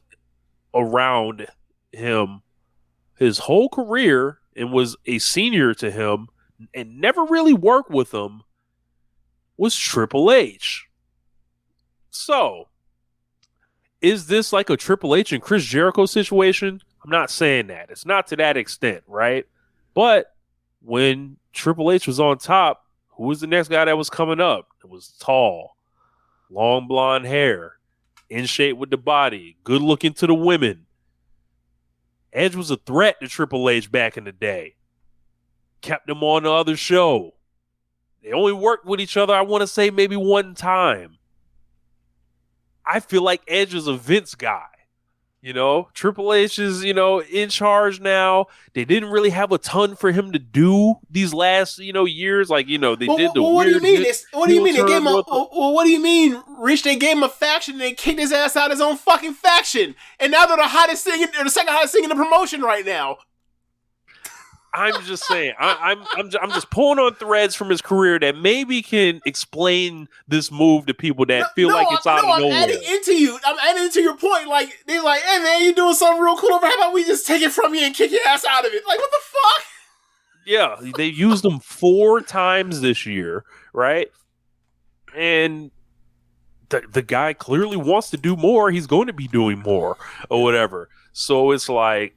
around him his whole career and was a senior to him and never really worked with him was Triple H. So, is this like a Triple H and Chris Jericho situation? I'm not saying that. It's not to that extent, right? But when Triple H was on top, who was the next guy that was coming up? It was tall, long blonde hair, in shape with the body, good looking to the women. Edge was a threat to Triple H back in the day. Kept him on the other show. They only worked with each other, I want to say, maybe one time. I feel like Edge is a Vince guy. Triple H is, in charge now. They didn't really have a ton for him to do these last, years. Like, they did the what weird... What do you mean? They gave him what do you mean, Rich? They gave him a faction and they kicked his ass out of his own fucking faction. And now they're the second hottest thing in the promotion right now. I'm just saying, I'm just pulling on threads from his career that maybe can explain this move to people that feel like it's out of nowhere. I'm adding into your point. Like, they're like, hey man, you doing something real cool over here. How about we just take it from you and kick your ass out of it? Like, what the fuck? Yeah, they used them 4 times this year, right? And the guy clearly wants to do more. He's going to be doing more or whatever. So it's like,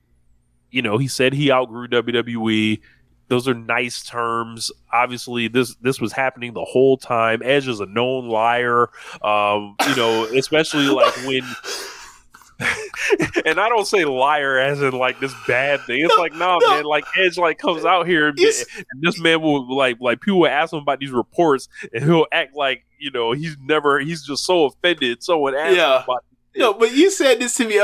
he said he outgrew WWE. Those are nice terms. Obviously, this was happening the whole time. Edge is a known liar. Especially like when, and I don't say liar as in like this bad thing. It's like, man, like Edge like comes out here and this man will like people will ask him about these reports and he'll act like, he's just so offended. Someone asked him about it. No, but you said this to me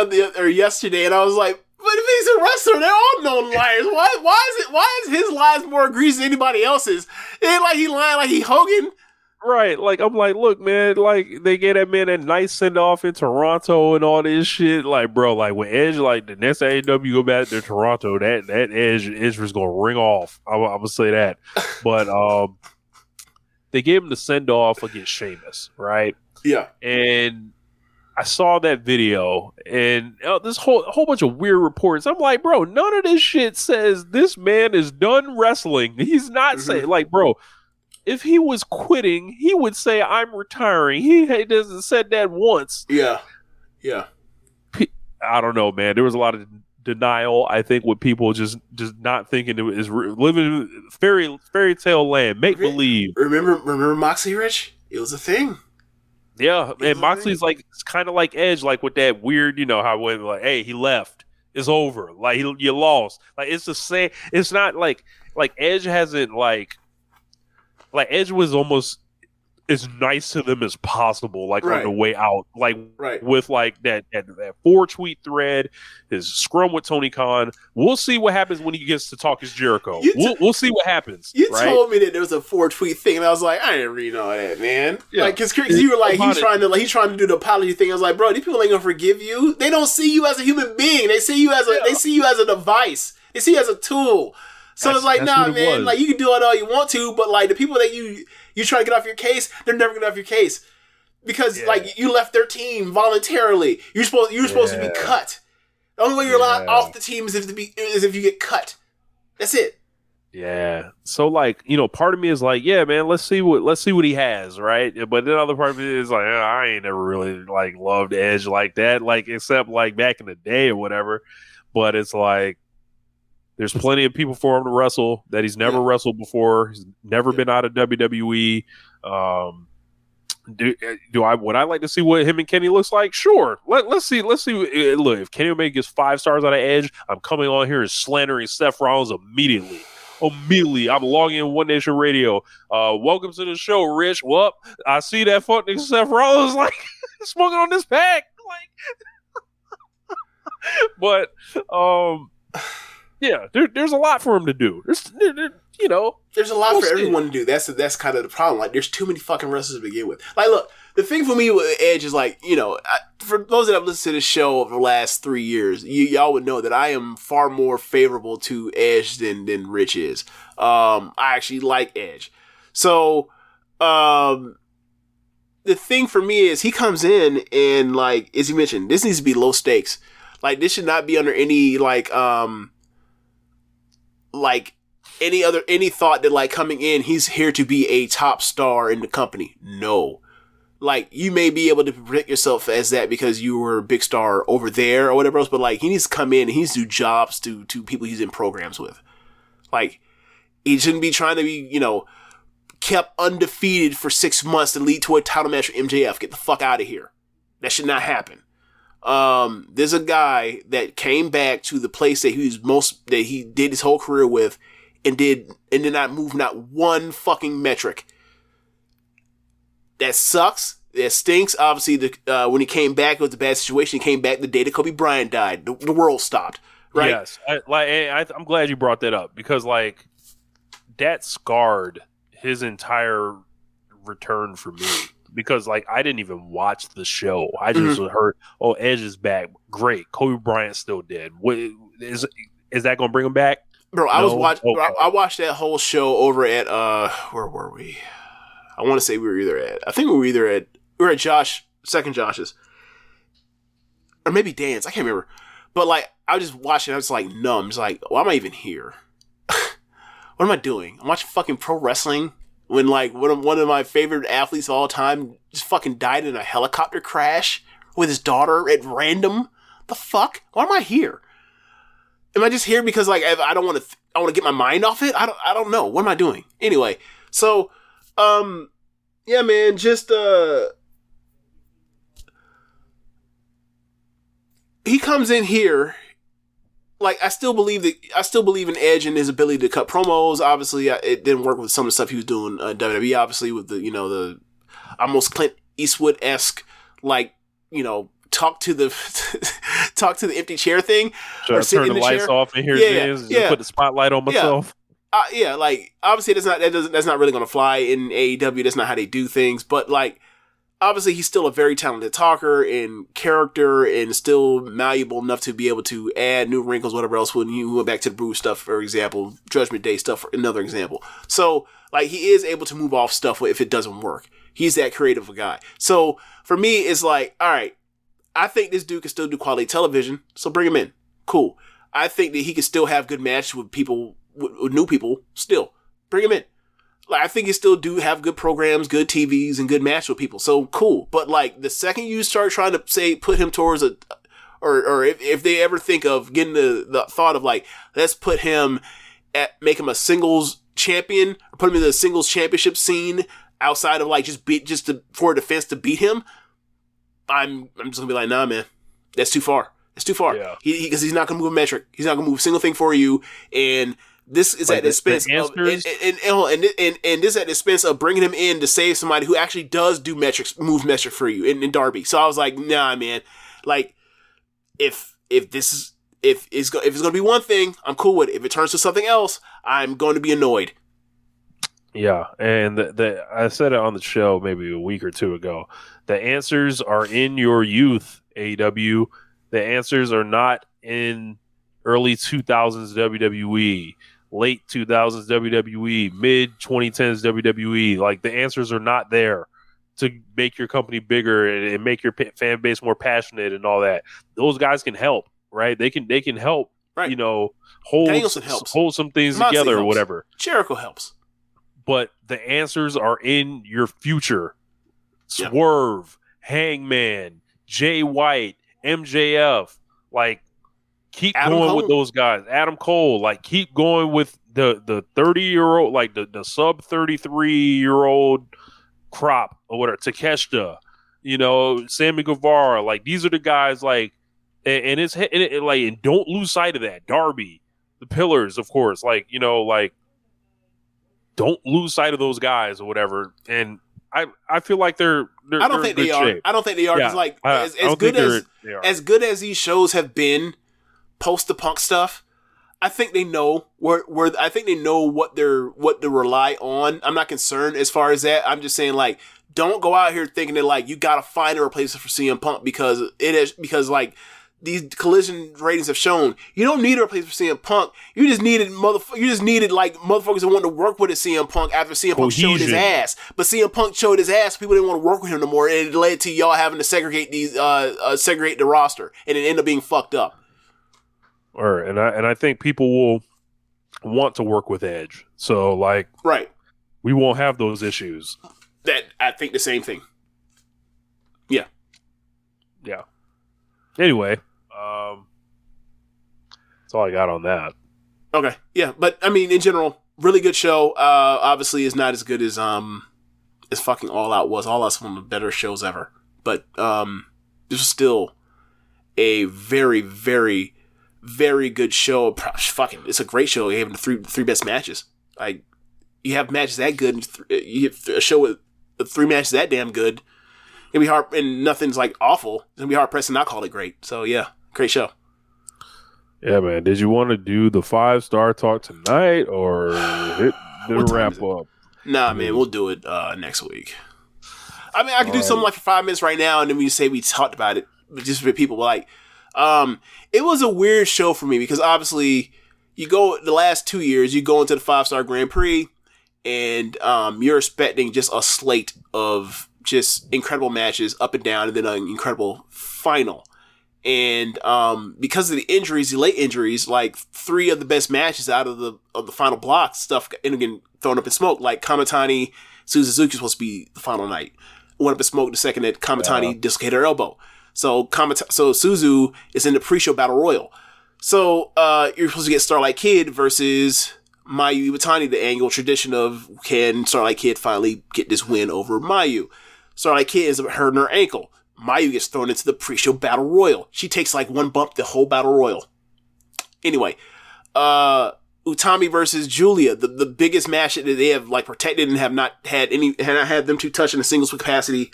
yesterday and I was like, but if he's a wrestler, they're all known liars. Why is his lies more egregious than anybody else's? It ain't like he lying like he Hogan. Right. Like, I'm like, look, man, like, they gave that man a nice send-off in Toronto and all this shit. Like, bro, like, when Edge, like, the next AEW go back to Toronto, that Edge was going to ring off. I'm going to say that. But they gave him the send-off against Sheamus, right? Yeah. And I saw that video and this whole bunch of weird reports. I'm like, bro, none of this shit says this man is done wrestling. He's not saying, like, bro, if he was quitting, he would say, I'm retiring. He doesn't said that once. Yeah. I don't know, man. There was a lot of denial. I think with people just not thinking it is living in fairy tale land, make believe. Remember Moxley, Rich? It was a thing. Yeah, and Moxley's like, it's kind of like Edge, like with that weird, how when like, hey, he left, it's over, like you lost, like it's the same. It's not like Edge hasn't like Edge was almost as nice to them as possible, like on the way out, like with like that 4-tweet thread, his scrum with Tony Khan. We'll see what happens when he gets to talk as Jericho. We'll see what happens. You told me that there was a 4-tweet thing, and I was like, I didn't read all that, man. Yeah. Like, because you were like, he's trying to do the apology thing. I was like, bro, these people ain't gonna forgive you. They don't see you as a human being. They see you as a device. They see you as a tool. So it's like, nah, man, like, you can do it all you want to, but like the people that you try to get off your case, they're never gonna get off your case. Because like you left their team voluntarily. You're supposed to be cut. The only way you're allowed off the team is if you get cut. That's it. Yeah. So like, part of me is like, yeah, man, let's see what he has, right? But then other part of me is like, I ain't never really like loved Edge like that, like except like back in the day or whatever. But it's like, there's plenty of people for him to wrestle that he's never wrestled before. He's never been out of WWE. Would I like to see what him and Kenny looks like? Sure. Let's see. Look, if Kenny Omega gets 5 stars out of Edge, I'm coming on here and slandering Seth Rollins immediately. I'm logging in One Nation Radio. Welcome to the show, Rich. Well, I see that fucking Seth Rollins like smoking on this pack. Like, but yeah, there's a lot for him to do. There's a lot for everyone to do. That's kind of the problem. Like, there's too many fucking wrestlers to begin with. Like, look, the thing for me with Edge is like, for those that have listened to this show over the last 3 years, y'all would know that I am far more favorable to Edge than Rich is. I actually like Edge. So, the thing for me is he comes in and like, as you mentioned, this needs to be low stakes. Like, this should not be under any any thought that like coming in, he's here to be a top star in the company. No. Like, you may be able to predict yourself as that because you were a big star over there or whatever else, but like, he needs to come in and he needs to do jobs to people he's in programs with. Like, he shouldn't be trying to be, kept undefeated for 6 months to lead to a title match with MJF. Get the fuck out of here. That should not happen. There's a guy that came back to the place that he did his whole career with and did not move not one fucking metric. That sucks. That stinks. Obviously, when he came back, it was a bad situation. He came back the day that Kobe Bryant died. The world stopped. Right? Yes. I'm glad you brought that up because like that scarred his entire return for me. Because, like, I didn't even watch the show. I just heard, Edge is back. Great. Kobe Bryant's still dead. What, is that going to bring him back? Bro, I watched that whole show over at, where were we? I want to say we were at second Josh's. Or maybe Dan's. I can't remember. But, like, I was just watching. I was, like, numb. Just like, why am I even here? What am I doing? I'm watching fucking pro wrestling. When, like, one of my favorite athletes of all time just fucking died in a helicopter crash with his daughter at random. The fuck? Why am I here? Am I just here because, like, I don't want to, I want to get my mind off it? I don't know. What am I doing? Anyway, so, yeah, man, just, he comes in here. Like, I still believe in Edge and his ability to cut promos. Obviously, it didn't work with some of the stuff he was doing WWE. Obviously, with the almost Clint Eastwood-esque, like, talk to the empty chair thing. Should I turn the lights off and here's James? Just put the spotlight on myself. Like, obviously that's not really going to fly in AEW. That's not how they do things. But like, obviously, he's still a very talented talker and character and still malleable enough to be able to add new wrinkles, whatever else, when you went back to the Bruce stuff, for example, Judgment Day stuff, for another example. So, like, he is able to move off stuff if it doesn't work. He's that creative a guy. So, for me, it's like, all right, I think this dude can still do quality television, so bring him in. Cool. I think that he can still have good matches with people, with new people, still. Bring him in. Like, I think he still do have good programs, good TVs, and good matches with people. So, cool. But, like, the second you start trying to, say, put him towards or if they ever think of getting the thought of like, let's put him make him a singles champion, or put him in the singles championship scene outside of like for a defense to beat him, I'm just gonna be like, nah, man, that's too far. It's too far. Yeah. Because he's not gonna move a metric. He's not gonna move a single thing for you, and this is like at the expense of this at the expense of bringing him in to save somebody who actually does do move metric for you in Darby. So I was like, nah, man. Like, if it's gonna be one thing, I'm cool with it. If it turns to something else, I'm going to be annoyed. Yeah, and I said it on the show maybe a week or two ago. The answers are in your youth, AEW. The answers are not in early 2000s WWE, late 2000s WWE, mid 2010s WWE. Like, the answers are not there to make your company bigger and make your fan base more passionate and all that. Those guys can help, right? They can help, right. hold some things together or whatever. Jericho helps. But the answers are in your future. Swerve, Hangman, Jay White, MJF. Like, keep going with those guys. Adam Cole. Like, keep going with the 30-year-old, like the sub 33-year-old crop or whatever. Takeshita, Sammy Guevara. Like, these are the guys. Like, and don't lose sight of that. Darby, the Pillars, of course. Like, don't lose sight of those guys or whatever. And I feel like they're I don't think they are. Shape. I don't think they are. Yeah, as good as these shows have been post the Punk stuff, I think they know where I think they know what to rely on. I'm not concerned as far as that. I'm just saying, like, don't go out here thinking that like you gotta find a replacement for CM Punk because like these Collision ratings have shown you don't need a replacement for CM Punk. You just needed like motherfuckers that wanted to work with a CM Punk after CM Punk showed his ass. But CM Punk showed his ass. People didn't want to work with him no more, and it led to y'all having to segregate the roster, and it ended up being fucked up. And I think people will want to work with Edge. So like, right, we won't have those issues. That I think the same thing. Yeah. Anyway, that's all I got on that. Okay, yeah, but I mean, in general, really good show. Obviously, is not as good as fucking All Out was. All Out's one of the better shows ever, but this was still a very, very, very good show. Fucking, it's a great show. You have the three best matches. Like, you have matches that good, and you have a show with the three matches that damn good. It'll be hard, and nothing's like awful. It's gonna be hard pressed to not call it great. So yeah, great show. Yeah, man. Did you want to do the 5-star talk tonight or hit the wrap up? Nah, man, we'll do it next week. I mean, I can do something like for 5 minutes right now, and then we say we talked about it, but just for people like, it was a weird show for me because obviously you go the last 2 years, you go into the 5-star Grand Prix, and you're expecting just a slate of just incredible matches up and down, and then an incredible final. And because of the injuries, the late injuries, like 3 of the best matches out of the final block stuff ended up getting thrown up in smoke. Like Kamitani, Suzuki was supposed to be the final night. Went up in smoke the second that Kamitani dislocated her elbow. So Suzu is in the pre-show battle royal. So you're supposed to get Starlight Kid versus Mayu Iwatani, the annual tradition of can Starlight Kid finally get this win over Mayu. Starlight Kid ends up hurting her ankle. Mayu gets thrown into the pre-show battle royal. She takes like one bump the whole battle royal. Anyway, Utami versus Julia, the biggest match that they have like protected and have not had them two touch in a singles capacity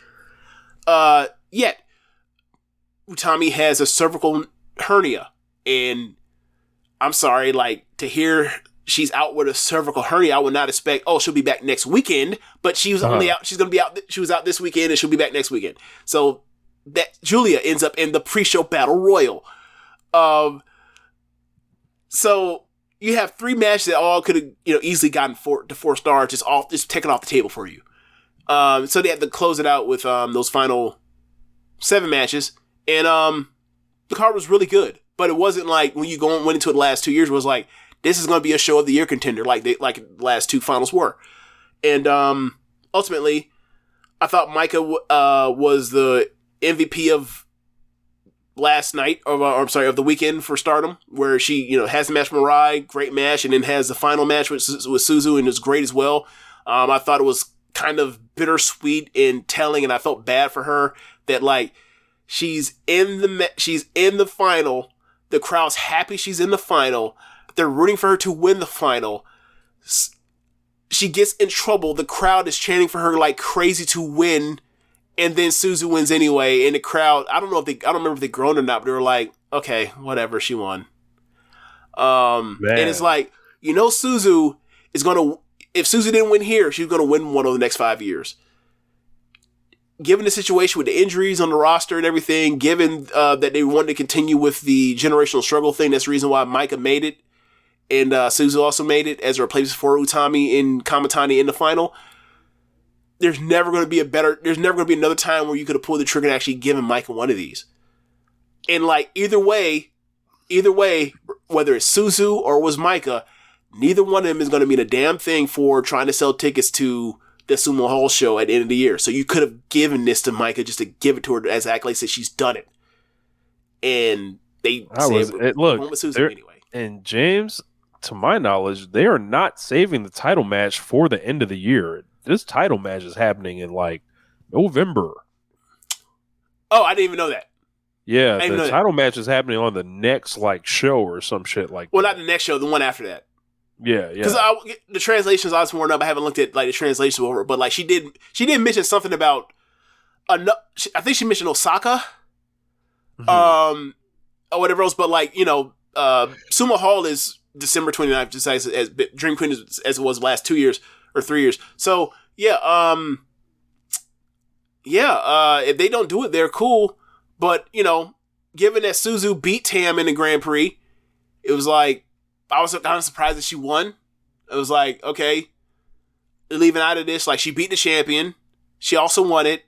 yet. Utami has a cervical hernia, and I'm sorry, like, to hear she's out with a cervical hernia, I would not expect, she'll be back next weekend, but she was only out, she was out this weekend and she'll be back next weekend. So that Julia ends up in the pre-show battle royal. So you have 3 matches that all could have, easily gotten 4 to 4 stars, just taken off the table for you. So they had to close it out with, those final 7 matches. And, the card was really good, but it wasn't like when you went into it the last 2 years, it was like, this is going to be a show of the year contender, like the last 2 finals were. And ultimately, I thought Micah was the MVP of last night, of the weekend for Stardom, where she, has the match with Mirai, great match, and then has the final match with Suzu, and it was great as well. I thought it was kind of bittersweet and telling, and I felt bad for her that, like, she's in the final. The crowd's happy she's in the final. They're rooting for her to win the final. She gets in trouble. The crowd is chanting for her like crazy to win. And then Suzu wins anyway. And the crowd, I don't remember if they groaned or not, but they were like, okay, whatever, she won. And it's like, Suzu is going to, if Suzu didn't win here, she's going to win one of the next 5 years. Given the situation with the injuries on the roster and everything, given that they wanted to continue with the generational struggle thing, that's the reason why Micah made it. And Suzu also made it as a replacement for Utami and Kamitani in the final. There's never going to be another time where you could have pulled the trigger and actually given Micah one of these. And like either way, whether it's Suzu or it was Micah, neither one of them is going to mean a damn thing for trying to sell tickets to the Sumo Hall show at the end of the year. So you could have given this to Micah just to give it to her as accolades that she's done it. And they Suzu anyway. And James, to my knowledge, they are not saving the title match for the end of the year. This title match is happening in like November. Oh, I didn't even know that. Yeah, the title match is happening on the next like show or some shit like that. Well, not the next show, the one after that. Yeah. Because the translations I was warned up. I haven't looked at like the translations over, but like she did mention something about I think she mentioned Osaka, or whatever else. But like Sumo Hall is December 29th, just as Dream Queen as it was the last 2 years or 3 years. So if they don't do it, they're cool. But given that Suzu beat Tam in the Grand Prix, it was like I was kind of surprised that she won. It was like, okay, leaving out of this, like she beat the champion. She also won it.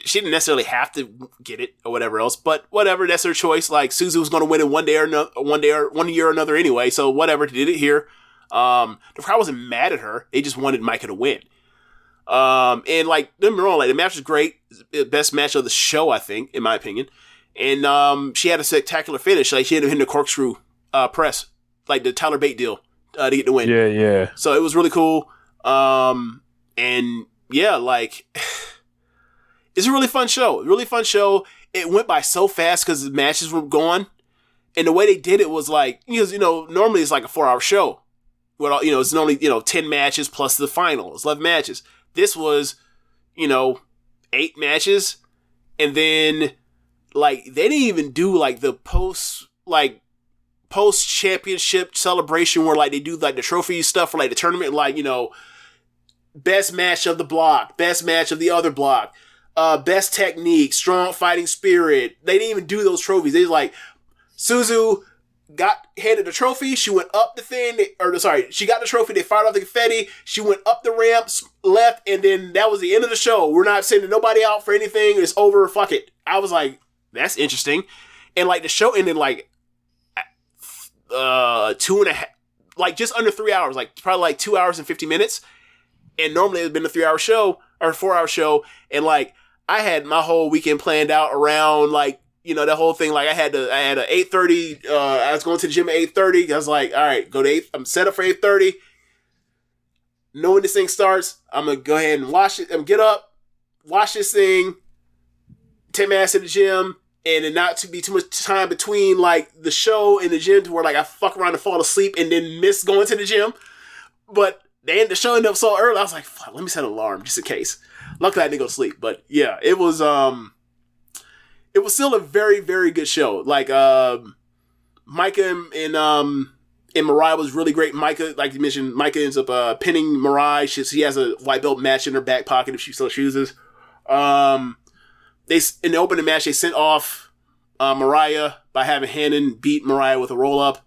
She didn't necessarily have to get it or whatever else, but whatever, that's her choice. Like Suzu was going to win it one year or another anyway. So whatever, did it here. The crowd wasn't mad at her. They just wanted Micah to win. And like, don't get me wrong, like the match was great. Best match of the show, I think, in my opinion. And she had a spectacular finish. Like she ended up hitting the corkscrew press, like the Tyler Bate deal, to get the win. Yeah. So it was really cool. And yeah, like it's a really fun show. It went by so fast because the matches were gone. And the way they did it was like, because, normally it's like a 4-hour show. Well, it's normally, 10 matches plus the final. It's 11 matches. This was, 8 matches. And then, like, they didn't even do, like, the post-championship celebration where, like, they do, like, the trophy stuff for, like, the tournament. Like, best match of the block, best match of the other block, best technique, strong fighting spirit. They didn't even do those trophies. They was like, Suzu handed the trophy. She went up the thing, she got the trophy. They fired off the confetti. She went up the ramps, left, and then that was the end of the show. We're not sending nobody out for anything. It's over. Fuck it. I was like, that's interesting. And like the show ended like 2.5, like just under 3 hours, like probably like 2 hours and 50 minutes. And normally it's been a 3-hour show or a 4-hour show. And like I had my whole weekend planned out around like, that whole thing. Like I had a 8:30, I was going to the gym at 8:30. I was like, all right, go to 8. I'm set up for 8:30. Knowing this thing starts, I'm going to go ahead and wash it. Get up, wash this thing, take my ass to the gym, and then not to be too much time between like the show and the gym to where like I fuck around and fall asleep and then miss going to the gym. But the show ended up so early. I was like, fuck, let me set an alarm just in case. Luckily I didn't go to sleep. But yeah, it was still a very, very good show. Like, Micah and Mirai was really great. Micah, like you mentioned, Micah ends up pinning Mirai. She has a white belt match in her back pocket if she still chooses. In the opening match, they sent off Mariah by having Hannon beat Mariah with a roll-up.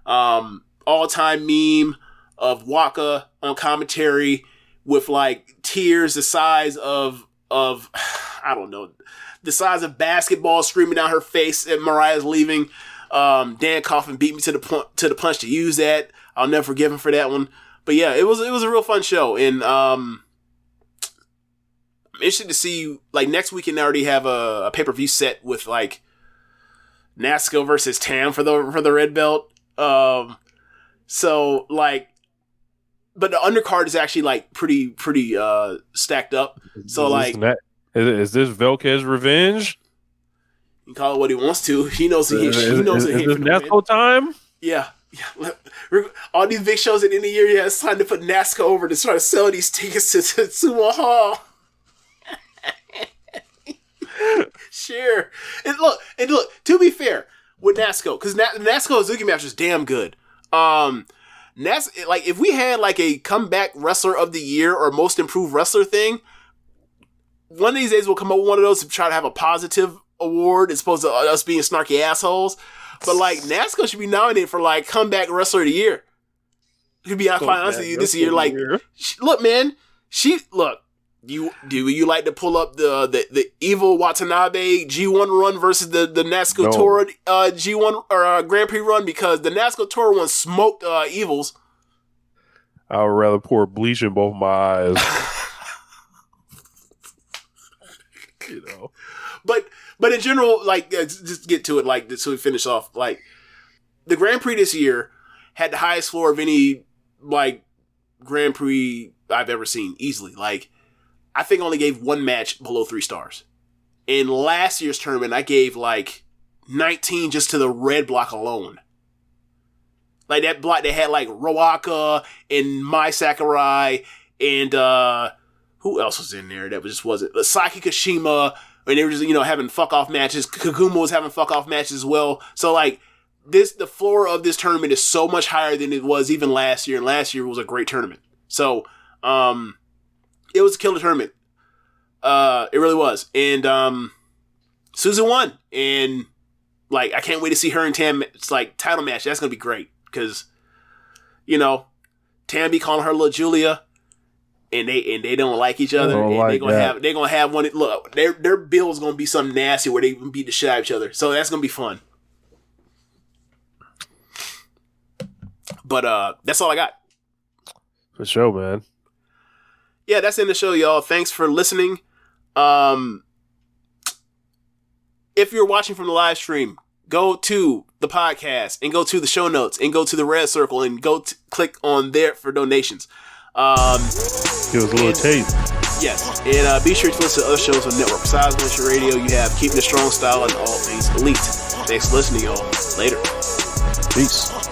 All-time meme of Waka on commentary with, like, tears the size of I don't know, the size of basketball screaming down her face and Mariah's leaving. Dan Coffin beat me to the punch to use that. I'll never forgive him for that one. But yeah, it was a real fun show. And I'm interested to see, like, next weekend I already have a pay-per-view set with, like, Nasco versus Tam for the red belt. So like, but the undercard is actually like pretty stacked up. So like, is this Velkez's revenge? You can call it what he wants to. He knows he knows it. Is this Nasco time? Yeah. All these big shows at the end of the year, yeah, it's time to put Nasco over to start selling these tickets to Sumo Hall. Sure. And look, to be fair, with Nasco, because Nasco's Zuki match is damn good. Like if we had like a comeback wrestler of the year or most improved wrestler thing, one of these days we'll come up with one of those to try to have a positive award as opposed to us being snarky assholes. But like Nasco should be nominated for like comeback wrestler of the year. To be quite honest with you, this year, like, look, man, you like to pull up the evil Watanabe G1 run versus the Nasco Toro G1 or Grand Prix run, because the Nasco Toro one smoked evils. I would rather pour bleach in both my eyes. You know, but in general, like, just get to it, like, so we finish off, like, the Grand Prix this year had the highest floor of any, like, Grand Prix I've ever seen, easily. Like, I think I only gave one match below 3 stars. In last year's tournament, I gave, like, 19 just to the red block alone. Like, that block that had, like, Roaka and Mai Sakurai and, who else was in there that just wasn't? Saki Kashima, and they were just, having fuck-off matches. Kaguma was having fuck-off matches as well. So, like, the floor of this tournament is so much higher than it was even last year, and last year was a great tournament. So, it was a killer tournament. It really was. And, Susan won. And, like, I can't wait to see her and Tam, it's like, title match. That's going to be great. Because, Tam be calling her little Julia. And they don't like each other, and they're gonna have one. Look, their bill's gonna be something nasty where they beat the shit out of each other. So that's gonna be fun. But that's all I got. For sure, man. Yeah, that's in the show, y'all. Thanks for listening. If you're watching from the live stream, go to the podcast and go to the show notes and go to the red circle and go click on there for donations. Give us a little taste. Yes, and be sure to listen to other shows on network. Besides One Nation Radio, you have Keepin It Strong Style and All Things Elite. Thanks for listening, y'all. Later. Peace.